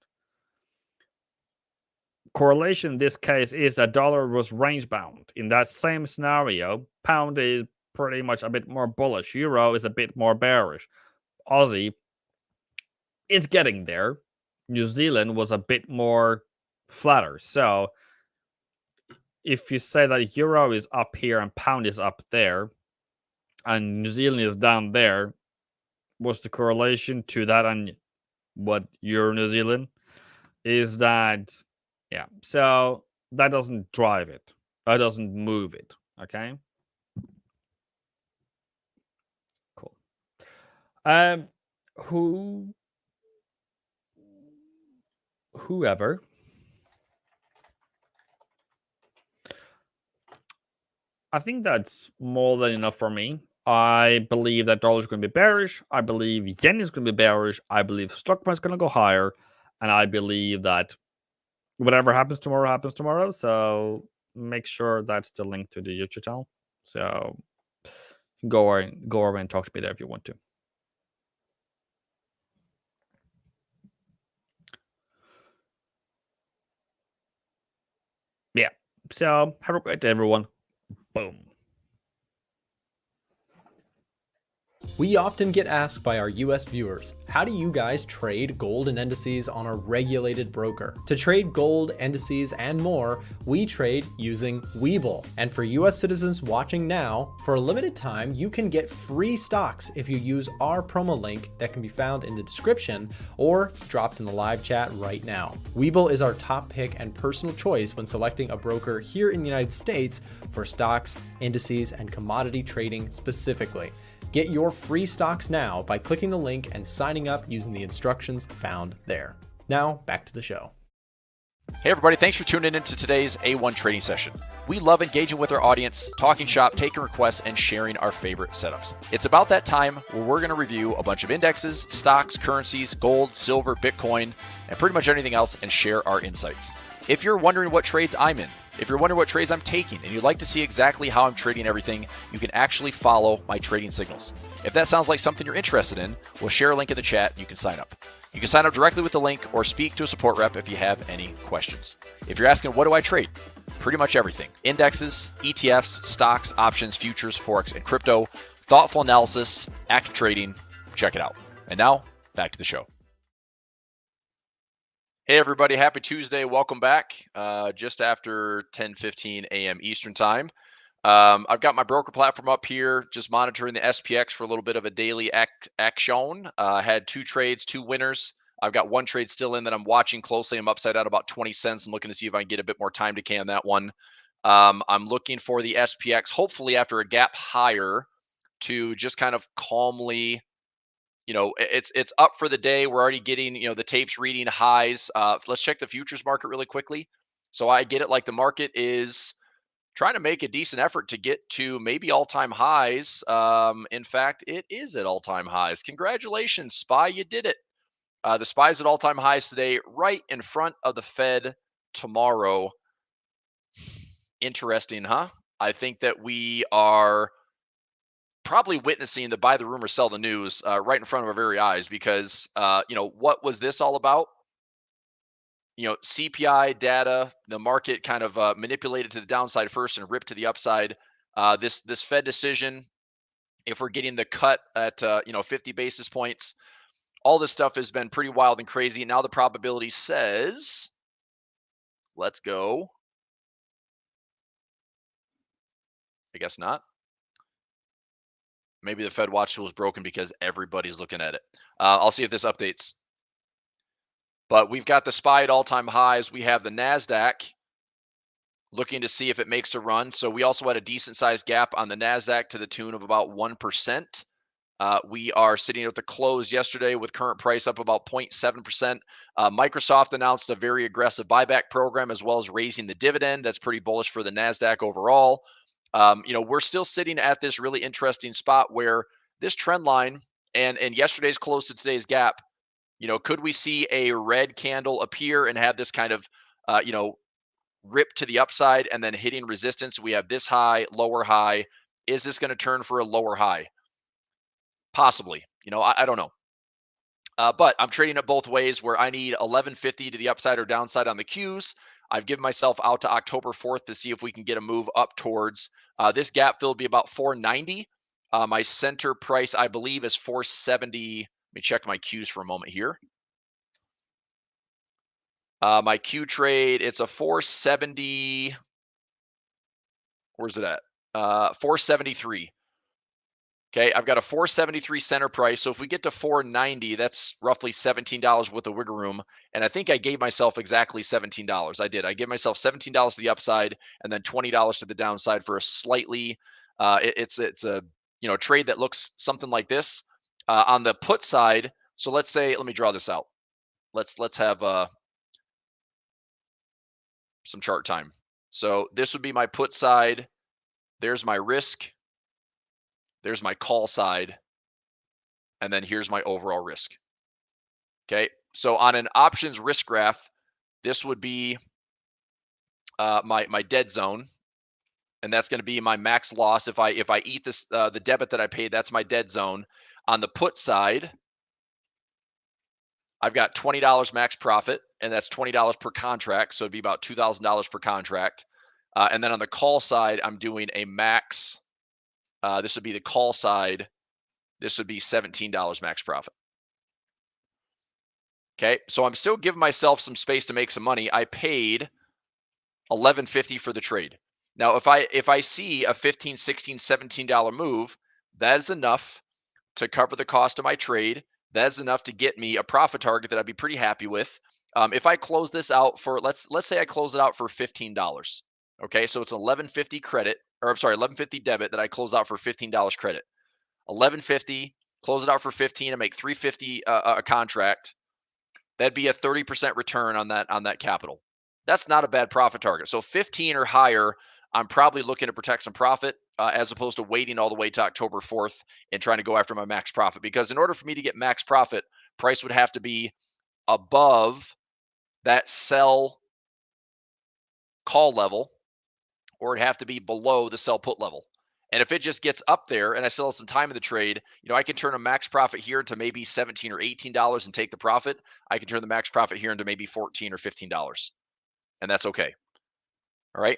Correlation in this case is that dollar was range bound. In that same scenario, pound is pretty much a bit more bullish. Euro is a bit more bearish. Aussie is getting there. New Zealand was a bit more flatter. So if you say that euro is up here and pound is up there, and New Zealand is down there, what's the correlation to that and what Euro New Zealand? Is that, yeah, so that doesn't drive it. That doesn't move it, okay? Cool. Whoever. I think that's more than enough for me. I believe that dollar is going to be bearish. I believe yen is going to be bearish. I believe stock price is going to go higher. And I believe that whatever happens tomorrow happens tomorrow. So make sure that's the link to the YouTube channel. So go over and talk to me there if you want to. Yeah. So have a great day, everyone. Boom. We often get asked by our US viewers, how do you guys trade gold and indices on a regulated broker? To trade gold, indices, and more, we trade using Webull. And for US citizens watching now, for a limited time, you can get free stocks if you use our promo link that can be found in the description or dropped in the live chat right now. Webull is our top pick and personal choice when selecting a broker here in the United States for stocks, indices, and commodity trading specifically. Get your free stocks now by clicking the link and signing up using the instructions found there. Now, back to the show. Hey everybody, thanks for tuning in to today's A1 trading session. We love engaging with our audience, talking shop, taking requests, and sharing our favorite setups. It's about that time where we're going to review a bunch of indexes, stocks, currencies, gold, silver, Bitcoin, and pretty much anything else and share our insights. If you're wondering what trades I'm in, if you're wondering what trades I'm taking, and you'd like to see exactly how I'm trading everything, you can actually follow my trading signals. If that sounds like something you're interested in, we'll share a link in the chat and you can sign up. You can sign up directly with the link or speak to a support rep if you have any questions. If you're asking, what do I trade? Pretty much everything. Indexes, ETFs, stocks, options, futures, Forex, and crypto. Thoughtful analysis, active trading. Check it out. And now, back to the show. Hey everybody, happy Tuesday. Welcome back. Just after 10:15 a.m. Eastern time. I've got my broker platform up here, just monitoring the SPX for a little bit of a daily action. I had 2 trades, 2 winners. I've got 1 trade still in that I'm watching closely. I'm upside out about 20 cents. I'm looking to see if I can get a bit more time to can that one. I'm looking for the SPX, hopefully after a gap higher, to just kind of calmly, it's up for the day. We're already getting, the tapes reading highs. Let's check the futures market really quickly. So I get it, like the market is trying to make a decent effort to get to maybe all-time highs. In fact, it is at all-time highs. Congratulations, SPY, you did it. The SPY's at all-time highs today, right in front of the Fed tomorrow. Interesting, huh? I think that we are probably witnessing the buy the rumor, sell the news right in front of our very eyes because, what was this all about? CPI data, the market kind of manipulated to the downside first and ripped to the upside. This Fed decision, if we're getting the cut at 50 basis points, all this stuff has been pretty wild and crazy. Now the probability says, let's go. I guess not. Maybe the Fed watch tool is broken because everybody's looking at it. I'll see if this updates. But we've got the SPY at all-time highs. We have the NASDAQ looking to see if it makes a run. So we also had a decent-sized gap on the NASDAQ to the tune of about 1%. We are sitting at the close yesterday with current price up about 0.7%. Microsoft announced a very aggressive buyback program as well as raising the dividend. That's pretty bullish for the NASDAQ overall. We're still sitting at this really interesting spot where this trend line and yesterday's close to today's gap, could we see a red candle appear and have this kind of, rip to the upside and then hitting resistance? We have this high, lower high. Is this going to turn for a lower high? Possibly. I don't know. But I'm trading it both ways where I need 1150 to the upside or downside on the Qs. I've given myself out to October 4th to see if we can get a move up towards this gap fill will be about 490. My center price, I believe, is 470. Let me check my Qs for a moment here. My Q trade, it's a 470. Where's it at? 473. Okay, I've got a 473 center price. So if we get to 490, that's roughly $17 worth of wiggle room. And I think I gave myself exactly $17. I did. I gave myself $17 to the upside and then $20 to the downside for a slightly, it's a trade that looks something like this. On the put side, so let's say, let me draw this out. Let's have some chart time. So this would be my put side. There's my risk. There's my call side. And then here's my overall risk. Okay. So on an options risk graph, this would be my dead zone. And that's going to be my max loss. If I eat this, the debit that I paid, that's my dead zone. On the put side, I've got $20 max profit, and that's $20 per contract. So it'd be about $2,000 per contract. And then on the call side, I'm doing a max. This would be the call side. This would be $17 max profit. Okay, so I'm still giving myself some space to make some money. I paid $11.50 for the trade. Now, if I see a $15, $16, $17 move, that is enough to cover the cost of my trade. That is enough to get me a profit target that I'd be pretty happy with. If I close this out for, let's say I close it out for $15. Okay, so it's $11.50 credit, or I'm sorry, $11.50 debit that I close out for $15 credit. $11.50, close it out for 15 and make $3.50 a contract. That'd be a 30% return on that capital. That's not a bad profit target. So 15 or higher, I'm probably looking to protect some profit as opposed to waiting all the way to October 4th and trying to go after my max profit. Because in order for me to get max profit, price would have to be above that sell call level, or it'd have to be below the sell put level. And if it just gets up there and I still have some time in the trade, I can turn a max profit here into maybe $17 or $18 and take the profit. I can turn the max profit here into maybe $14 or $15. And that's okay. All right.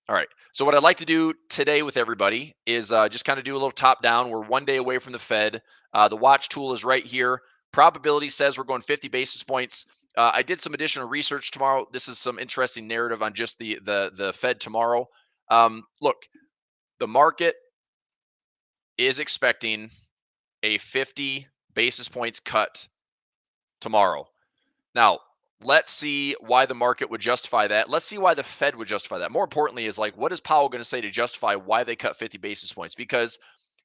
All right. So what I'd like to do today with everybody is just kind of do a little top down. We're one day away from the Fed. The watch tool is right here. Probability says we're going 50 basis points. I did some additional research tomorrow. This is some interesting narrative on just the Fed tomorrow. Look, the market is expecting a 50 basis points cut tomorrow. Now, let's see why the market would justify that. Let's see why the Fed would justify that. More importantly is what is Powell going to say to justify why they cut 50 basis points? Because,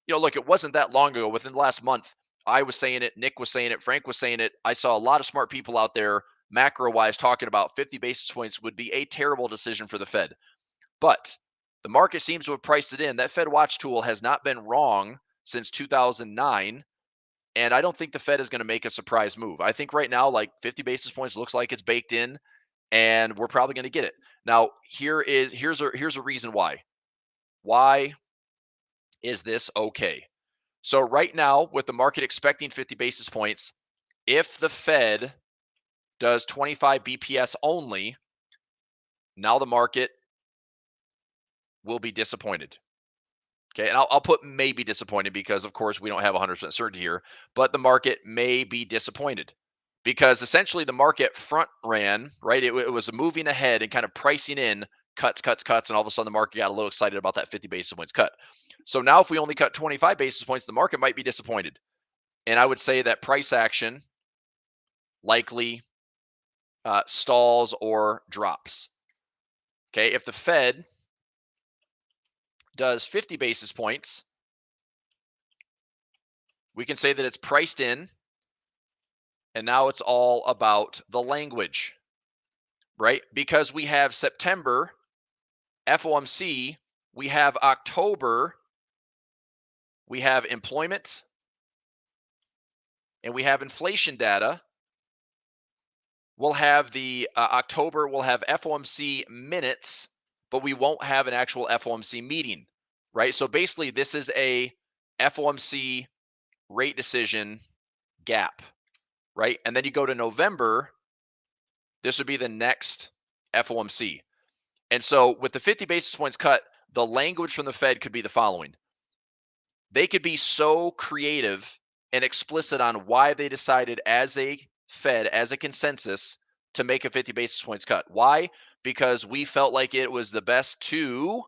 look, it wasn't that long ago. Within the last month, I was saying it, Nick was saying it, Frank was saying it. I saw a lot of smart people out there, macro-wise, talking about 50 basis points would be a terrible decision for the Fed. But the market seems to have priced it in. That Fed watch tool has not been wrong since 2009. And I don't think the Fed is going to make a surprise move. I think right now, like 50 basis points looks like it's baked in, and we're probably going to get it. Now, here's a reason why. Why is this okay? So right now, with the market expecting 50 basis points, if the Fed does 25 BPS only, now the market will be disappointed. Okay, and I'll put maybe disappointed because, of course, we don't have 100% certainty here, but the market may be disappointed because essentially the market front ran, right? It was moving ahead and kind of pricing in cuts, and all of a sudden the market got a little excited about that 50 basis points cut. So now if we only cut 25 basis points, the market might be disappointed. And I would say that price action likely stalls or drops. Okay, if the Fed does 50 basis points, we can say that it's priced in, and now it's all about the language, right? Because we have September FOMC, we have October, we have employment, and we have inflation data. We'll have the October, we'll have FOMC minutes, but we won't have an actual FOMC meeting, right? So basically, this is a FOMC rate decision gap, right? And then you go to November, this would be the next FOMC. And so with the 50 basis points cut, the language from the Fed could be the following. They could be so creative and explicit on why they decided as a Fed, as a consensus, to make a 50 basis points cut. Why? Because we felt like it was the best to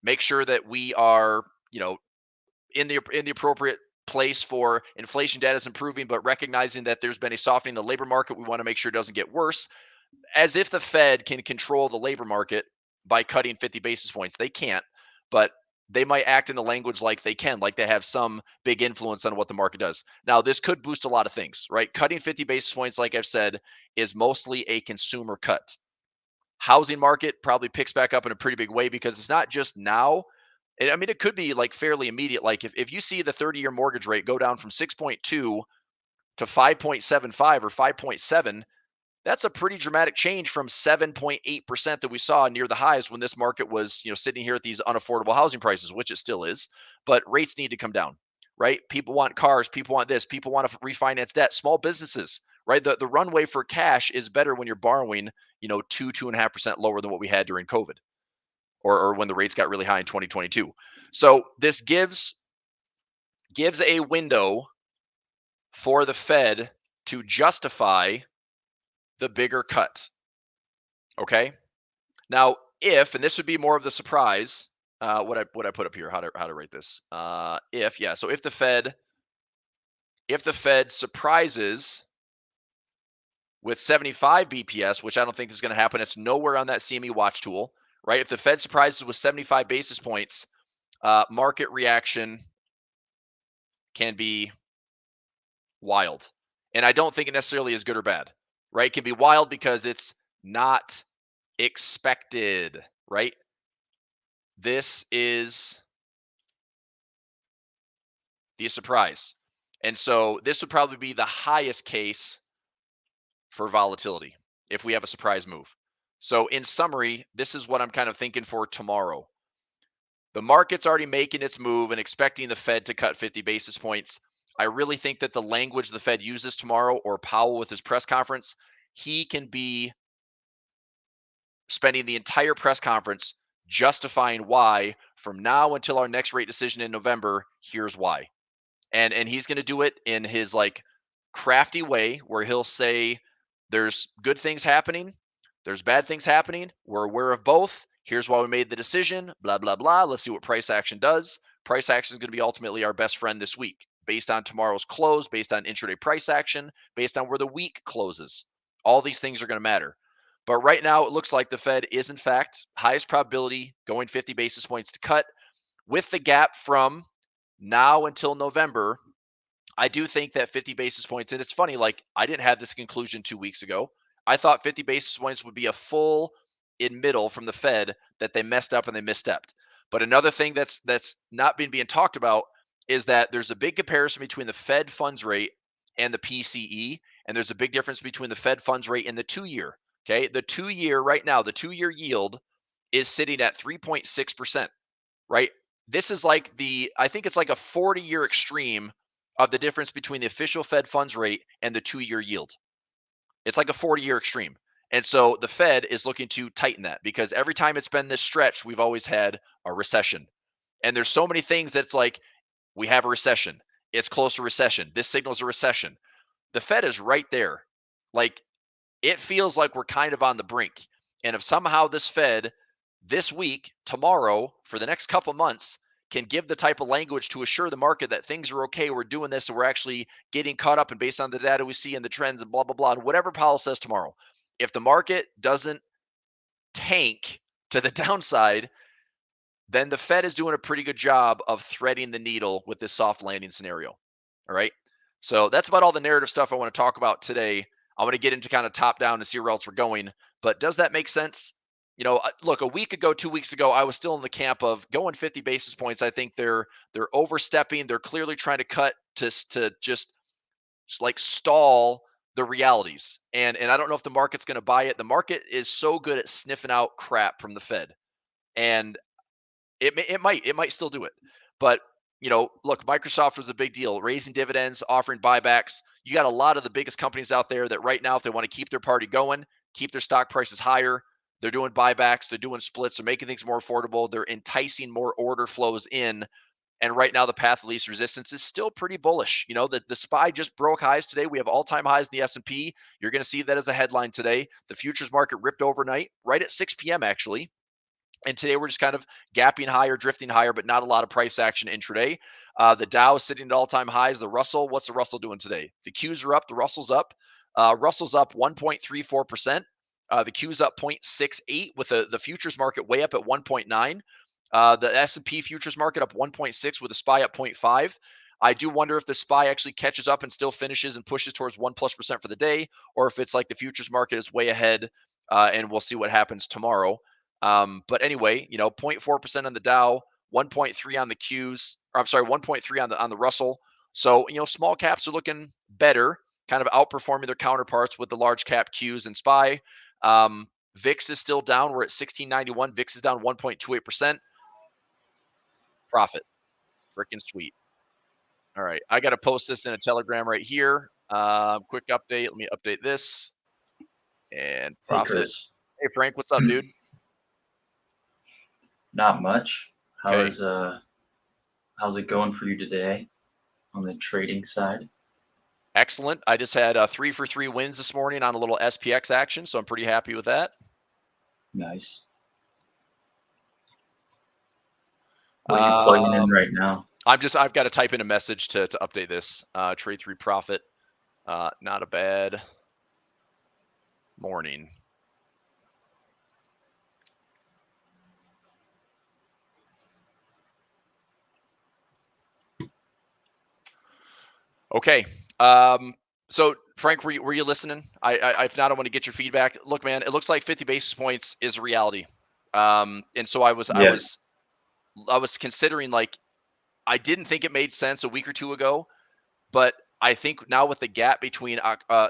make sure that we are, in the appropriate place for inflation data is improving, but recognizing that there's been a softening in the labor market, we want to make sure it doesn't get worse. As if the Fed can control the labor market by cutting 50 basis points. They can't, but they might act in the language like they can, like they have some big influence on what the market does. Now, this could boost a lot of things, right? Cutting 50 basis points, like I've said, is mostly a consumer cut. Housing market probably picks back up in a pretty big way because it's not just now. I mean, it could be like fairly immediate. Like if you see the 30-year mortgage rate go down from 6.2 to 5.75 or 5.7, that's a pretty dramatic change from 7.8% that we saw near the highs when this market was, sitting here at these unaffordable housing prices, which it still is. But rates need to come down, right? People want cars, people want this, people want to refinance debt. Small businesses, right? The runway for cash is better when you're borrowing, 2.5% lower than what we had during COVID, or when the rates got really high in 2022. So this gives a window for the Fed to justify the bigger cut. Okay. Now, if, and this would be more of the surprise, what I put up here, how to write this. So if the Fed surprises with 75 BPS, which I don't think is going to happen, it's nowhere on that CME watch tool, right? If the Fed surprises with 75 basis points, market reaction can be wild. And I don't think it necessarily is good or bad, right? It can be wild because it's not expected, right? This is the surprise. And so this would probably be the highest case for volatility if we have a surprise move. So in summary, this is what I'm kind of thinking for tomorrow. The market's already making its move and expecting the Fed to cut 50 basis points. I really think that the language the Fed uses tomorrow, or Powell with his press conference, he can be spending the entire press conference justifying why from now until our next rate decision in November, here's why. And he's going to do it in his like crafty way where he'll say there's good things happening, there's bad things happening, we're aware of both. Here's why we made the decision, blah, blah, blah. Let's see what price action does. Price action is going to be ultimately our best friend this week based on tomorrow's close, based on intraday price action, based on where the week closes. All these things are going to matter. But right now, it looks like the Fed is, in fact, highest probability going 50 basis points to cut. With the gap from now until November, I do think that 50 basis points, and it's funny, like I didn't have this conclusion 2 weeks ago. I thought 50 basis points would be a full admittal from the Fed that they messed up and they misstepped. But another thing that's not been being talked about is that there's a big comparison between the Fed funds rate and the PCE, and there's a big difference between the Fed funds rate and the 2-year. Okay, the 2-year right now, the 2-year yield is sitting at 3.6%, right? This is like I think it's like a 40-year extreme of the difference between the official Fed funds rate and the 2-year yield. It's like a 40-year extreme. And so the Fed is looking to tighten that because every time it's been this stretch, we've always had a recession. And there's so many things that's like, we have a recession. It's close to recession. This signals a recession. The Fed is right there. Like, it feels like we're kind of on the brink. And if somehow this Fed this week, tomorrow, for the next couple months, can give the type of language to assure the market that things are okay, we're doing this, and we're actually getting caught up, and based on the data we see and the trends and blah, blah, blah, and whatever Powell says tomorrow, if the market doesn't tank to the downside, then the Fed is doing a pretty good job of threading the needle with this soft landing scenario. All right. So that's about all the narrative stuff I want to talk about today. I want to get into kind of top down and see where else we're going. But does that make sense? You know, look, a week ago, 2 weeks ago, I was still in the camp of going 50 basis points. I think they're overstepping. They're clearly trying to cut to just like stall the realities. And I don't know if the market's going to buy it. The market is so good at sniffing out crap from the Fed. And it might still do it. But, you know, look, Microsoft was a big deal, raising dividends, offering buybacks. You got a lot of the biggest companies out there that right now, if they want to keep their party going, keep their stock prices higher, they're doing buybacks, they're doing splits, they're making things more affordable, they're enticing more order flows in. And right now, the path of least resistance is still pretty bullish. You know, the SPY just broke highs today. We have all-time highs in the S&P. You're going to see that as a headline today. The futures market ripped overnight, right at 6 p.m. actually. And today we're just kind of gapping higher, drifting higher, but not a lot of price action intraday. The Dow is sitting at all-time highs. The Russell, what's the Russell doing today? The Qs are up. The Russell's up. Russell's up 1.34%. The Q's up 0.68 with the futures market way up at 1.9. The S&P futures market up 1.6 with the SPY up 0.5. I do wonder if the SPY actually catches up and still finishes and pushes towards 1+% for the day, or if it's like the futures market is way ahead, and we'll see what happens tomorrow. But anyway, you know, 0.4% on the Dow, 1.3 on the Qs, or I'm sorry, 1.3 on the Russell. So, you know, small caps are looking better, kind of outperforming their counterparts with the large cap Qs and SPY. VIX is still down. We're at 1691. VIX is down 1.28%. Profit. Freaking sweet. All right. I got to post this in a Telegram right here. Quick update. Let me update this. And profit. Hey, Frank, what's up, dude? Not much. Okay. How's it going for you today on the trading side? Excellent. I just had 3 for 3 wins this morning on a little SPX action, so I'm pretty happy with that. Nice. What are you plugging in right now? I've got to type in a message to update this. Trade 3 profit. Not a bad morning. Okay. So Frank, were you listening? If not, I want to get your feedback. Look, man, it looks like 50 basis points is a reality. And so I was considering, like, I didn't think it made sense a week or two ago, but I think now with the gap between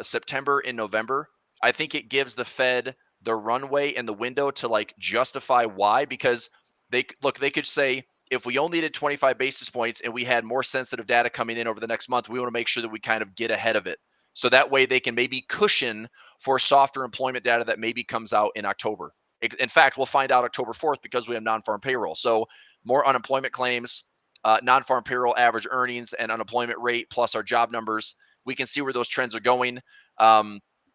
September and November, I think it gives the Fed the runway and the window to like justify why, because they could say, if we only needed 25 basis points and we had more sensitive data coming in over the next month, we want to make sure that we kind of get ahead of it. So that way they can maybe cushion for softer employment data that maybe comes out in October. In fact, we'll find out October 4th because we have non-farm payroll. So more unemployment claims, non-farm payroll average earnings and unemployment rate, plus our job numbers. We can see where those trends are going.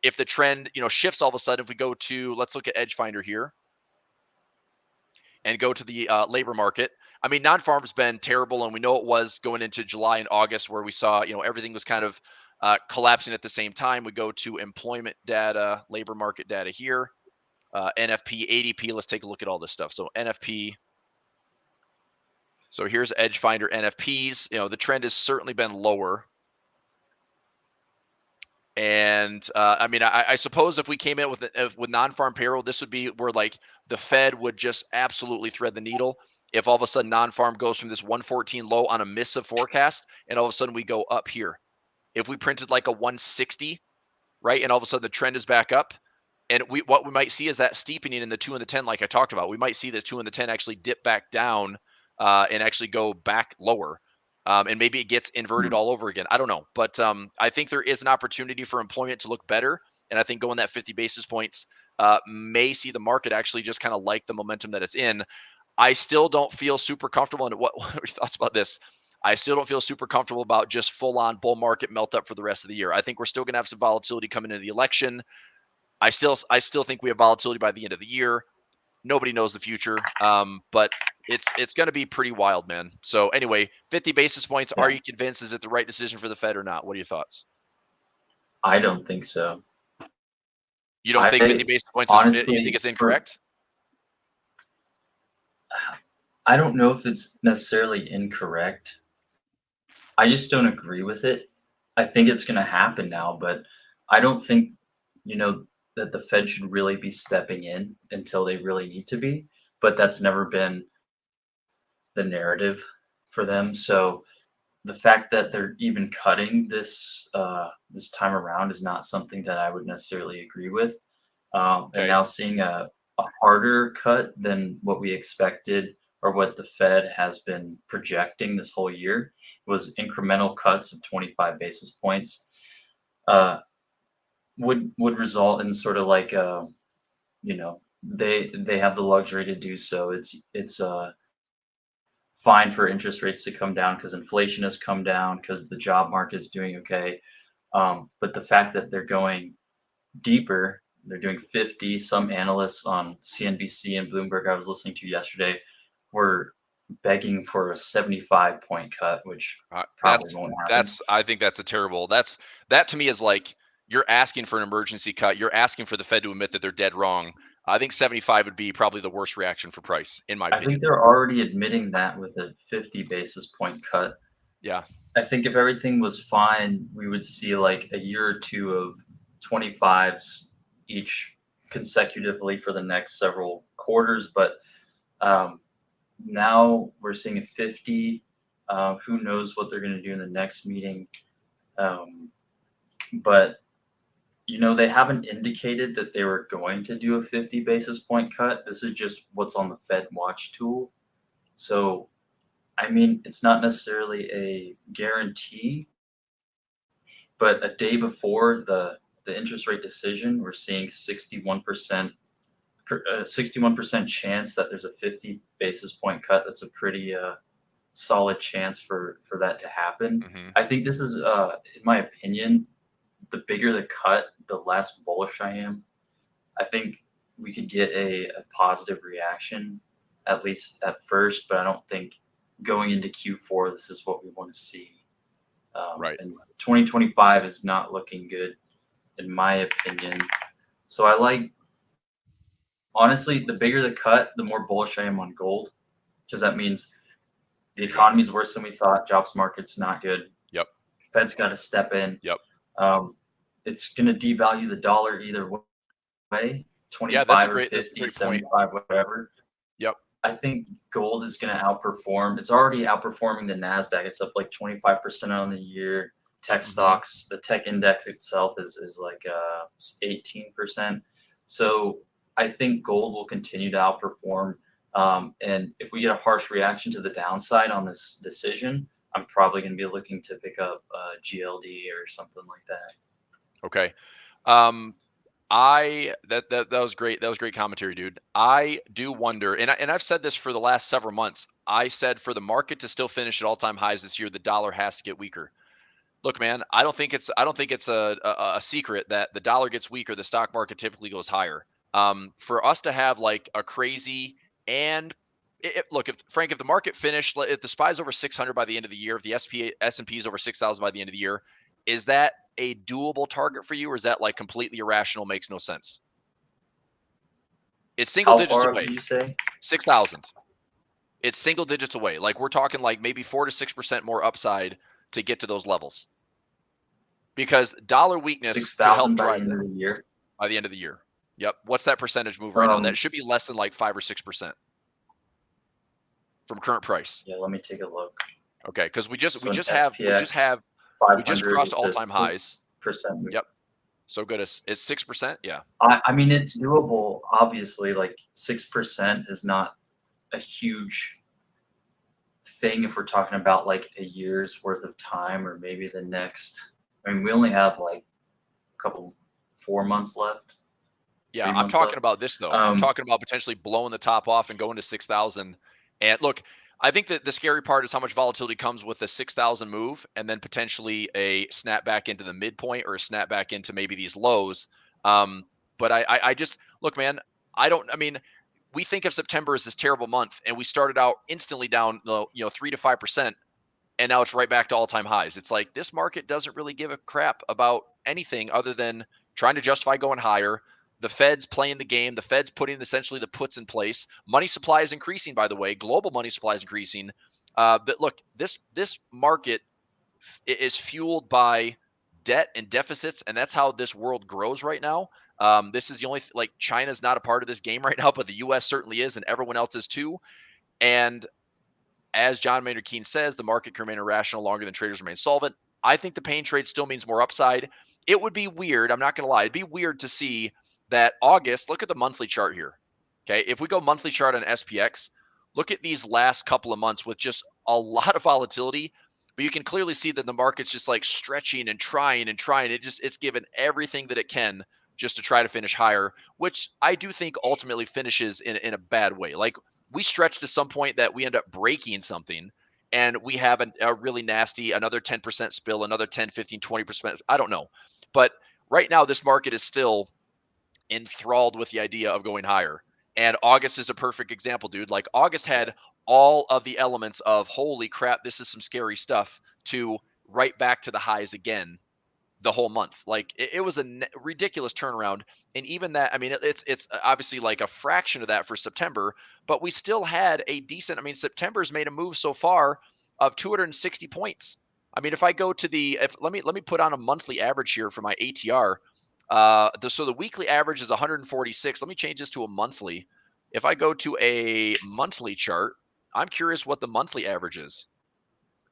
If the trend, shifts all of a sudden, if we go to, let's look at EdgeFinder here and go to the labor market. I mean, non-farm's been terrible, and we know it was going into July and August, where we saw, everything was kind of collapsing at the same time. We go to employment data, labor market data here, NFP, ADP. Let's take a look at all this stuff. So NFP. So here's EdgeFinder NFPs. The trend has certainly been lower. And I mean, I suppose if we came in with non-farm payroll, this would be where like the Fed would just absolutely thread the needle. if all of a sudden non-farm goes from this 114 low on a miss of forecast, and all of a sudden we go up here. If we printed like a 160, right, and all of a sudden the trend is back up, and what we might see is that steepening in the 2 and the 10, like I talked about. We might see the 2 and the 10 actually dip back down and actually go back lower. And maybe it gets inverted all over again. I don't know. But I think there is an opportunity for employment to look better. And I think going that 50 basis points may see the market actually just kind of like the momentum that it's in. I still don't feel super comfortable. And what are your thoughts about this? I still don't feel super comfortable about just full-on bull market melt up for the rest of the year. I think we're still going to have some volatility coming into the election. I still think we have volatility by the end of the year. Nobody knows the future, but it's going to be pretty wild, man. So anyway, 50 basis points. Yeah. Are you convinced? Is it the right decision for the Fed or not? What are your thoughts? I don't think so. You don't think 50 basis points honestly, you think it's incorrect? I don't know if it's necessarily incorrect. I just don't agree with it. I think it's going to happen now, but I don't think, that the Fed should really be stepping in until they really need to be. But that's never been the narrative for them. So the fact that they're even cutting this this time around is not something that I would necessarily agree with. Okay. And now seeing a harder cut than what we expected or what the Fed has been projecting this whole year was incremental cuts of 25 basis points would result in sort of like they have the luxury to do so. It's fine for interest rates to come down because inflation has come down because the job market is doing okay. But the fact that they're going deeper, they're doing 50. Some analysts on CNBC and Bloomberg I was listening to yesterday were begging for a 75-point cut, which probably won't happen. I think that's a terrible. That to me is like you're asking for an emergency cut. You're asking for the Fed to admit that they're dead wrong. I think 75 would be probably the worst reaction for price, in my opinion. I think they're already admitting that with a 50 basis point cut. Yeah. I think if everything was fine, we would see like a year or two of 25s each consecutively for the next several quarters. But now we're seeing a 50. Who knows what they're going to do in the next meeting. But they haven't indicated that they were going to do a 50 basis point cut. This is just what's on the Fed watch tool. So, I mean, it's not necessarily a guarantee, but a day before the interest rate decision, we're seeing 61% chance that there's a 50 basis point cut. That's a pretty solid chance for that to happen. Mm-hmm. I think this is, in my opinion, the bigger the cut, the less bullish I am. I think we could get a positive reaction, at least at first, but I don't think going into Q4, this is what we want to see. Right. And 2025 is not looking good, in my opinion. So honestly, the bigger the cut, the more bullish I am on gold, because that means the economy's worse than we thought. Jobs market's not good. Yep. Fed's got to step in. Yep. It's going to devalue the dollar either way, 25 or 50, 75, whatever. Yep. I think gold is going to outperform. It's already outperforming the NASDAQ. It's up like 25% on the year. Tech stocks, the tech index itself is like 18%. So I think gold will continue to outperform. And if we get a harsh reaction to the downside on this decision, I'm probably going to be looking to pick up GLD or something like that. Okay. That was great. That was great commentary, dude. I do wonder, and I've said this for the last several months. I said for the market to still finish at all-time highs this year, the dollar has to get weaker. Look, man, I don't think it's a secret that the dollar gets weaker, the stock market typically goes higher. For us to have like a crazy and look, if the market finished, if the SPY is over 600 by the end of the year, if the S&P is over 6,000 by the end of the year, is that a doable target for you, or is that like completely irrational, makes no sense? It's single digits away. Did you say 6,000? It's single digits away. Like we're talking like maybe 4 to 6% more upside to get to those levels. Because dollar weakness 6,000 by the end of the year. By the end of the year. Yep. What's that percentage move right now? That should be less than like 5 or 6%. from current price? Yeah, let me take a look. Okay, because we just So an have SPX we just 500, crossed it's a all-time highs. 6% move. Yep. So good. It's 6%. Yeah. I mean, it's doable. Obviously, like 6% is not a huge thing if we're talking about like a year's worth of time or maybe the next. I mean, we only have like a couple, 4 months left. Yeah, 3 I'm months talking left. about this though. I'm talking about potentially blowing the top off and going to 6,000. And look, I think that the scary part is how much volatility comes with a 6,000 move and then potentially a snapback into the midpoint or a snapback into maybe these lows. But I just look, man. I mean, we think of September as this terrible month, and we started out instantly down, 3 to 5%, and now it's right back to all-time highs. It's like this market doesn't really give a crap about anything other than trying to justify going higher. The Fed's playing the game. The Fed's putting essentially the puts in place. Money supply is increasing, by the way. Global money supply is increasing. But look, this market is fueled by debt and deficits, and that's how this world grows right now. This is the only like China's not a part of this game right now, but the U.S. certainly is, and everyone else is too. And as John Maynard Keynes says, the market can remain irrational longer than traders remain solvent. I think the pain trade still means more upside. It would be weird. I'm not going to lie. It'd be weird to see that August. Look at the monthly chart here. Okay. If we go monthly chart on SPX, look at these last couple of months with just a lot of volatility. But you can clearly see that the market's just like stretching and trying and trying. It's given everything that it can just to try to finish higher, which I do think ultimately finishes in a bad way. Like we stretch to some point that we end up breaking something and we have a really nasty, another 10% spill, another 10, 15, 20%. I don't know. But right now, this market is still enthralled with the idea of going higher. And August is a perfect example, dude. Like August had all of the elements of holy crap, this is some scary stuff to right back to the highs again the whole month. Like it was a ridiculous turnaround. And even that, I mean, it's obviously like a fraction of that for September, but we still had a decent, I mean, September's made a move so far of 260 points. I mean, if I go to let me put on a monthly average here for my ATR. So the weekly average is 146. Let me change this to a monthly. If I go to a monthly chart, I'm curious what the monthly average is.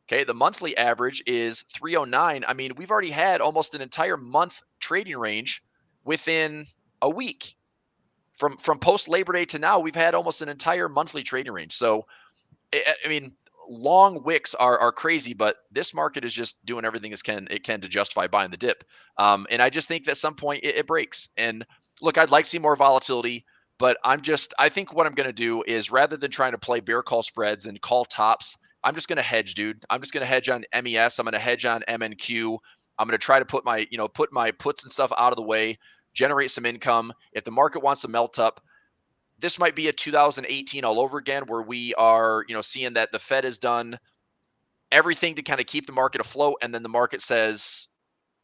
Okay, the monthly average is 309. I mean, we've already had almost an entire month trading range within a week. From post Labor Day to now, we've had almost an entire monthly trading range. So, I mean, long wicks are crazy, but this market is just doing everything it can to justify buying the dip. And I just think that at some point it breaks. And look, I'd like to see more volatility, but I think what I'm going to do is rather than trying to play bear call spreads and call tops, I'm just going to hedge, dude. I'm just going to hedge on MES. I'm going to hedge on MNQ. I'm going to try to put my puts and stuff out of the way, generate some income. If the market wants to melt up, this might be a 2018 all over again, where we are, seeing that the Fed has done everything to kind of keep the market afloat. And then the market says,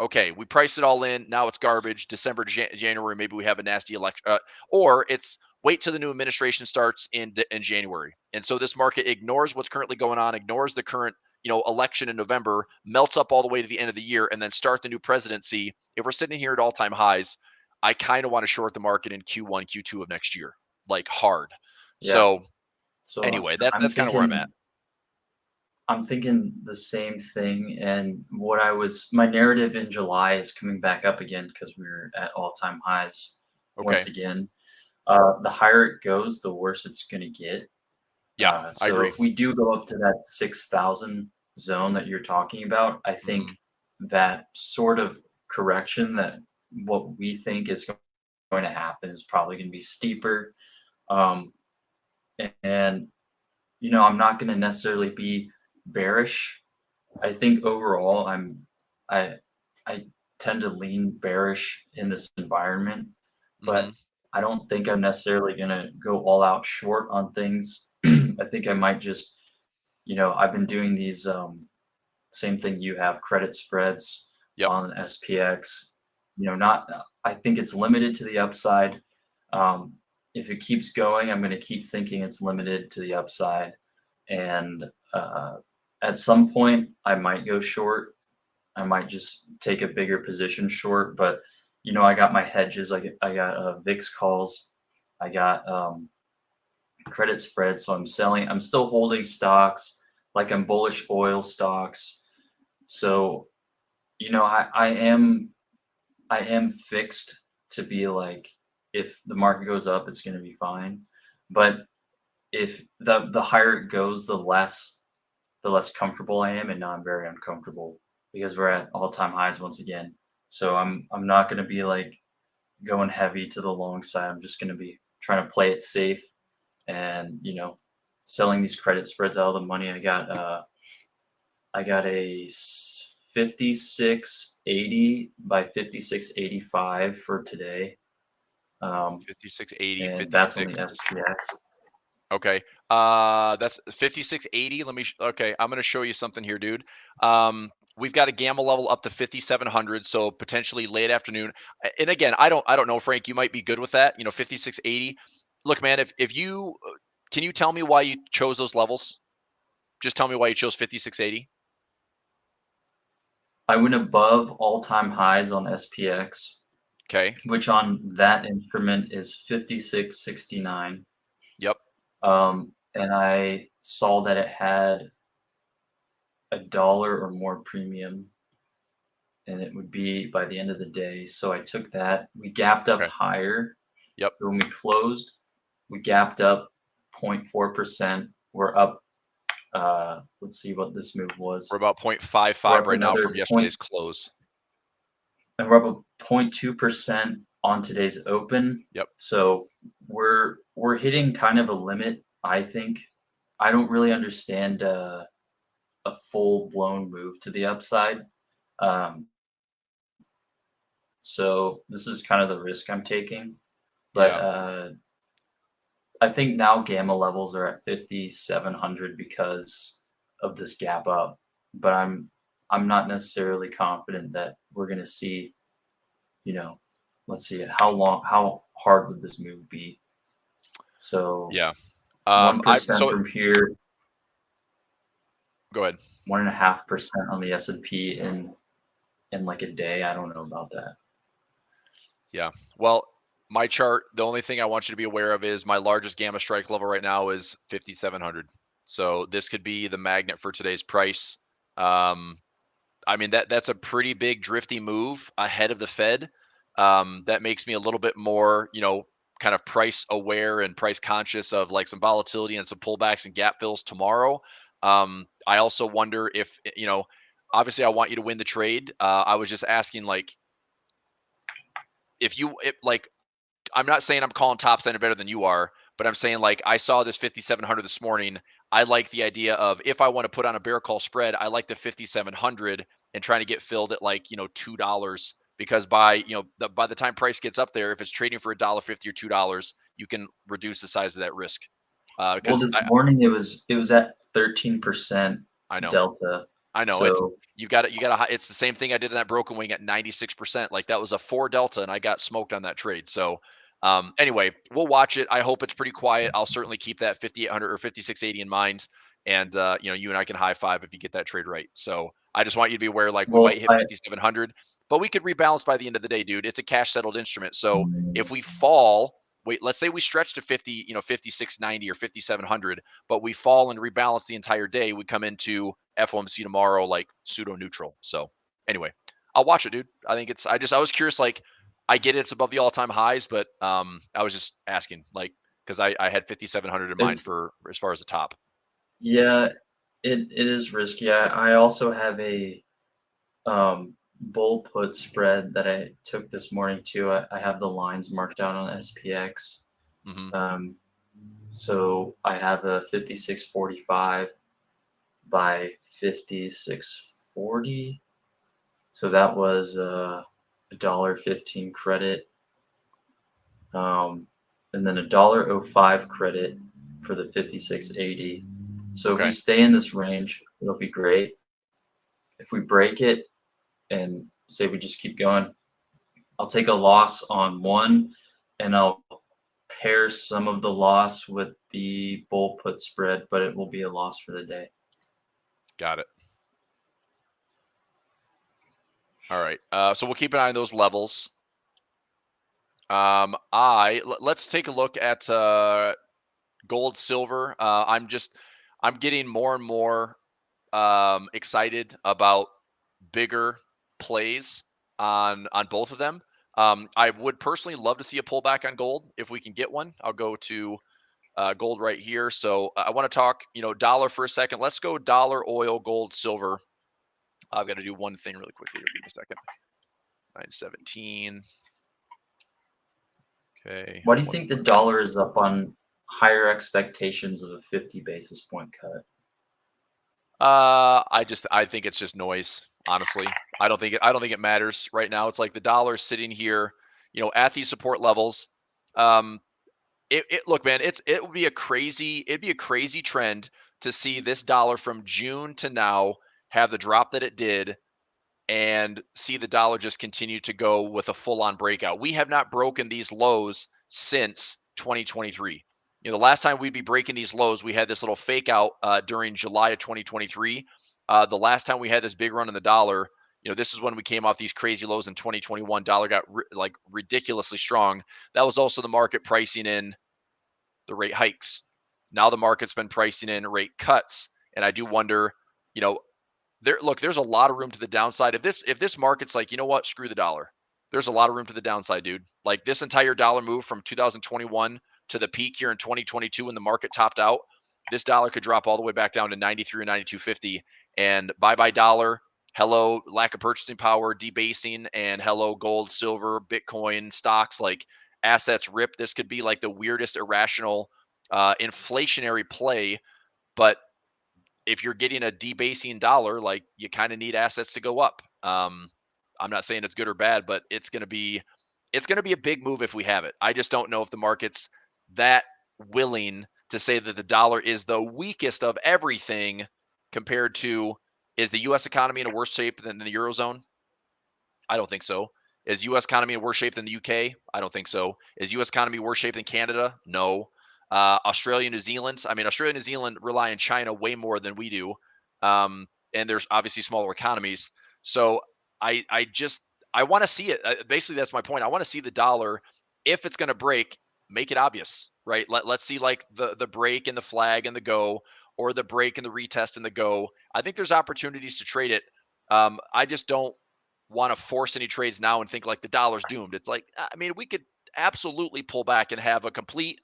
okay, we priced it all in. Now it's garbage. December, January, maybe we have a nasty election, or it's wait till the new administration starts in January. And so this market ignores what's currently going on, ignores the current, election in November, melts up all the way to the end of the year, and then start the new presidency. If we're sitting here at all-time highs, I kind of want to short the market in Q1, Q2 of next year, like hard. Yeah. So anyway, that's kind of where I'm at. I'm thinking the same thing. And my narrative in July is coming back up again because we're at all-time highs once again. The higher it goes, the worse it's going to get. Yeah, I agree. If we do go up to that 6,000 zone that you're talking about, I think that sort of correction, that what we think is going to happen, is probably going to be steeper. And I'm not going to necessarily be bearish. I think overall I tend to lean bearish in this environment, but I don't think I'm necessarily going to go all out short on things. I think I might just, I've been doing these same thing you have, credit spreads on SPX. I think it's limited to the upside. If it keeps going, I'm going to keep thinking it's limited to the upside. And at some point, I might go short. I might just take a bigger position short. But, I got my hedges. I got VIX calls. I got credit spread. So I'm still holding stocks, like I'm bullish oil stocks. So, I am fixed to be like, if the market goes up, it's going to be fine. But if the higher it goes, the less comfortable I am, and now I'm very uncomfortable because we're at all-time highs once again. So I'm not going to be like going heavy to the long side. I'm just going to be trying to play it safe, and selling these credit spreads out of the money. I got a 5680 by 5685 for today. 5680, And that's on the 56. SPX. Okay. That's 5680. Okay, I'm going to show you something here, dude. We've got a gamma level up to 5700, so potentially late afternoon. And again, I don't know, Frank, you might be good with that, 5680. Look, man, if you can you tell me why you chose those levels? Just tell me why you chose 5680. I went above all-time highs on SPX, Okay. which on that instrument is 5669. Yep. And I saw that it had $1 or more premium, and it would be by the end of the day. So I took that. We gapped up Okay. higher. Yep. So when we closed, we gapped up 0.4%. We're up. Let's see what this move was. We're about 0.55 right now from yesterday's close. And we're up 0.2% on today's open. Yep. So we're hitting kind of a limit, I think. I don't really understand a full-blown move to the upside. So this is kind of the risk I'm taking. But I think now gamma levels are at 5,700 because of this gap up. But I'm not necessarily confident that we're going to see, let's see, how hard would this move be? So Yeah. 1% from here. Go ahead. 1.5% on the S&P in like a day. I don't know about that. Yeah. Well, my chart, the only thing I want you to be aware of is my largest gamma strike level right now is 5,700. So this could be the magnet for today's price. I mean, that's a pretty big drifty move ahead of the Fed. That makes me a little bit more, kind of price aware and price conscious of like some volatility and some pullbacks and gap fills tomorrow. I also wonder if, obviously I want you to win the trade. I was just asking, like, if I'm not saying I'm calling top center better than you are, but I'm saying, like, I saw this 5,700 this morning. I like the idea of, if I want to put on a bear call spread, I like the 5,700 and trying to get filled at like, $2, because by the time price gets up there, if it's trading for $1.50 or $2, you can reduce the size of that risk. Well, this morning it was at 13% I know. delta. I know. So it's the same thing I did in that broken wing at 96%. Like, that was a 4 delta and I got smoked on that trade. So anyway, we'll watch it. I hope it's pretty quiet. I'll certainly keep that 5,800 or 5,680 in mind. And you and I can high five if you get that trade right. So I just want you to be aware, like, we might hit 5,700, but we could rebalance by the end of the day, dude. It's a cash settled instrument. So if we fall, let's say we stretch to 5,690 or 5,700, but we fall and rebalance the entire day, we come into FOMC tomorrow like pseudo neutral. So anyway, I'll watch it, dude. I think I was curious, like, I get it's above the all-time highs, but I was just asking, like, because I had 5,700 in mind for as far as the top. Yeah, it is risky. I also have a bull put spread that I took this morning too. I have the lines marked out on SPX. Mm-hmm. So I have a 5645 by 5640. So that was $1.15 credit. And then $1.05 credit for the 5680. So if we stay in this range, it'll be great. If we break it and say we just keep going, I'll take a loss on one, and I'll pair some of the loss with the bull put spread, but it will be a loss for the day. Got it. All right. So we'll keep an eye on those levels. Let's take a look at gold, silver. I'm getting more and more excited about bigger plays on both of them. I would personally love to see a pullback on gold if we can get one. I'll go to gold right here. So I want to talk, dollar for a second. Let's go dollar, oil, gold, silver. I've got to do one thing really quickly here. Give me a second. 917. Okay. Why do you think the dollar is up on higher expectations of a 50 basis point cut? I think it's just noise. Honestly, I don't think it matters right now. It's like the dollar's sitting here, at these support levels. Look, man, it would be a crazy trend to see this dollar from June to now have the drop that it did, and see the dollar just continue to go with a full-on breakout. We have not broken these lows since 2023. The last time we'd be breaking these lows, we had this little fake out during July of 2023. The last time we had this big run in the dollar, this is when we came off these crazy lows in 2021. Dollar got ridiculously strong. That was also the market pricing in the rate hikes. Now the market's been pricing in rate cuts, and I do wonder, there's a lot of room to the downside. If this market's like, you know what, screw the dollar, there's a lot of room to the downside, dude. Like this entire dollar move from 2021 to the peak here in 2022 when the market topped out, this dollar could drop all the way back down to 93 or 92.50, and bye dollar, hello lack of purchasing power, debasing, and hello gold, silver, Bitcoin, stocks, like assets rip. This could be like the weirdest irrational inflationary play. But if you're getting a debasing dollar, like you kind of need assets to go up. I'm not saying it's good or bad, but it's going to be a big move if we have it. I just don't know if the market's that willing to say that the dollar is the weakest of everything compared to, is the U.S. economy in a worse shape than the Eurozone? I don't think so. Is U.S. economy in worse shape than the U.K.? I don't think so. Is U.S. economy worse shape than Canada? No. Australia, New Zealand. I mean, Australia, New Zealand rely on China way more than we do. And there's obviously smaller economies. So I want to see it. Basically, that's my point. I want to see the dollar, if it's going to break, make it obvious, right? Let's see like the break and the flag and the go, or the break and the retest and the go. I think there's opportunities to trade it. I just don't want to force any trades now and think like the dollar's doomed. It's like, I mean, we could absolutely pull back and have a complete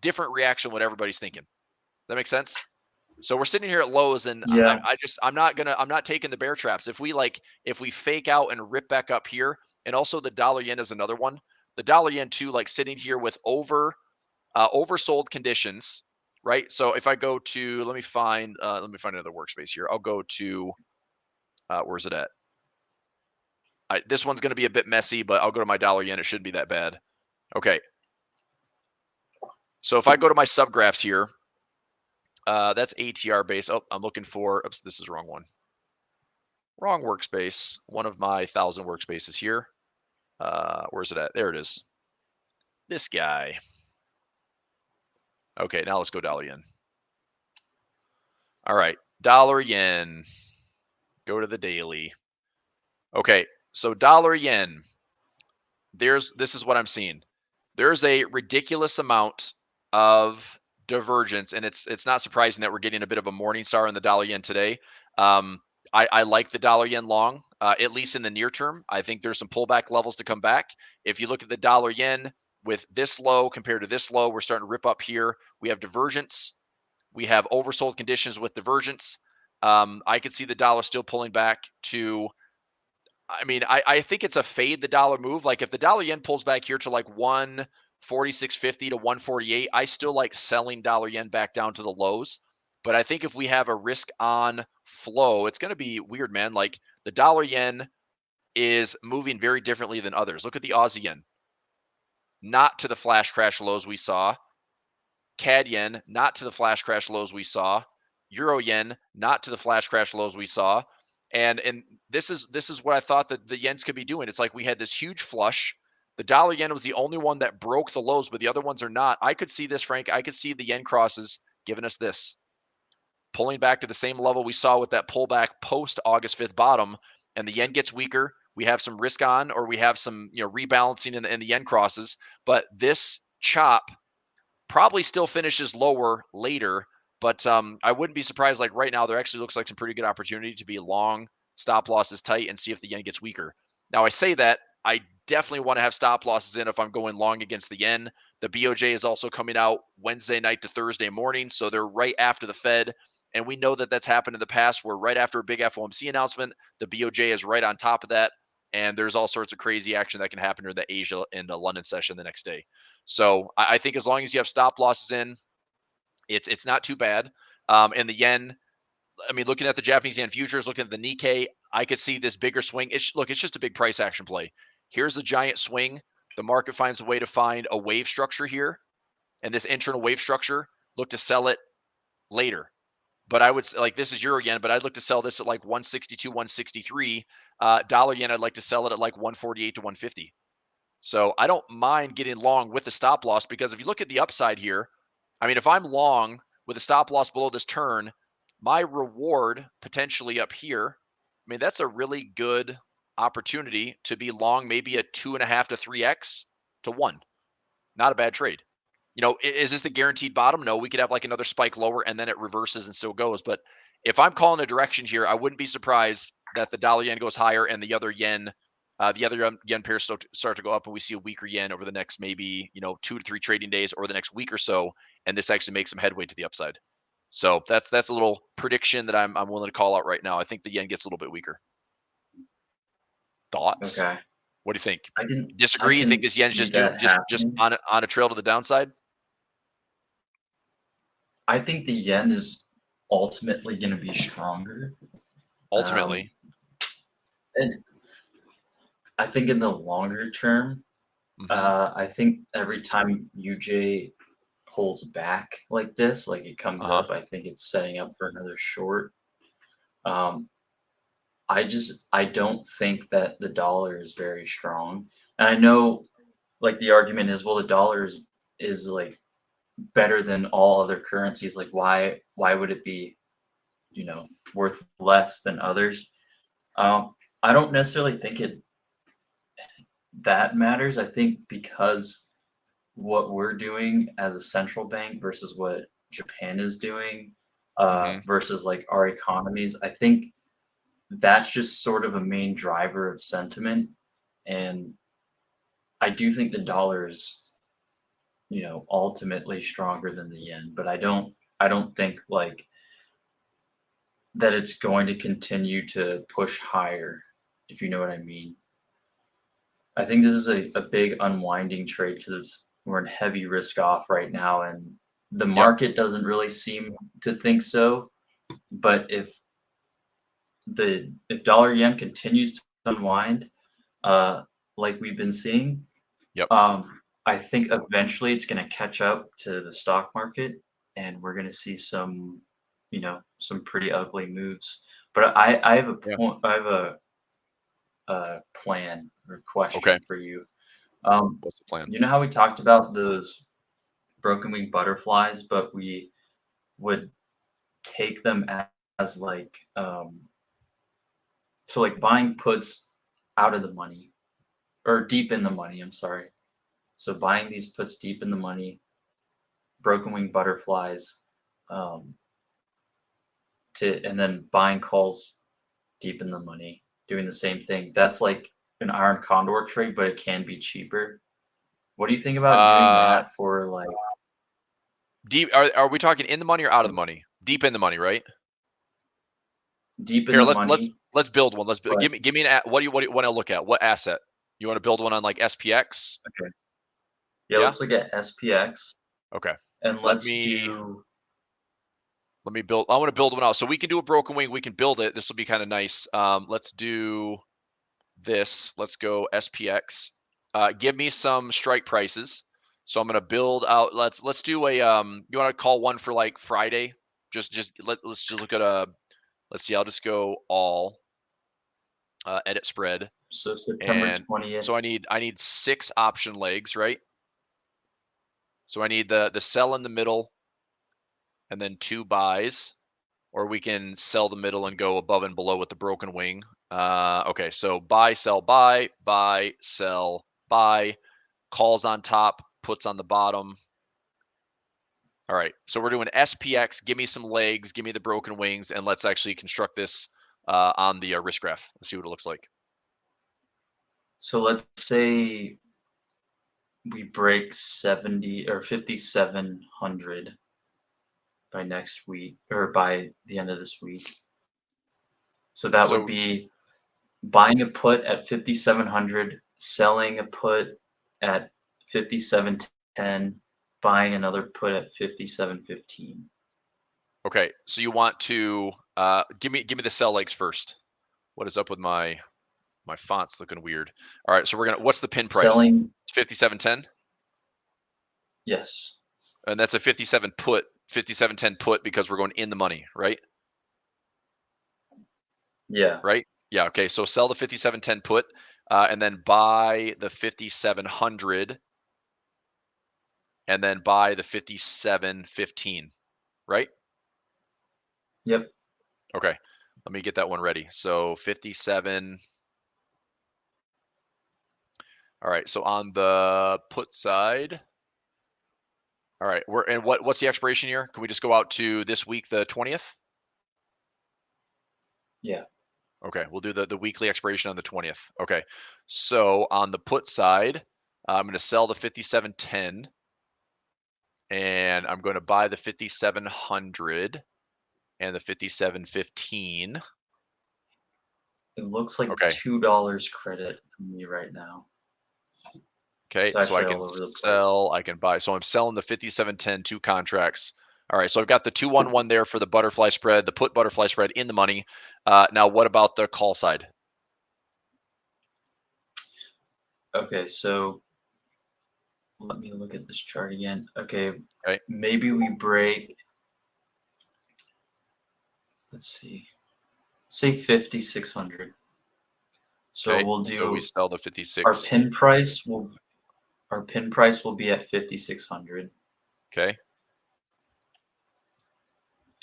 different reaction what everybody's thinking. Does that make sense? So we're sitting here at lows, and Yeah. I'm not taking the bear traps. If we fake out and rip back up here, and also the dollar yen is another one. The dollar yen too, like sitting here with oversold conditions, right? So if I go to, let me find another workspace here. I'll go to, where's it at? This one's going to be a bit messy, but I'll go to my dollar yen. It shouldn't be that bad. Okay. So if I go to my subgraphs here, that's ATR base. Oh, I'm looking for, oops, this is the wrong one. Wrong workspace. One of my 1,000 workspaces here. Where's it at? There it is. This guy. Okay, now let's go dollar yen. All right, dollar yen. Go to the daily. Okay, so dollar yen. This is what I'm seeing. There's a ridiculous amount of divergence, and it's not surprising that we're getting a bit of a morning star in the dollar yen today. I like the dollar yen long, at least in the near term. I think there's some pullback levels to come back. If you look at the dollar yen with this low compared to this low, we're starting to rip up here. We have divergence. We have oversold conditions with divergence. I could see the dollar still pulling back to, I mean, I think it's a fade the dollar move. Like if the dollar yen pulls back here to like 146.50 to 148, I still like selling dollar yen back down to the lows. But I think if we have a risk on flow, it's going to be weird, man. Like the dollar yen is moving very differently than others. Look at the Aussie yen. Not to the flash crash lows we saw. CAD yen, not to the flash crash lows we saw. Euro yen, not to the flash crash lows we saw. And this is what I thought that the yens could be doing. It's like we had this huge flush. The dollar yen was the only one that broke the lows, but the other ones are not. I could see this, Frank. I could see the yen crosses giving us this. Pulling back to the same level we saw with that pullback post August 5th bottom, and the yen gets weaker. We have some risk on, or we have some rebalancing in the yen crosses. But this chop Probably still finishes lower later, but I wouldn't be surprised. Like right now, there actually looks like some pretty good opportunity to be long, stop losses tight, and see if the yen gets weaker. Now, I say that I definitely want to have stop losses in if I'm going long against the yen. The BOJ is also coming out Wednesday night to Thursday morning, so they're right after the Fed. And we know that that's happened in the past where right after a big FOMC announcement, the BOJ is right on top of that. And there's all sorts of crazy action that can happen during the Asia and the London session the next day. So I think as long as you have stop losses in, it's not too bad. And the yen, I mean, looking at the Japanese yen futures, looking at the Nikkei, I could see this bigger swing. It's just a big price action play. Here's a giant swing. The market finds a way to find a wave structure here, and this internal wave structure, look to sell it later. But I would say, like, this is euro yen, but I'd look to sell this at like 162, 163. Dollar yen, I'd like to sell it at like 148 to 150. So I don't mind getting long with the stop loss, because if you look at the upside here, I mean, if I'm long with a stop loss below this turn, my reward potentially up here, I mean, that's a really good opportunity to be long, maybe a 2.5 to 3x to 1. Not a bad trade. You know, is this the guaranteed bottom? No, we could have like another spike lower and then it reverses and still goes. But if I'm calling a direction here, I wouldn't be surprised that the dollar yen goes higher and the other yen pairs start to go up, and we see a weaker yen over the next maybe 2 to 3 trading days or the next week or so, and this actually makes some headway to the upside. So that's a little prediction that I'm willing to call out right now. I think the yen gets a little bit weaker. Thoughts? Okay. What do you think? I can Disagree? I You can think this yen's see just that happening. on a trail to the downside? I think the yen is ultimately going to be stronger. Ultimately, And I think in the longer term, I think every time UJ pulls back like this, like it comes up, I think it's setting up for another short. Um, I don't think that the dollar is very strong. And I know like the argument is, well, the dollar is like better than all other currencies. Like why would it be, worth less than others? I don't necessarily think that matters. I think because what we're doing as a central bank versus what Japan is doing, versus like our economies, I think that's just sort of a main driver of sentiment. And I do think the dollar is, ultimately stronger than the yen, but I don't think like that it's going to continue to push higher, if you know what I mean. I think this is a big unwinding trade because we're in heavy risk off right now, and the market doesn't really seem to think so. But if dollar yen continues to unwind, like we've been seeing, I think eventually it's going to catch up to the stock market, and we're going to see some pretty ugly moves. But I have a point. I have a plan or question for you. What's the plan? You know how we talked about those broken wing butterflies, but we would take them as like so like buying puts out of the money or deep in the money. I'm sorry. So buying these puts deep in the money, broken wing butterflies, and then buying calls deep in the money, doing the same thing. That's like an iron condor trade, but it can be cheaper. What do you think about doing that for like deep? Are we talking in the money or out of the money? Deep in the money, right? Deep in the money. Let's build one. Let's build, give me an what do you want to look at? What asset? You want to build one on like SPX? Okay. Yeah, let's look at SPX. Okay. And let me build. I want to build one out. So we can do a broken wing. We can build it. This will be kind of nice. Let's do this. Let's go SPX. Give me some strike prices. So I'm going to build out. Let's do a. You want to call one for like Friday? Let's just look at a. Let's see. I'll just go all. Edit spread. So September 20th. So I need 6 option legs, right? So I need the sell in the middle, and then 2 buys, or we can sell the middle and go above and below with the broken wing. Okay, so buy, sell, buy, sell, buy, calls on top, puts on the bottom. All right. So we're doing SPX. Give me some legs. Give me the broken wings. And let's actually construct this on the risk graph. Let's see what it looks like. So let's say we break 70 or 5,700 by next week or by the end of this week. So that would be buying a put at 5,700, selling a put at 5,710, buying another put at 5,715. Okay. So you want to give me the sell legs first. What is up with my font's looking weird. All right. So what's the pin price? Selling. It's 5,710. Yes. And that's a 5,710 put because we're going in the money, right? Yeah. Right? Yeah. Okay. So sell the 5,710 put and then buy the 5,700 and then buy the 5,715, right? Yep. Okay. Let me get that one ready. So 57. All right. So on the put side. All right. What's the expiration year? Can we just go out to this week, the 20th? Yeah. Okay. We'll do the weekly expiration on the 20th. Okay. So on the put side, I'm going to sell the 5,710 and I'm going to buy the 5,700 and the 5,715. It looks like Okay. $2 credit for me right now. Okay, so I can sell, I can buy. So I'm selling the 5,710 2 contracts. All right, so I've got the 2-1-1 there for the butterfly spread, the put butterfly spread in the money. Now, what about the call side? Okay, so let me look at this chart again. Okay. Maybe we break. Let's see. Say 5,600. So okay, we'll do. So we sell the 56. Our pin price will be at 5,600. Okay.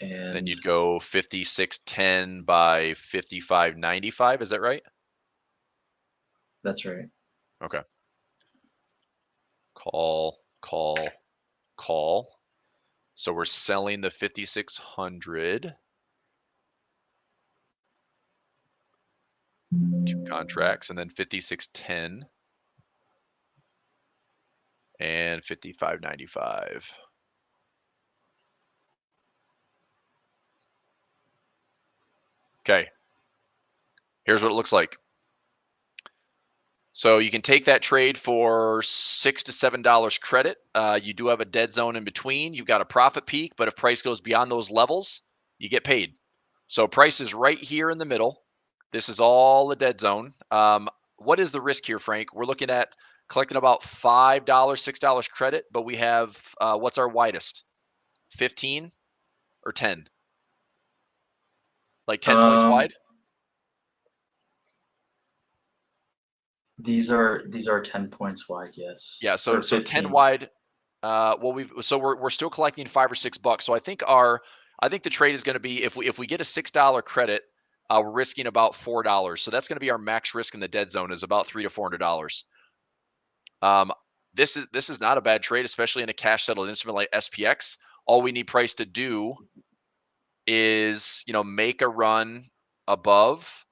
And then you'd go 5,610 by 5,595. Is that right? That's right. Okay. Call. So we're selling the 5,600. 2 contracts, and then 5,610 and 5,595. Okay. Here's what it looks like. So you can take that trade for $6 to $7 credit. You do have a dead zone in between. You've got a profit peak, but if price goes beyond those levels, you get paid. So price is right here in the middle. This is all a dead zone. What is the risk here, Frank? We're looking at collecting about $5, $6 credit, but we have, what's our widest? 15 or 10? Like 10 points wide? These are 10 points wide, yes. Yeah, so 10 wide. We're still collecting $5 or $6. So I think the trade is going to be if we get a $6 credit, we're risking about $4. So that's going to be our max risk in the dead zone is about $300 to $400. This is not a bad trade, especially in a cash settled instrument like SPX. All we need price to do is make a run above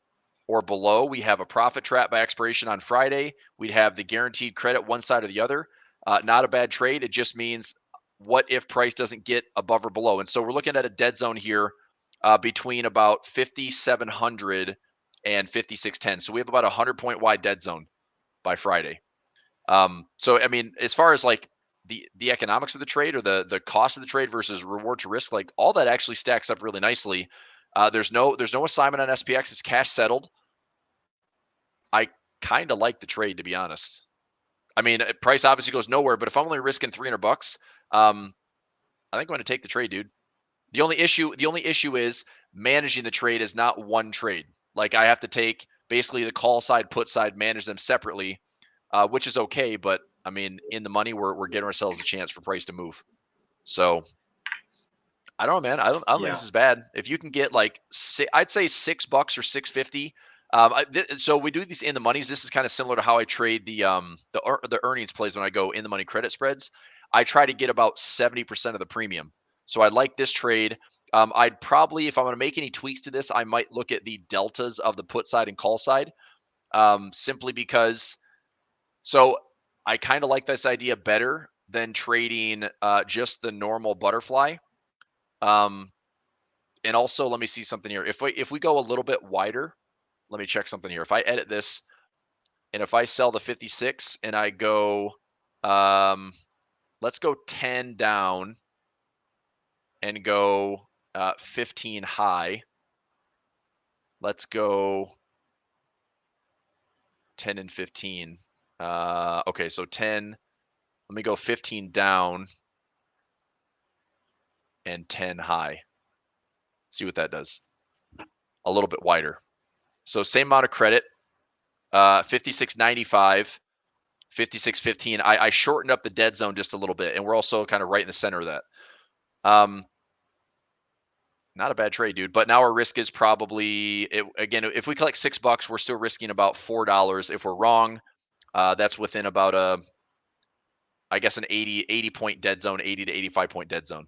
or below. We have a profit trap by expiration on Friday. We'd have the guaranteed credit one side or the other. Not a bad trade. It just means what if price doesn't get above or below. And so we're looking at a dead zone here between about 5,700 and 5,610. So we have about a 100-point wide dead zone by Friday. So, I mean, as far as like the economics of the trade or the cost of the trade versus reward to risk, like all that actually stacks up really nicely. There's no assignment on SPX. It's cash settled. I kind of like the trade, to be honest. I mean, price obviously goes nowhere, but if I'm only risking $300, I think I'm going to take the trade, dude. The only issue is managing the trade is not one trade. Like I have to take basically the call side, put side, manage them separately, which is okay. But I mean, in the money, we're getting ourselves a chance for price to move. So I don't know, man. I don't think this is bad. If you can get like, I'd say $6 or $6.50 So we do these in the monies. This is kind of similar to how I trade the earnings plays when I go in the money credit spreads. I try to get about 70% of the premium. So I like this trade. I'd probably, if I'm going to make any tweaks to this, I might look at the deltas of the put side and call side, simply because. So I kind of like this idea better than trading just the normal butterfly. And also, let me see something here. If we go a little bit wider, let me check something here. If I edit this and if I sell the 56 and I go, let's go 10 down and go 15 high. Let's go 10 and 15. Okay, so 10. Let me go 15 down and 10 high. See what that does. A little bit wider. So same amount of credit. 56.95, 56.15. I shortened up the dead zone just a little bit, and we're also kind of right in the center of that. Not a bad trade, dude. But now our risk is probably, again, if we collect $6, we're still risking about $4. If we're wrong, that's within about I guess an 80 point dead zone, 80 to 85 point dead zone.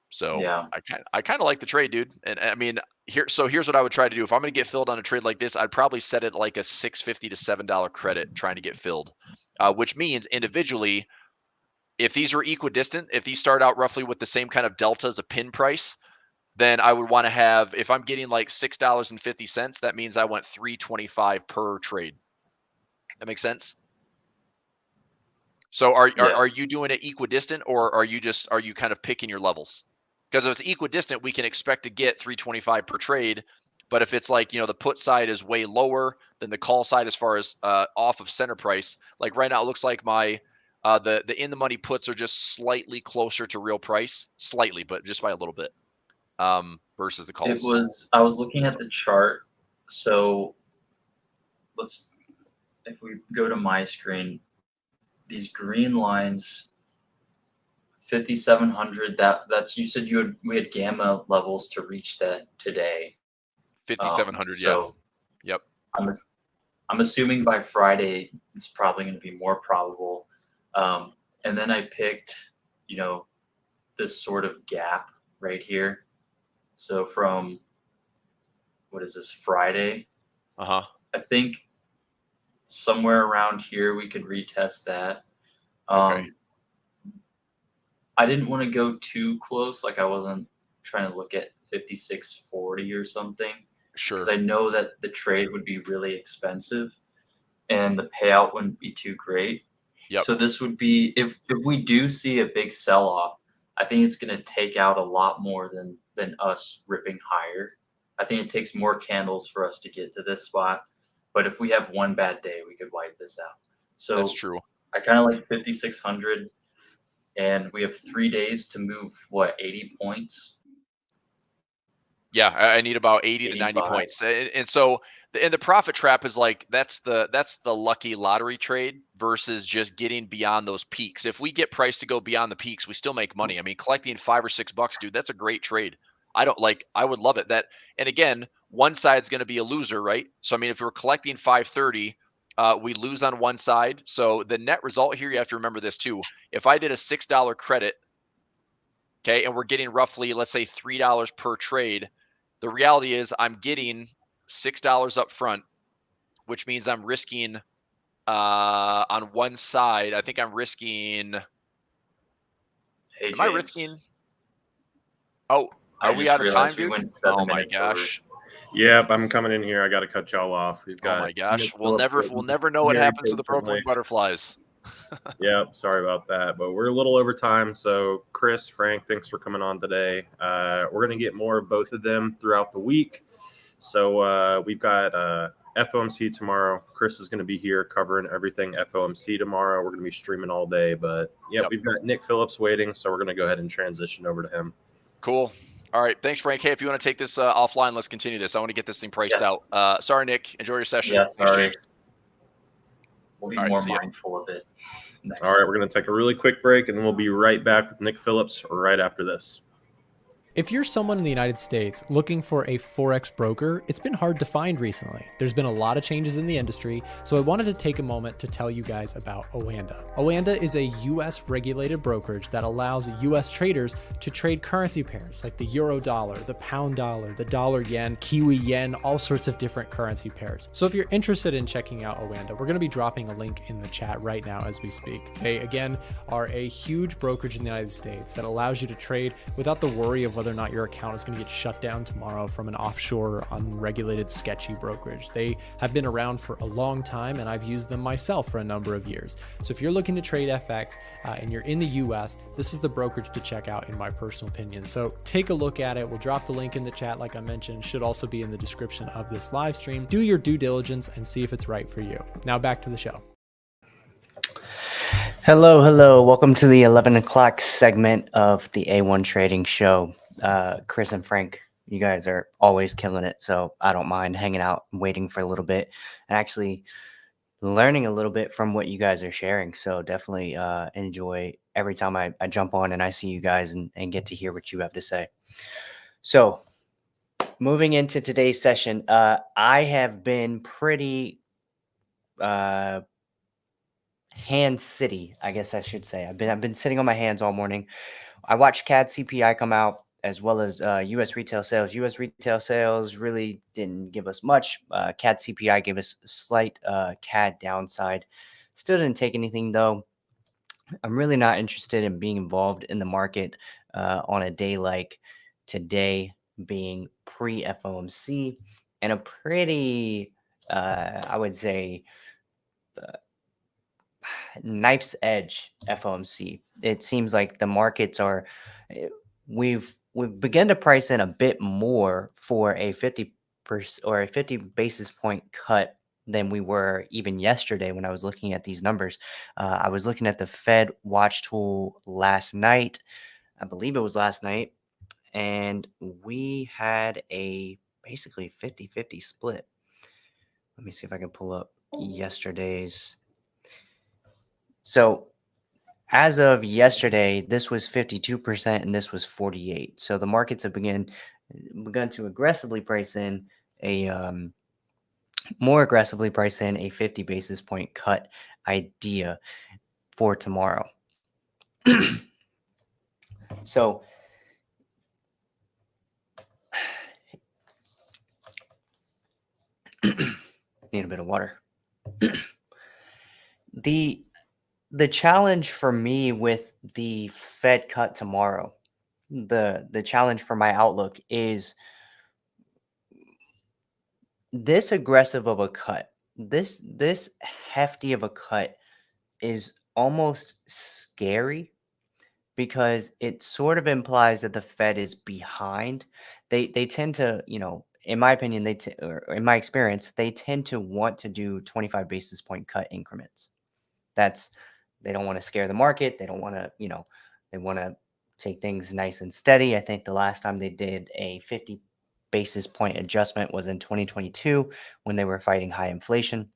So Yeah. I kind of like the trade, dude. And I mean, here's what I would try to do. If I'm going to get filled on a trade like this, I'd probably set it like a $6.50 to $7 credit trying to get filled, which means individually, if these are equidistant, if these start out roughly with the same kind of delta as a pin price, then I would want to have, if I'm getting like $6.50, that means I want $3.25 per trade. That makes sense? So are you doing it equidistant, or are you kind of picking your levels? Because if it's equidistant, we can expect to get $3.25 per trade. But if it's like, the put side is way lower than the call side as far as off of center price, like right now it looks like my the in the money puts are just slightly closer to real price, slightly, but just by a little bit, versus the calls. I was looking at the chart. So if we go to my screen, these green lines, 5,700. That's you said we had gamma levels to reach that today. 5,700. So yeah. Yep. I'm assuming by Friday it's probably going to be more probable. And then I picked, this sort of gap right here. So from, what is this, Friday? I think somewhere around here we could retest that. Okay. I didn't want to go too close. Like I wasn't trying to look at 56.40 or something. Sure. Because I know that the trade would be really expensive and the payout wouldn't be too great. Yep. So this would be, if we do see a big sell-off, I think it's going to take out a lot more than us ripping higher. I think it takes more candles for us to get to this spot. But if we have one bad day, we could wipe this out. So that's true. I kind of like 5,600, and we have 3 days to move 80 points. Yeah, I need about 80 to 90 points. And so the profit trap is like that's the lucky lottery trade versus just getting beyond those peaks. If we get price to go beyond the peaks, we still make money. I mean, collecting $5 or $6, dude, that's a great trade. I would love it. And again, one side's going to be a loser, right? So I mean, if we're collecting 530, we lose on one side. So the net result here, you have to remember this too. If I did a $6 credit, okay, and we're getting roughly, let's say $3 per trade, the reality is I'm getting $6 up front, which means I'm risking on one side. I think I'm risking. Hey, am I risking? Oh, are we out of time, dude? Oh my gosh. Yep, I'm coming in here. I got to cut y'all off. We've got. Oh my gosh, we'll never know what happens to the broken butterflies. Yep, sorry about that, but we're a little over time. So, Chris, Frank, thanks for coming on today. We're going to get more of both of them throughout the week. So we've got FOMC tomorrow. Chris is going to be here covering everything FOMC tomorrow. We're going to be streaming all day, but yep. We've got Nick Phillips waiting, so we're going to go ahead and transition over to him. Cool. All right, thanks, Frank. Hey, if you want to take this offline, let's continue this. I want to get this thing priced out. Sorry, Nick. Enjoy your session. Yeah, sorry. Thanks, we'll be more mindful of it. All right, we're going to take a really quick break, and then we'll be right back with Nick Phillips right after this. If you're someone in the United States looking for a Forex broker, it's been hard to find recently. There's been a lot of changes in the industry, so I wanted to take a moment to tell you guys about Oanda. Oanda is a US regulated brokerage that allows US traders to trade currency pairs like the euro dollar, the pound dollar, the dollar yen, Kiwi yen, all sorts of different currency pairs. So if you're interested in checking out Oanda, we're going to be dropping a link in the chat right now as we speak. They, again, are a huge brokerage in the United States that allows you to trade without the worry of whether or not your account is going to get shut down tomorrow from an offshore, unregulated, sketchy brokerage. They have been around for a long time, and I've used them myself for a number of years. So if you're looking to trade FX and you're in the US, this is the brokerage to check out in my personal opinion. So take a look at it. We'll drop the link in the chat, like I mentioned, should also be in the description of this live stream. Do your due diligence and see if it's right for you. Now back to the show. Hello. Welcome to the 11 o'clock segment of the A1 Trading Show. Chris and Frank, you guys are always killing it, so I don't mind hanging out and waiting for a little bit and actually learning a little bit from what you guys are sharing. So definitely enjoy every time I jump on and I see you guys and get to hear what you have to say. So moving into today's session, I have been pretty hand city, I guess I should say. I've been sitting on my hands all morning. I watched CAD CPI come out, as well as U.S. retail sales. U.S. retail sales really didn't give us much. CAD CPI gave us a slight CAD downside. Still didn't take anything, though. I'm really not interested in being involved in the market on a day like today, being pre-FOMC, and a pretty, I would say, knife's edge FOMC. It seems like the markets are, we've begun to price in a bit more for a 50% or a 50 basis point cut than we were even yesterday when I was looking at these numbers. I was looking at the Fed watch tool last night. I believe it was last night. And we had a basically 50-50 split. Let me see if I can pull up yesterday's. So as of yesterday, this was 52% and this was 48%. So the markets have begun to aggressively price in more aggressively price in a 50 basis point cut idea for tomorrow. So need a bit of water. The challenge for me with the Fed cut tomorrow, the challenge for my outlook is this aggressive of a cut, this hefty of a cut is almost scary because it sort of implies that the Fed is behind. They tend to, in my opinion, or in my experience, they tend to want to do 25 basis point cut increments. They don't want to scare the market. They don't want to, they want to take things nice and steady. I think the last time they did a 50 basis point adjustment was in 2022 when they were fighting high inflation.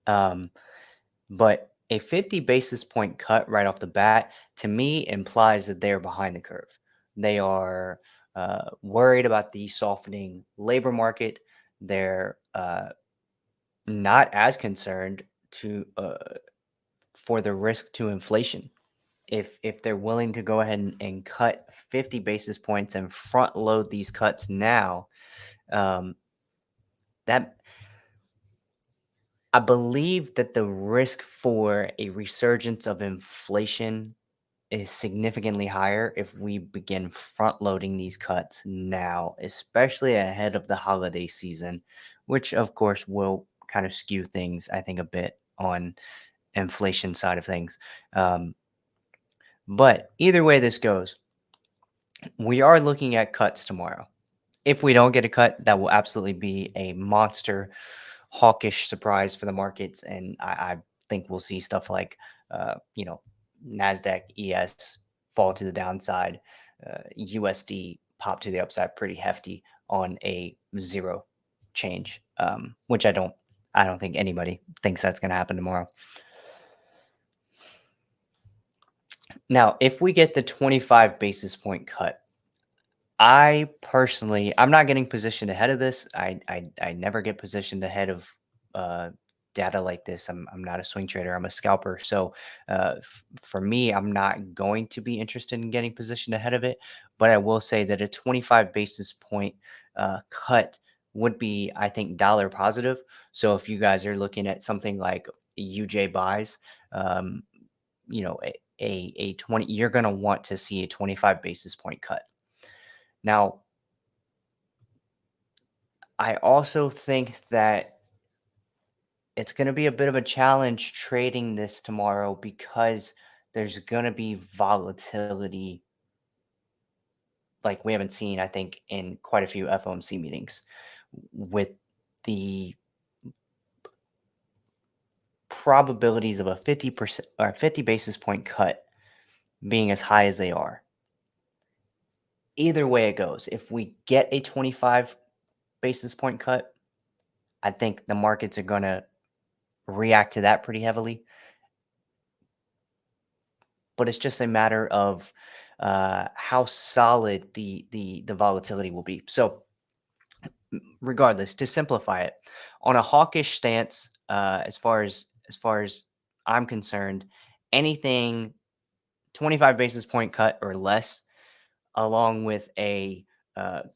But a 50 basis point cut right off the bat, to me, implies that they're behind the curve. They are worried about the softening labor market. They're not as concerned for the risk to inflation. If they're willing to go ahead and cut 50 basis points and front load these cuts now, that I believe that the risk for a resurgence of inflation is significantly higher if we begin front loading these cuts now, especially ahead of the holiday season, which of course will kind of skew things, I think, a bit on inflation side of things. But either way this goes, we are looking at cuts tomorrow. If we don't get a cut, that will absolutely be a monster hawkish surprise for the markets. And I think we'll see stuff like, NASDAQ ES fall to the downside, USD pop to the upside pretty hefty on a zero change, which I don't think anybody thinks that's going to happen tomorrow. Now, if we get the 25 basis point cut, I personally, I'm not getting positioned ahead of this. I never get positioned ahead of data like this. I'm not a swing trader. I'm a scalper. So for me, I'm not going to be interested in getting positioned ahead of it. But I will say that a 25 basis point cut would be, I think, dollar positive. So if you guys are looking at something like UJ buys, um, a 20, you're going to want to see a 25 basis point cut. Now, I also think that it's going to be a bit of a challenge trading this tomorrow because there's going to be volatility like we haven't seen, I think, in quite a few FOMC meetings with the probabilities of a 50% or 50 basis point cut being as high as they are. Either way it goes, if we get a 25 basis point cut, I think the markets are going to react to that pretty heavily. But it's just a matter of how solid the volatility will be. So, regardless, to simplify it, on a hawkish stance, as far as I'm concerned, anything 25 basis point cut or less, along with a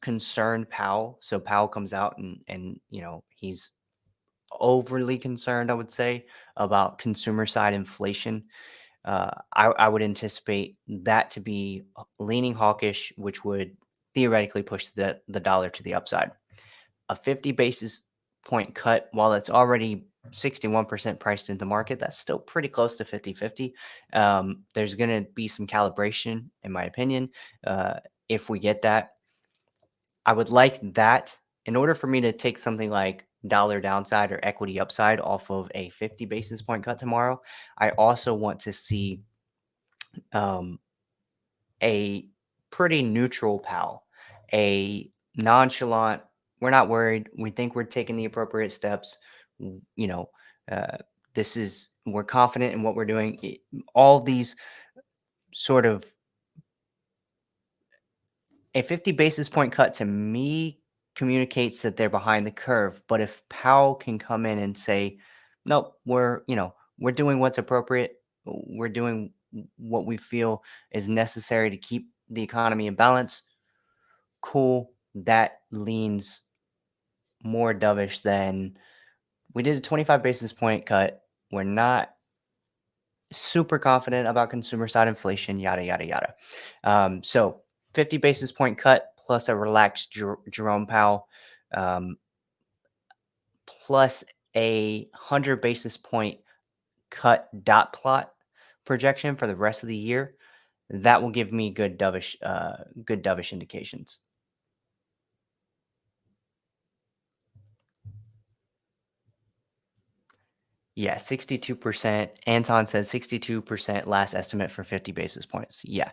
concerned Powell. So Powell comes out and he's overly concerned, I would say, about consumer side inflation. I would anticipate that to be leaning hawkish, which would theoretically push the dollar to the upside. A 50 basis point cut, while it's already 61% priced into the market, that's still pretty close to 50-50. There's going to be some calibration, in my opinion, if we get that. I would like that in order for me to take something like dollar downside or equity upside off of a 50 basis point cut tomorrow. I also want to see a pretty neutral Powell, a nonchalant, we're not worried. We think we're taking the appropriate steps. You know, uh, we're confident in what we're doing. All of these sort of a 50 basis point cut to me communicates that they're behind the curve. But if Powell can come in and say, nope, we're doing what's appropriate. We're doing what we feel is necessary to keep the economy in balance. Cool. That leans more dovish than we did a 25 basis point cut. We're not super confident about consumer side inflation, yada, yada, yada. So 50 basis point cut plus a relaxed Jerome Powell, plus a 100 basis point cut dot plot projection for the rest of the year. That will give me good dovish indications. Yeah, 62%. Anton says 62% last estimate for 50 basis points. Yeah.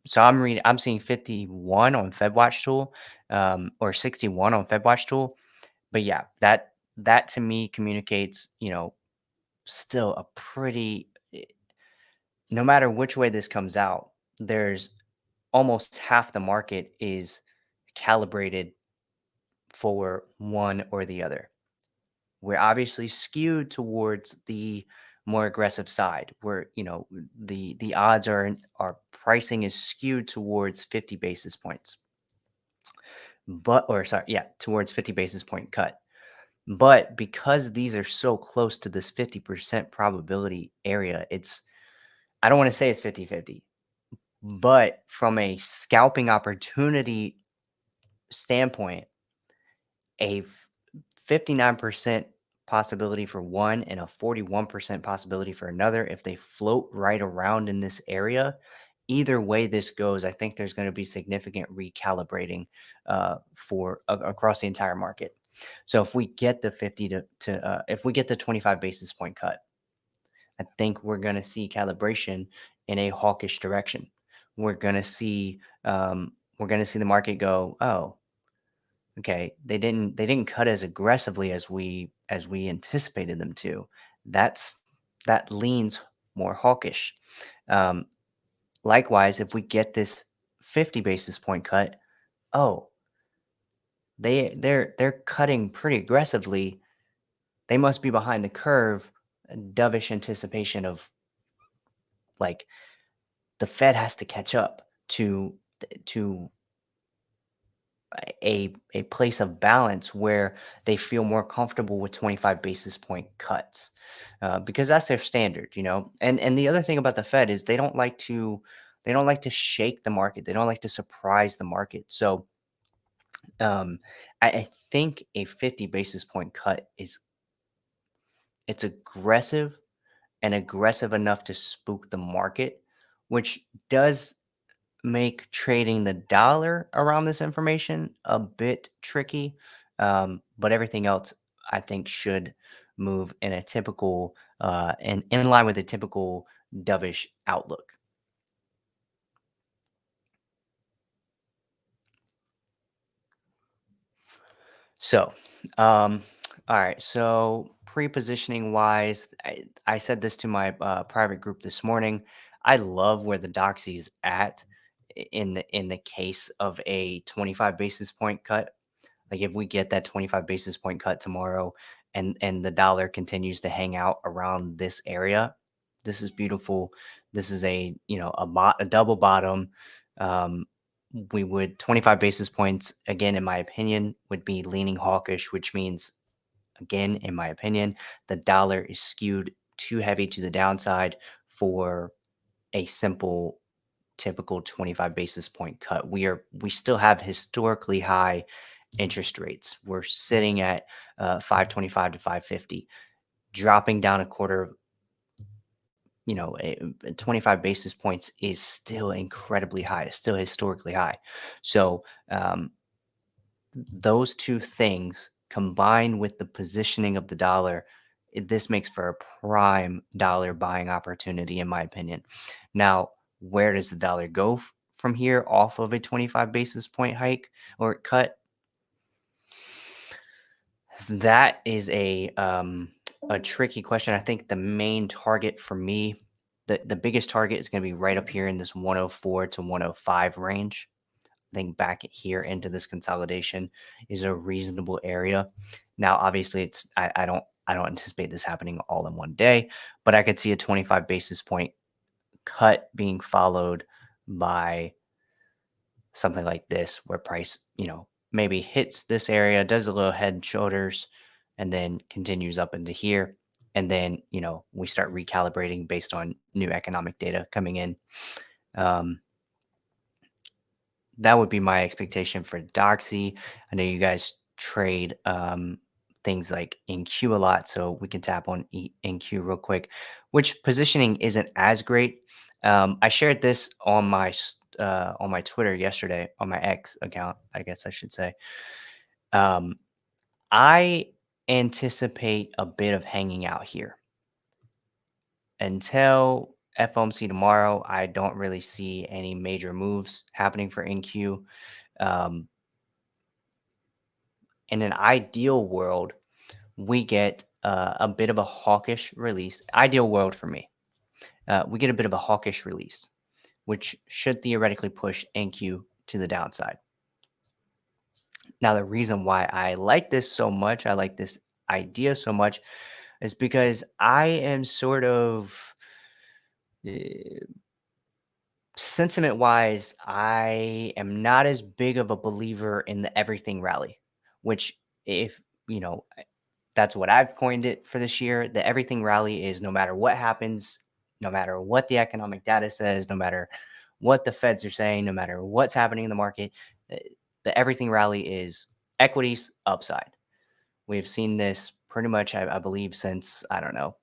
So I'm seeing 51 on FedWatch tool, or 61 on FedWatch tool. But yeah, that to me communicates, still a pretty, no matter which way this comes out, there's almost half the market is calibrated for one or the other. We're obviously skewed towards the more aggressive side where, the odds are our pricing is skewed towards 50 basis points. Towards 50 basis point cut. But because these are so close to this 50% probability area, I don't want to say it's 50-50, but from a scalping opportunity standpoint, a 59% possibility for one and a 41% possibility for another, if they float right around in this area, either way this goes, I think there's going to be significant recalibrating for across the entire market. So if we get the 50 if we get the 25 basis point cut, I think we're going to see calibration in a hawkish direction. We're going to see the market go, oh, okay, they didn't cut as aggressively as we anticipated them to. That leans more hawkish. Likewise, if we get this 50 basis point cut, oh, they're cutting pretty aggressively. They must be behind the curve. Dovish anticipation of like the Fed has to catch up to a place of balance where they feel more comfortable with 25 basis point cuts, because that's their standard, you know. And the other thing about the Fed is they don't like to shake the market. They don't like to surprise the market. So I think a 50 basis point cut it's aggressive and aggressive enough to spook the market, which does make trading the dollar around this information a bit tricky. But everything else, I think, should move in a typical and in line with a typical dovish outlook. So, all right. So pre-positioning wise, I said this to my private group this morning. I love where the Doxy is at in the case of a 25 basis point cut. Like if we get that 25 basis point cut tomorrow and the dollar continues to hang out around this area, this is beautiful. This is a, you know, a double bottom. Um, we would 25 basis points again, in my opinion, would be leaning hawkish, which means again, in my opinion, the dollar is skewed too heavy to the downside for a simple typical 25 basis point cut. We still have historically high interest rates. We're sitting at 525 to 550, dropping down a quarter. You know, 25 basis points is still incredibly high. It's still historically high. So those two things combined with the positioning of the dollar, this makes for a prime dollar buying opportunity, in my opinion. Now, where does the dollar go from here off of a 25 basis point hike or cut? That is a tricky question. I think the main target for me, the biggest target is going to be right up here in this 104 to 105 range. I think back here into this consolidation is a reasonable area. Now, obviously, I don't anticipate this happening all in one day, but I could see a 25 basis point cut being followed by something like this, where price, you know, maybe hits this area, does a little head and shoulders, and then continues up into here. And then, you know, we start recalibrating based on new economic data coming in. That would be my expectation for Doxy. I know you guys trade things like InQ a lot, so we can tap on InQ real quick, which positioning isn't as great. I shared this on my Twitter yesterday, on my X account, I guess I should say. I anticipate a bit of hanging out here until FOMC tomorrow. I don't really see any major moves happening for InQ. In an ideal world, we get a bit of a hawkish release. Ideal world for me. We get a bit of a hawkish release, which should theoretically push NQ to the downside. Now, the reason why I like this so much, I like this idea so much, is because I am sort of sentiment wise, I am not as big of a believer in the everything rally, which, if you know, that's what I've coined it for this year. The everything rally is no matter what happens, no matter what the economic data says, no matter what the Feds are saying, no matter what's happening in the market, the everything rally is equities upside. We've seen this pretty much, I believe, since, I don't know,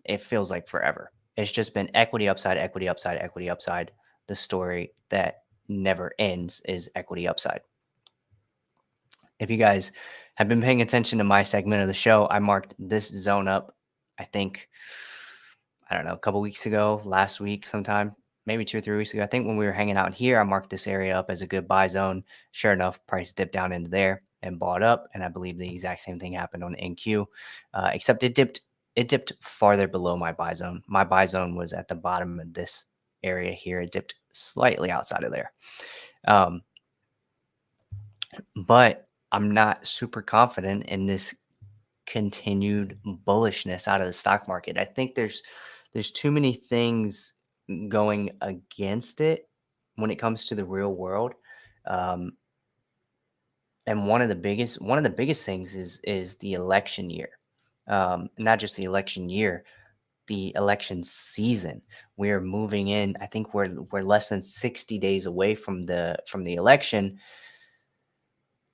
it feels like forever. It's just been equity upside, equity upside, equity upside. The story that never ends is equity upside. If you guys have been paying attention to my segment of the show, I marked this zone up, I think, I don't know, a couple weeks ago, last week sometime, maybe 2 or 3 weeks ago. I think when we were hanging out here, I marked this area up as a good buy zone. Sure enough, price dipped down into there and bought up. And I believe the exact same thing happened on NQ, except it dipped farther below my buy zone. My buy zone was at the bottom of this area here. It dipped slightly outside of there. But I'm not super confident in this continued bullishness out of the stock market. I think there's too many things going against it when it comes to the real world. And one of the biggest things is the election year. Not just the election year, the election season. We're moving in. I think we're less than 60 days away from the election,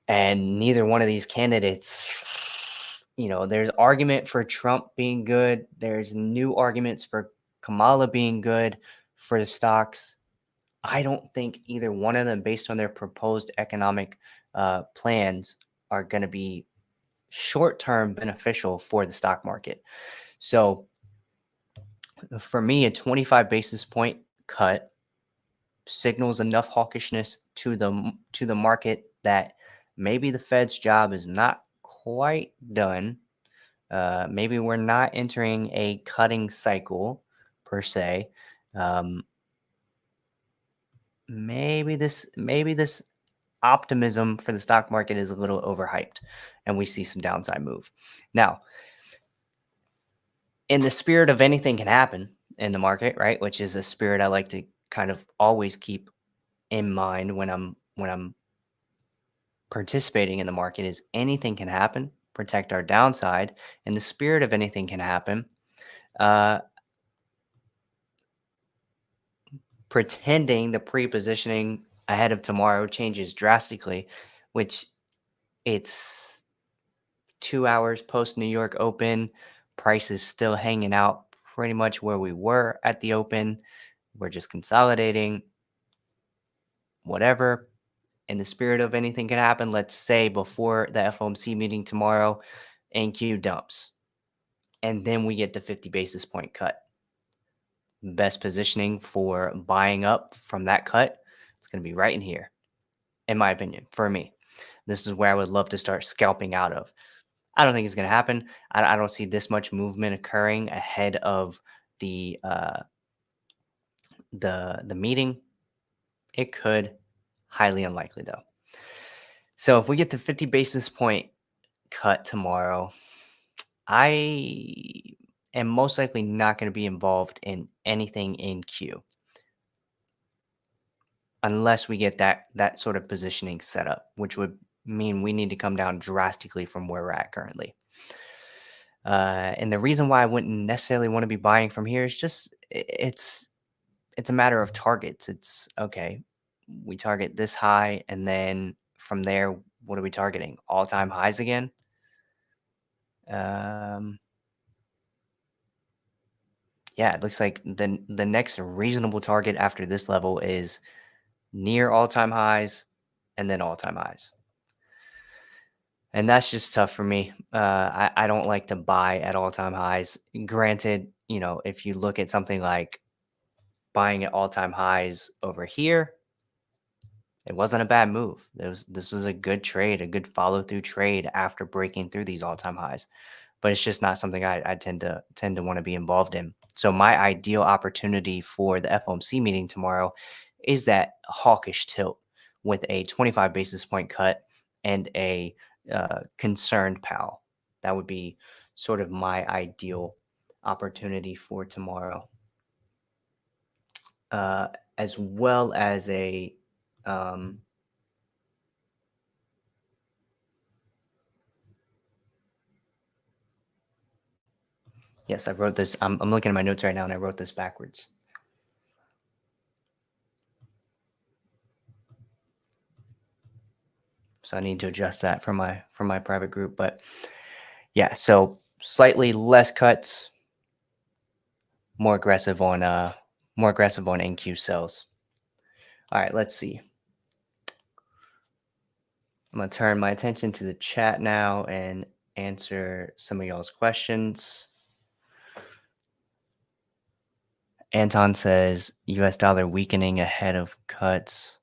and neither one of these candidates, there's argument for Trump being good. There's new arguments for Kamala being good for the stocks. I don't think either one of them, based on their proposed economic plans, are going to be short-term beneficial for the stock market. So for me, a 25 basis point cut signals enough hawkishness to the market that maybe the Fed's job is not quite done. Maybe we're not entering a cutting cycle per se. Maybe this optimism for the stock market is a little overhyped, and we see some downside move. Now, in the spirit of anything can happen in the market, right? Which is a spirit I like to kind of always keep in mind when I'm participating in the market, is anything can happen. Protect our downside. In the spirit of anything can happen, pretending the pre-positioning ahead of tomorrow changes drastically, which it's 2 hours post New York Open. Price is still hanging out pretty much where we were at the open. We're just consolidating. Whatever. In the spirit of anything can happen, let's say before the FOMC meeting tomorrow, NQ dumps, and then we get the 50 basis point cut. Best positioning for buying up from that cut, it's going to be right in here, in my opinion. For me, this is where I would love to start scalping out of. I don't think it's going to happen. I don't see this much movement occurring ahead of the meeting. It could. Highly unlikely, though. So if we get the 50 basis point cut tomorrow, I am most likely not going to be involved in anything in Q unless we get that sort of positioning set up, which would mean we need to come down drastically from where we're at currently. And the reason why I wouldn't necessarily want to be buying from here is just it's a matter of targets. It's okay. We target this high, and then from there, what are we targeting? All-time highs again? Yeah, it looks like the next reasonable target after this level is near all-time highs and then all-time highs. And that's just tough for me. I don't like to buy at all-time highs. Granted, if you look at something like buying at all-time highs over here, it wasn't a bad move. This was a good trade, a good follow-through trade after breaking through these all-time highs. But it's just not something I tend to want to be involved in. So my ideal opportunity for the FOMC meeting tomorrow is that hawkish tilt with a 25 basis point cut and a concerned Powell. That would be sort of my ideal opportunity for tomorrow, as well as a yes, I wrote this. I'm looking at my notes right now, and I wrote this backwards. So I need to adjust that from my private group. But yeah, so slightly less cuts, more aggressive on NQ sells. All right, let's see. I'm gonna turn my attention to the chat now and answer some of y'all's questions. Anton says US dollar weakening ahead of cuts.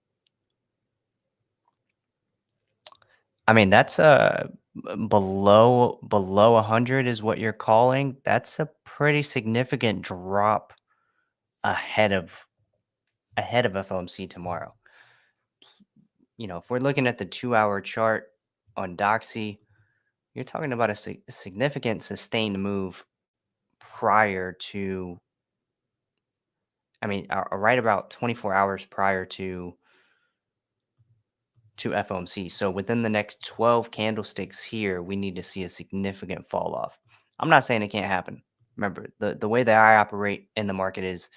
I mean, that's below 100 is what you're calling. That's a pretty significant drop ahead of ahead of FOMC tomorrow. If we're looking at the 2-hour chart on Doxy, you're talking about a significant sustained move prior to, right about 24 hours prior to FOMC. So within the next 12 candlesticks here, we need to see a significant fall off. I'm not saying it can't happen. Remember, the way that I operate in the market is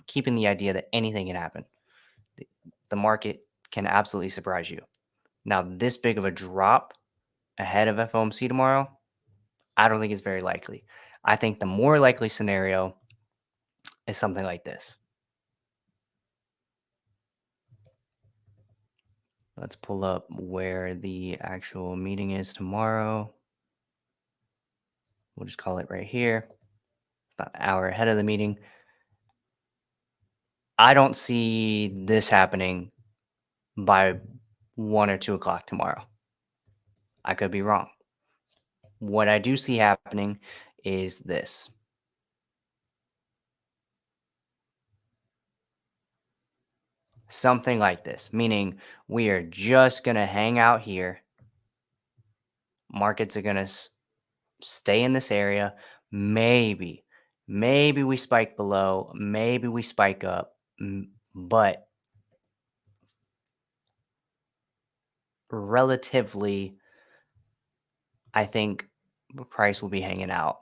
keeping the idea that anything can happen. The market can absolutely surprise you. Now, this big of a drop ahead of FOMC tomorrow, I don't think it's very likely. I think the more likely scenario is something like this. Let's pull up where the actual meeting is tomorrow. We'll just call it right here, about an hour ahead of the meeting. I don't see this happening by 1 or 2 o'clock tomorrow. I could be wrong. What I do see happening is this. Something like this, meaning we are just going to hang out here. Markets are going to stay in this area. Maybe we spike below. Maybe we spike up. But relatively, I think the price will be hanging out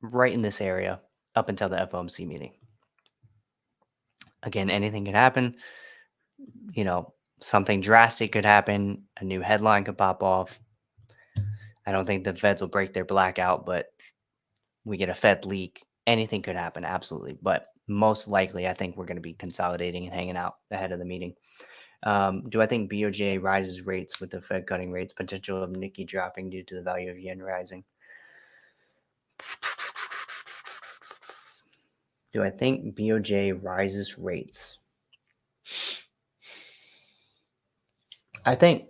right in this area up until the FOMC meeting. Again, anything could happen. Something drastic could happen. A new headline could pop off. I don't think the Feds will break their blackout, but we get a Fed leak. Anything could happen, absolutely. But most likely, I think we're going to be consolidating and hanging out ahead of the meeting. Do I think BOJ rises rates with the Fed cutting rates? Potential of Nikkei dropping due to the value of yen rising? Do I think BOJ rises rates? I think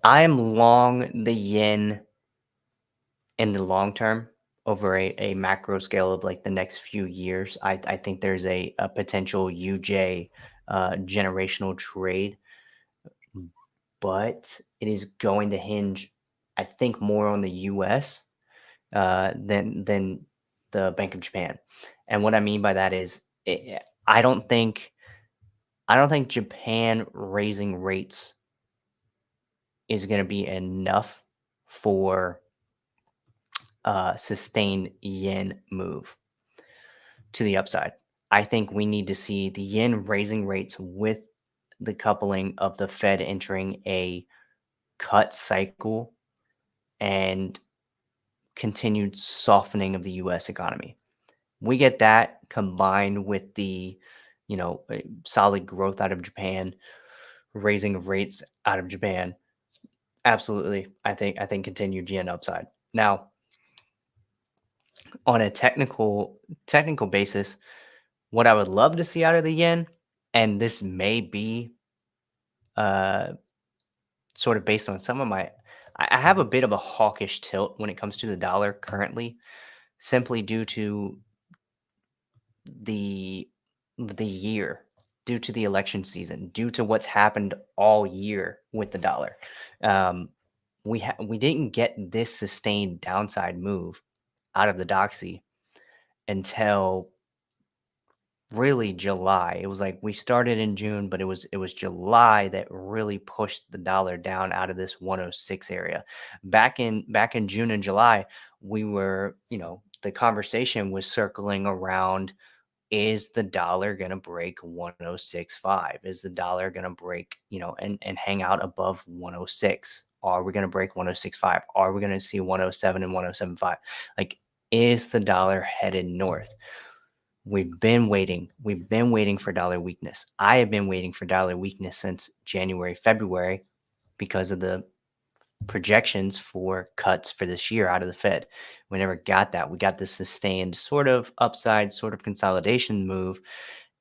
I am long the yen in the long term over a macro scale of like the next few years. I think there's a potential UJ generational trade, but it is going to hinge, I think, more on the US than the Bank of Japan. And what I mean by that is I don't think Japan raising rates is going to be enough for sustained yen move to the upside. I think we need to see the yen raising rates with the coupling of the Fed entering a cut cycle and continued softening of the US economy. We get that combined with the, solid growth out of Japan, raising of rates out of Japan. Absolutely. I think continued yen upside. Now, on a technical basis, what I would love to see out of the yen, and this may be sort of based on some of I have a bit of a hawkish tilt when it comes to the dollar currently, simply due to the year, due to the election season, due to what's happened all year with the dollar. We didn't get this sustained downside move out of the Doxy until really July. It was like we started in June, but it was July that really pushed the dollar down out of this 106 area. Back in June and July, we were, the conversation was circling around, is the dollar going to break 106.5? Is the dollar going to break, and hang out above 106? Are we going to break 106.5? Are we going to see 107 and 107.5? Like, is the dollar headed north? We've been waiting for dollar weakness. I have been waiting for dollar weakness since January, February, because of the projections for cuts for this year out of the Fed. We never got that. We got this sustained sort of upside, sort of consolidation move.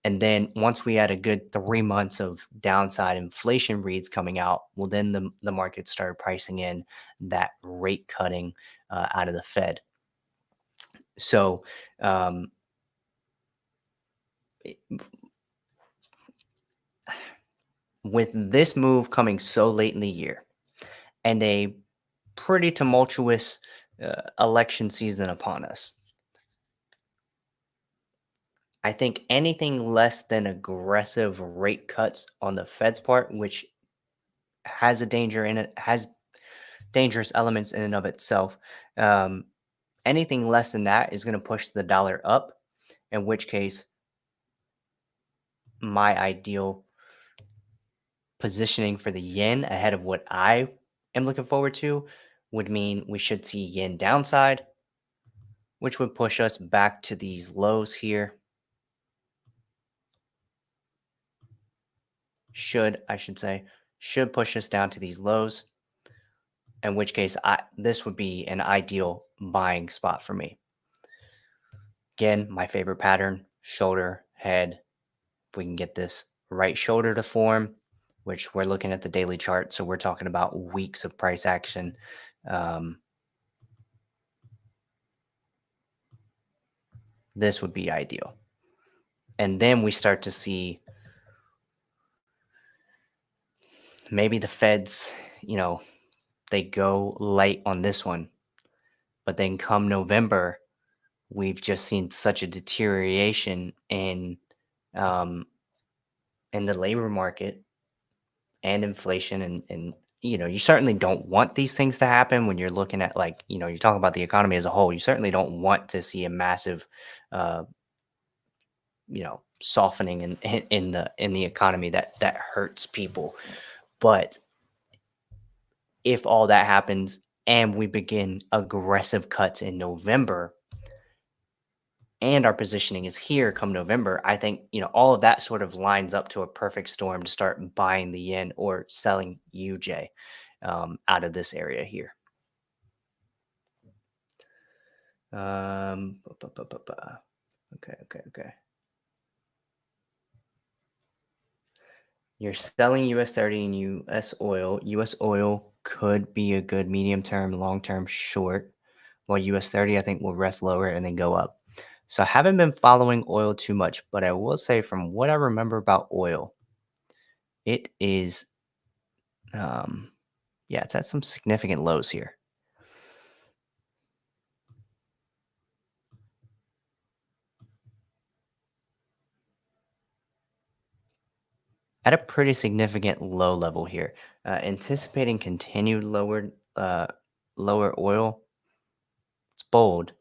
And then once we had a good 3 months of downside inflation reads coming out, well, then the market started pricing in that rate cutting out of the Fed. So with this move coming so late in the year and a pretty tumultuous election season upon us, I think anything less than aggressive rate cuts on the Fed's part, which has a danger in it, has dangerous elements in and of itself. Anything less than that is going to push the dollar up, in which case, my ideal positioning for the yen ahead of what I am looking forward to would mean we should see yen downside, which would push us back to these lows here. Should push us down to these lows, in which case this would be an ideal buying spot for me. Again, my favorite pattern, shoulder, head. If we can get this right shoulder to form, which we're looking at the daily chart, so we're talking about weeks of price action. This would be ideal. And then we start to see maybe the Feds, they go light on this one. But then come November, we've just seen such a deterioration in the labor market and inflation. And you certainly don't want these things to happen when you're looking at, like, you're talking about the economy as a whole. You certainly don't want to see a massive softening in the economy that hurts people. But if all that happens and we begin aggressive cuts in November, and our positioning is here come November, I think all of that sort of lines up to a perfect storm to start buying the yen or selling UJ out of this area here. Okay. You're selling US30 and US oil. US oil could be a good medium-term, long-term short, while US30 I think will rest lower and then go up. So I haven't been following oil too much, but I will say from what I remember about oil, it is, it's at some significant lows here. At a pretty significant low level here. Anticipating continued lower oil. It's bold.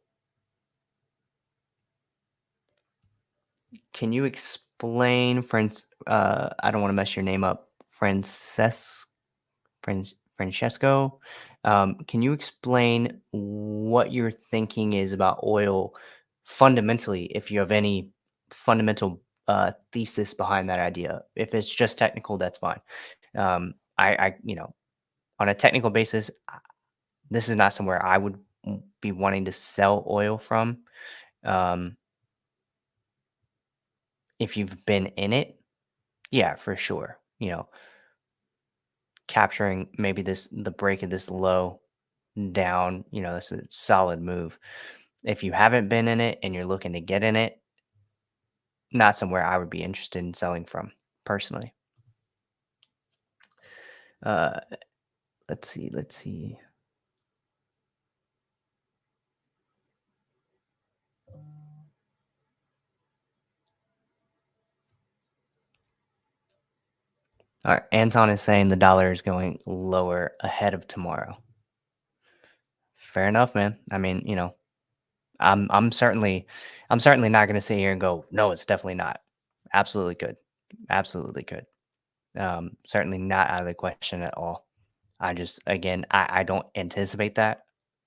Can you explain, friends? I don't want to mess your name up, Francesco. Can you explain what your thinking is about oil fundamentally? If you have any fundamental thesis behind that idea, if it's just technical, that's fine. I on a technical basis, this is not somewhere I would be wanting to sell oil from. If you've been in it, yeah, for sure. Capturing maybe the break of this low down, that's a solid move. If you haven't been in it and you're looking to get in it, not somewhere I would be interested in selling from personally. Let's see. All right, Anton is saying the dollar is going lower ahead of tomorrow. Fair enough, man. I mean, I'm certainly not going to sit here and go, no, it's definitely not. Absolutely could. Certainly not out of the question at all. I just, again, I don't anticipate that.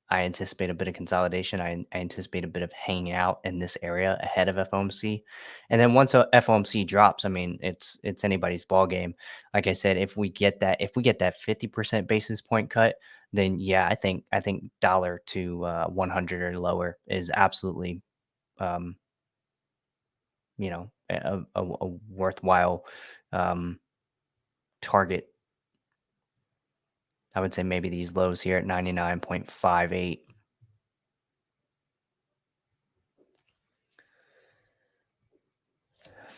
I anticipate a bit of consolidation. I anticipate a bit of hanging out in this area ahead of FOMC. And then once a FOMC drops, I mean, it's anybody's ball game. Like I said, if we get that 50% basis point cut, then yeah, I think dollar to 100 or lower is absolutely, a worthwhile target. I would say maybe these lows here at 99.58.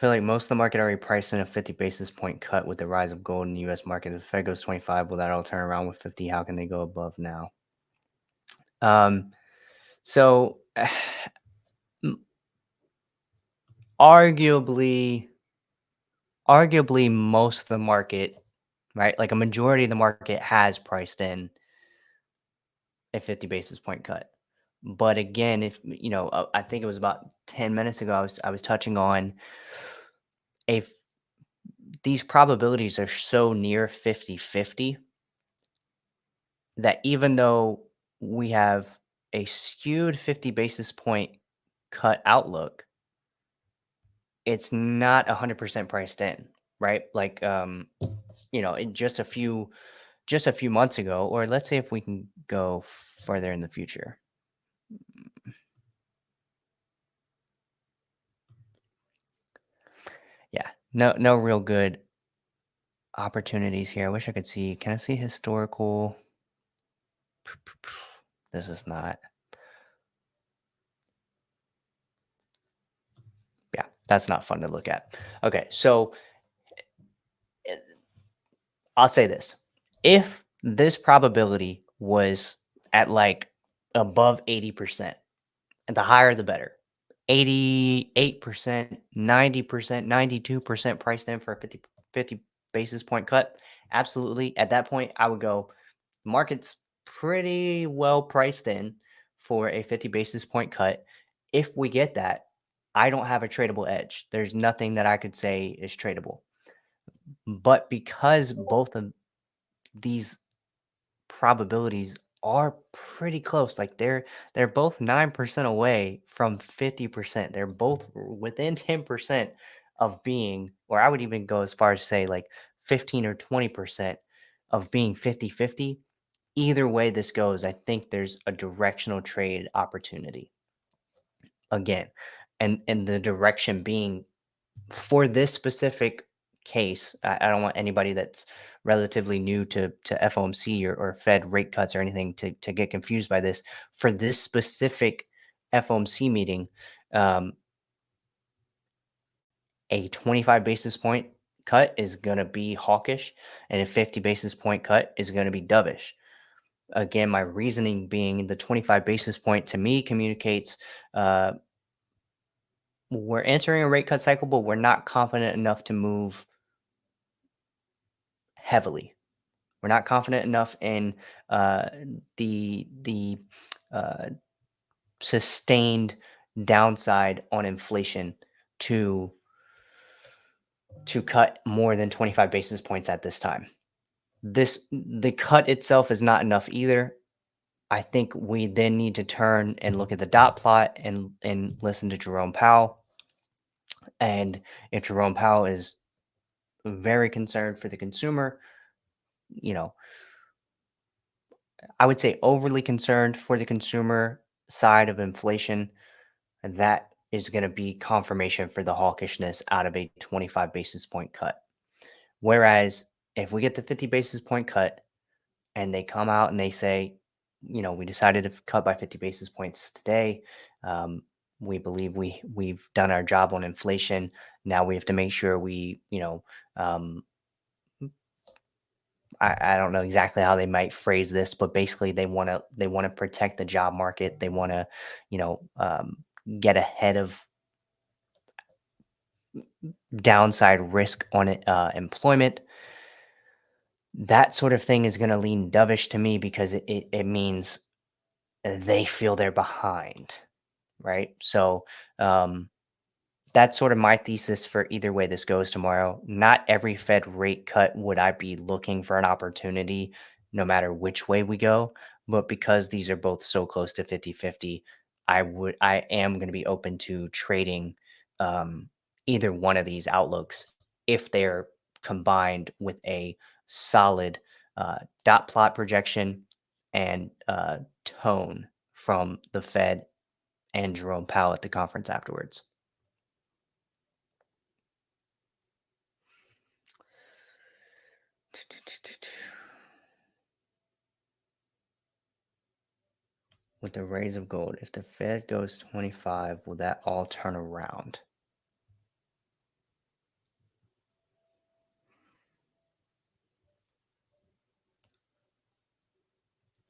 feel like most of the market already priced in a 50 basis point cut with the rise of gold in the U.S. market. If the Fed goes 25, will that all turn around with 50? How can they go above now? So arguably most of the market, right? Like a majority of the market has priced in a 50 basis point cut. But again, if I think it was about 10 minutes ago, I was touching on these probabilities are so near 50-50 that even though we have a skewed 50 basis point cut outlook, it's not 100% priced in, right? Like in just a few months ago, or let's say if we can go further in the future. Yeah, no real good opportunities here. I wish I could see. Can I see historical? This is not. Yeah, that's not fun to look at. Okay, so I'll say this. If this probability was at like above 80%, and the higher the better, 88%, 90%, 92% priced in for a 50 basis point cut, absolutely. At that point, I would go, market's pretty well priced in for a 50 basis point cut. If we get that, I don't have a tradable edge. There's nothing that I could say is tradable. But because both of these probabilities are pretty close, like they're both 9% away from 50%. They're both within 10% of being, or I would even go as far as say like 15 or 20% of being 50-50. Either way this goes, I think there's a directional trade opportunity again. And the direction being for this specific case, I don't want anybody that's relatively new to FOMC or Fed rate cuts or anything to get confused by this. For this specific FOMC meeting, a 25 basis point cut is going to be hawkish, and a 50 basis point cut is going to be dovish. Again, my reasoning being the 25 basis point to me communicates we're entering a rate cut cycle, but we're not confident enough to move heavily. We're not confident enough in the sustained downside on inflation to cut more than 25 basis points at this time. The cut itself is not enough either. I think we then need to turn and look at the dot plot and listen to Jerome Powell. And if Jerome Powell is very concerned for the consumer, I would say overly concerned for the consumer side of inflation, that is going to be confirmation for the hawkishness out of a 25 basis point cut. Whereas if we get the 50 basis point cut and they come out and they say, we decided to cut by 50 basis points today. We believe we've done our job on inflation. Now we have to make sure we, I don't know exactly how they might phrase this, but basically they want to protect the job market. They want to, get ahead of downside risk on employment. That sort of thing is going to lean dovish to me because it means they feel they're behind, right? So that's sort of my thesis for either way this goes tomorrow. Not every Fed rate cut would I be looking for an opportunity no matter which way we go, but because these are both so close to 50-50, I am going to be open to trading either one of these outlooks if they're combined with a solid dot plot projection and tone from the Fed and Jerome Powell at the conference afterwards. With the raise of gold, if the Fed goes 25, will that all turn around?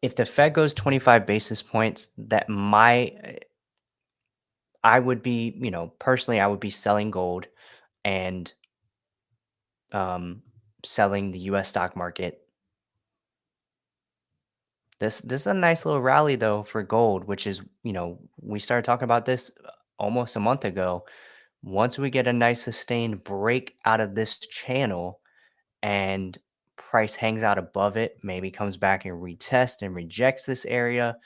if the Fed goes 25 basis points, I would be, personally, I would be selling gold and selling the US stock market. This is a nice little rally though for gold, which is, we started talking about this almost a month ago. Once we get a nice sustained break out of this channel and price hangs out above it, maybe comes back and retests and rejects this area,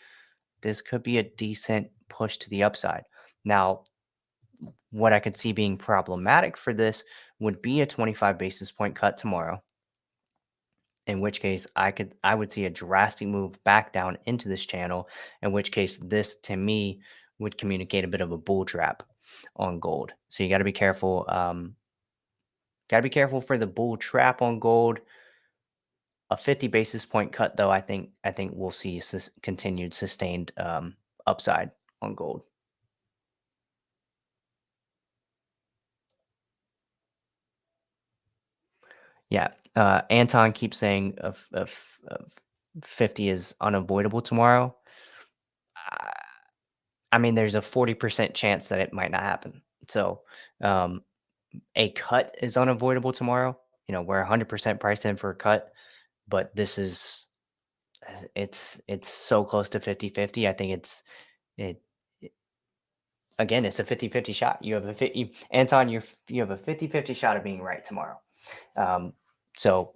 this could be a decent push to the upside. Now, what I could see being problematic for this would be a 25 basis point cut tomorrow, in which case I would see a drastic move back down into this channel, in which case this to me would communicate a bit of a bull trap on gold. So you got to be careful. Got to be careful for the bull trap on gold. A 50 basis point cut though, I think we'll see continued sustained upside on gold. Yeah, Anton keeps saying of 50 is unavoidable tomorrow. I mean, there's a 40% chance that it might not happen. So a cut is unavoidable tomorrow. We're 100% priced in for a cut, but it's so close to 50-50. I think again, it's a 50-50 shot. You have Anton, you have a 50-50 shot of being right tomorrow. So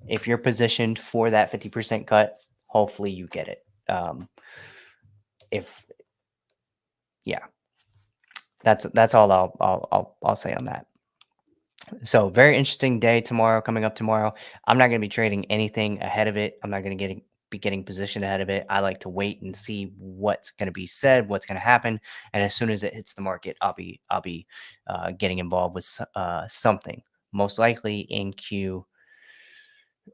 if you're positioned for that 50% cut, hopefully you get it. That's all I'll say on that. So very interesting day coming up tomorrow. I'm not going to be trading anything ahead of it. I'm not going to be getting positioned ahead of it. I like to wait and see what's going to be said, what's going to happen, and as soon as it hits the market, I'll be getting involved with something. Most likely NQ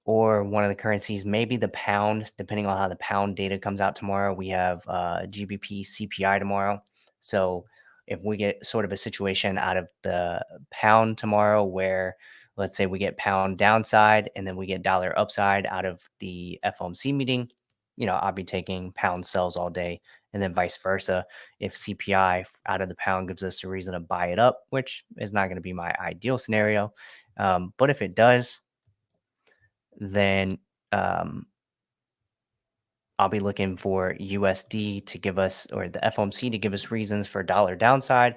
or one of the currencies, maybe the pound, depending on how the pound data comes out tomorrow. We have GBP CPI tomorrow. So if we get sort of a situation out of the pound tomorrow where, let's say we get pound downside and then we get dollar upside out of the FOMC meeting, I'll be taking pound sells all day, and then vice versa. If CPI out of the pound gives us a reason to buy it up, which is not going to be my ideal scenario. But if it does, then I'll be looking for USD to give us, or the FOMC to give us reasons for dollar downside.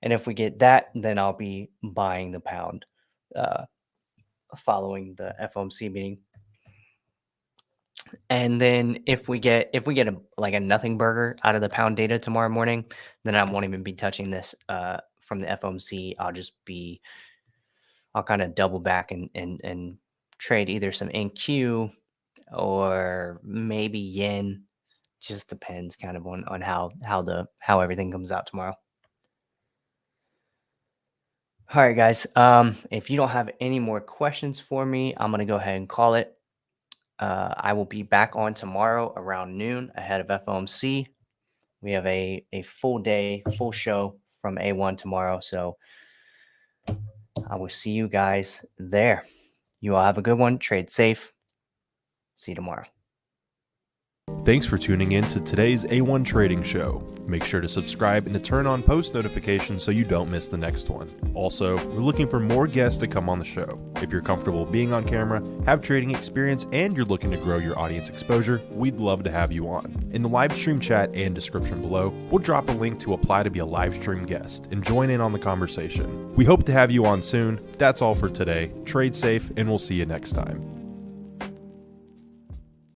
And if we get that, then I'll be buying the pound following the FOMC meeting. And then if we get a nothing burger out of the pound data tomorrow morning, then I won't even be touching this from the FOMC. I'll kind of double back and trade either some NQ or maybe yen. Just depends kind of on how everything comes out tomorrow. All right, guys. If you don't have any more questions for me, I'm going to go ahead and call it. I will be back on tomorrow around noon ahead of FOMC. We have a full day, full show from A1 tomorrow. So I will see you guys there. You all have a good one. Trade safe. See you tomorrow. Thanks for tuning in to today's A1 Trading Show. Make sure to subscribe and to turn on post notifications so you don't miss the next one. Also, we're looking for more guests to come on the show. If you're comfortable being on camera, have trading experience, and you're looking to grow your audience exposure, we'd love to have you on. In the live stream chat and description below, we'll drop a link to apply to be a live stream guest and join in on the conversation. We hope to have you on soon. That's all for today. Trade safe, and we'll see you next time.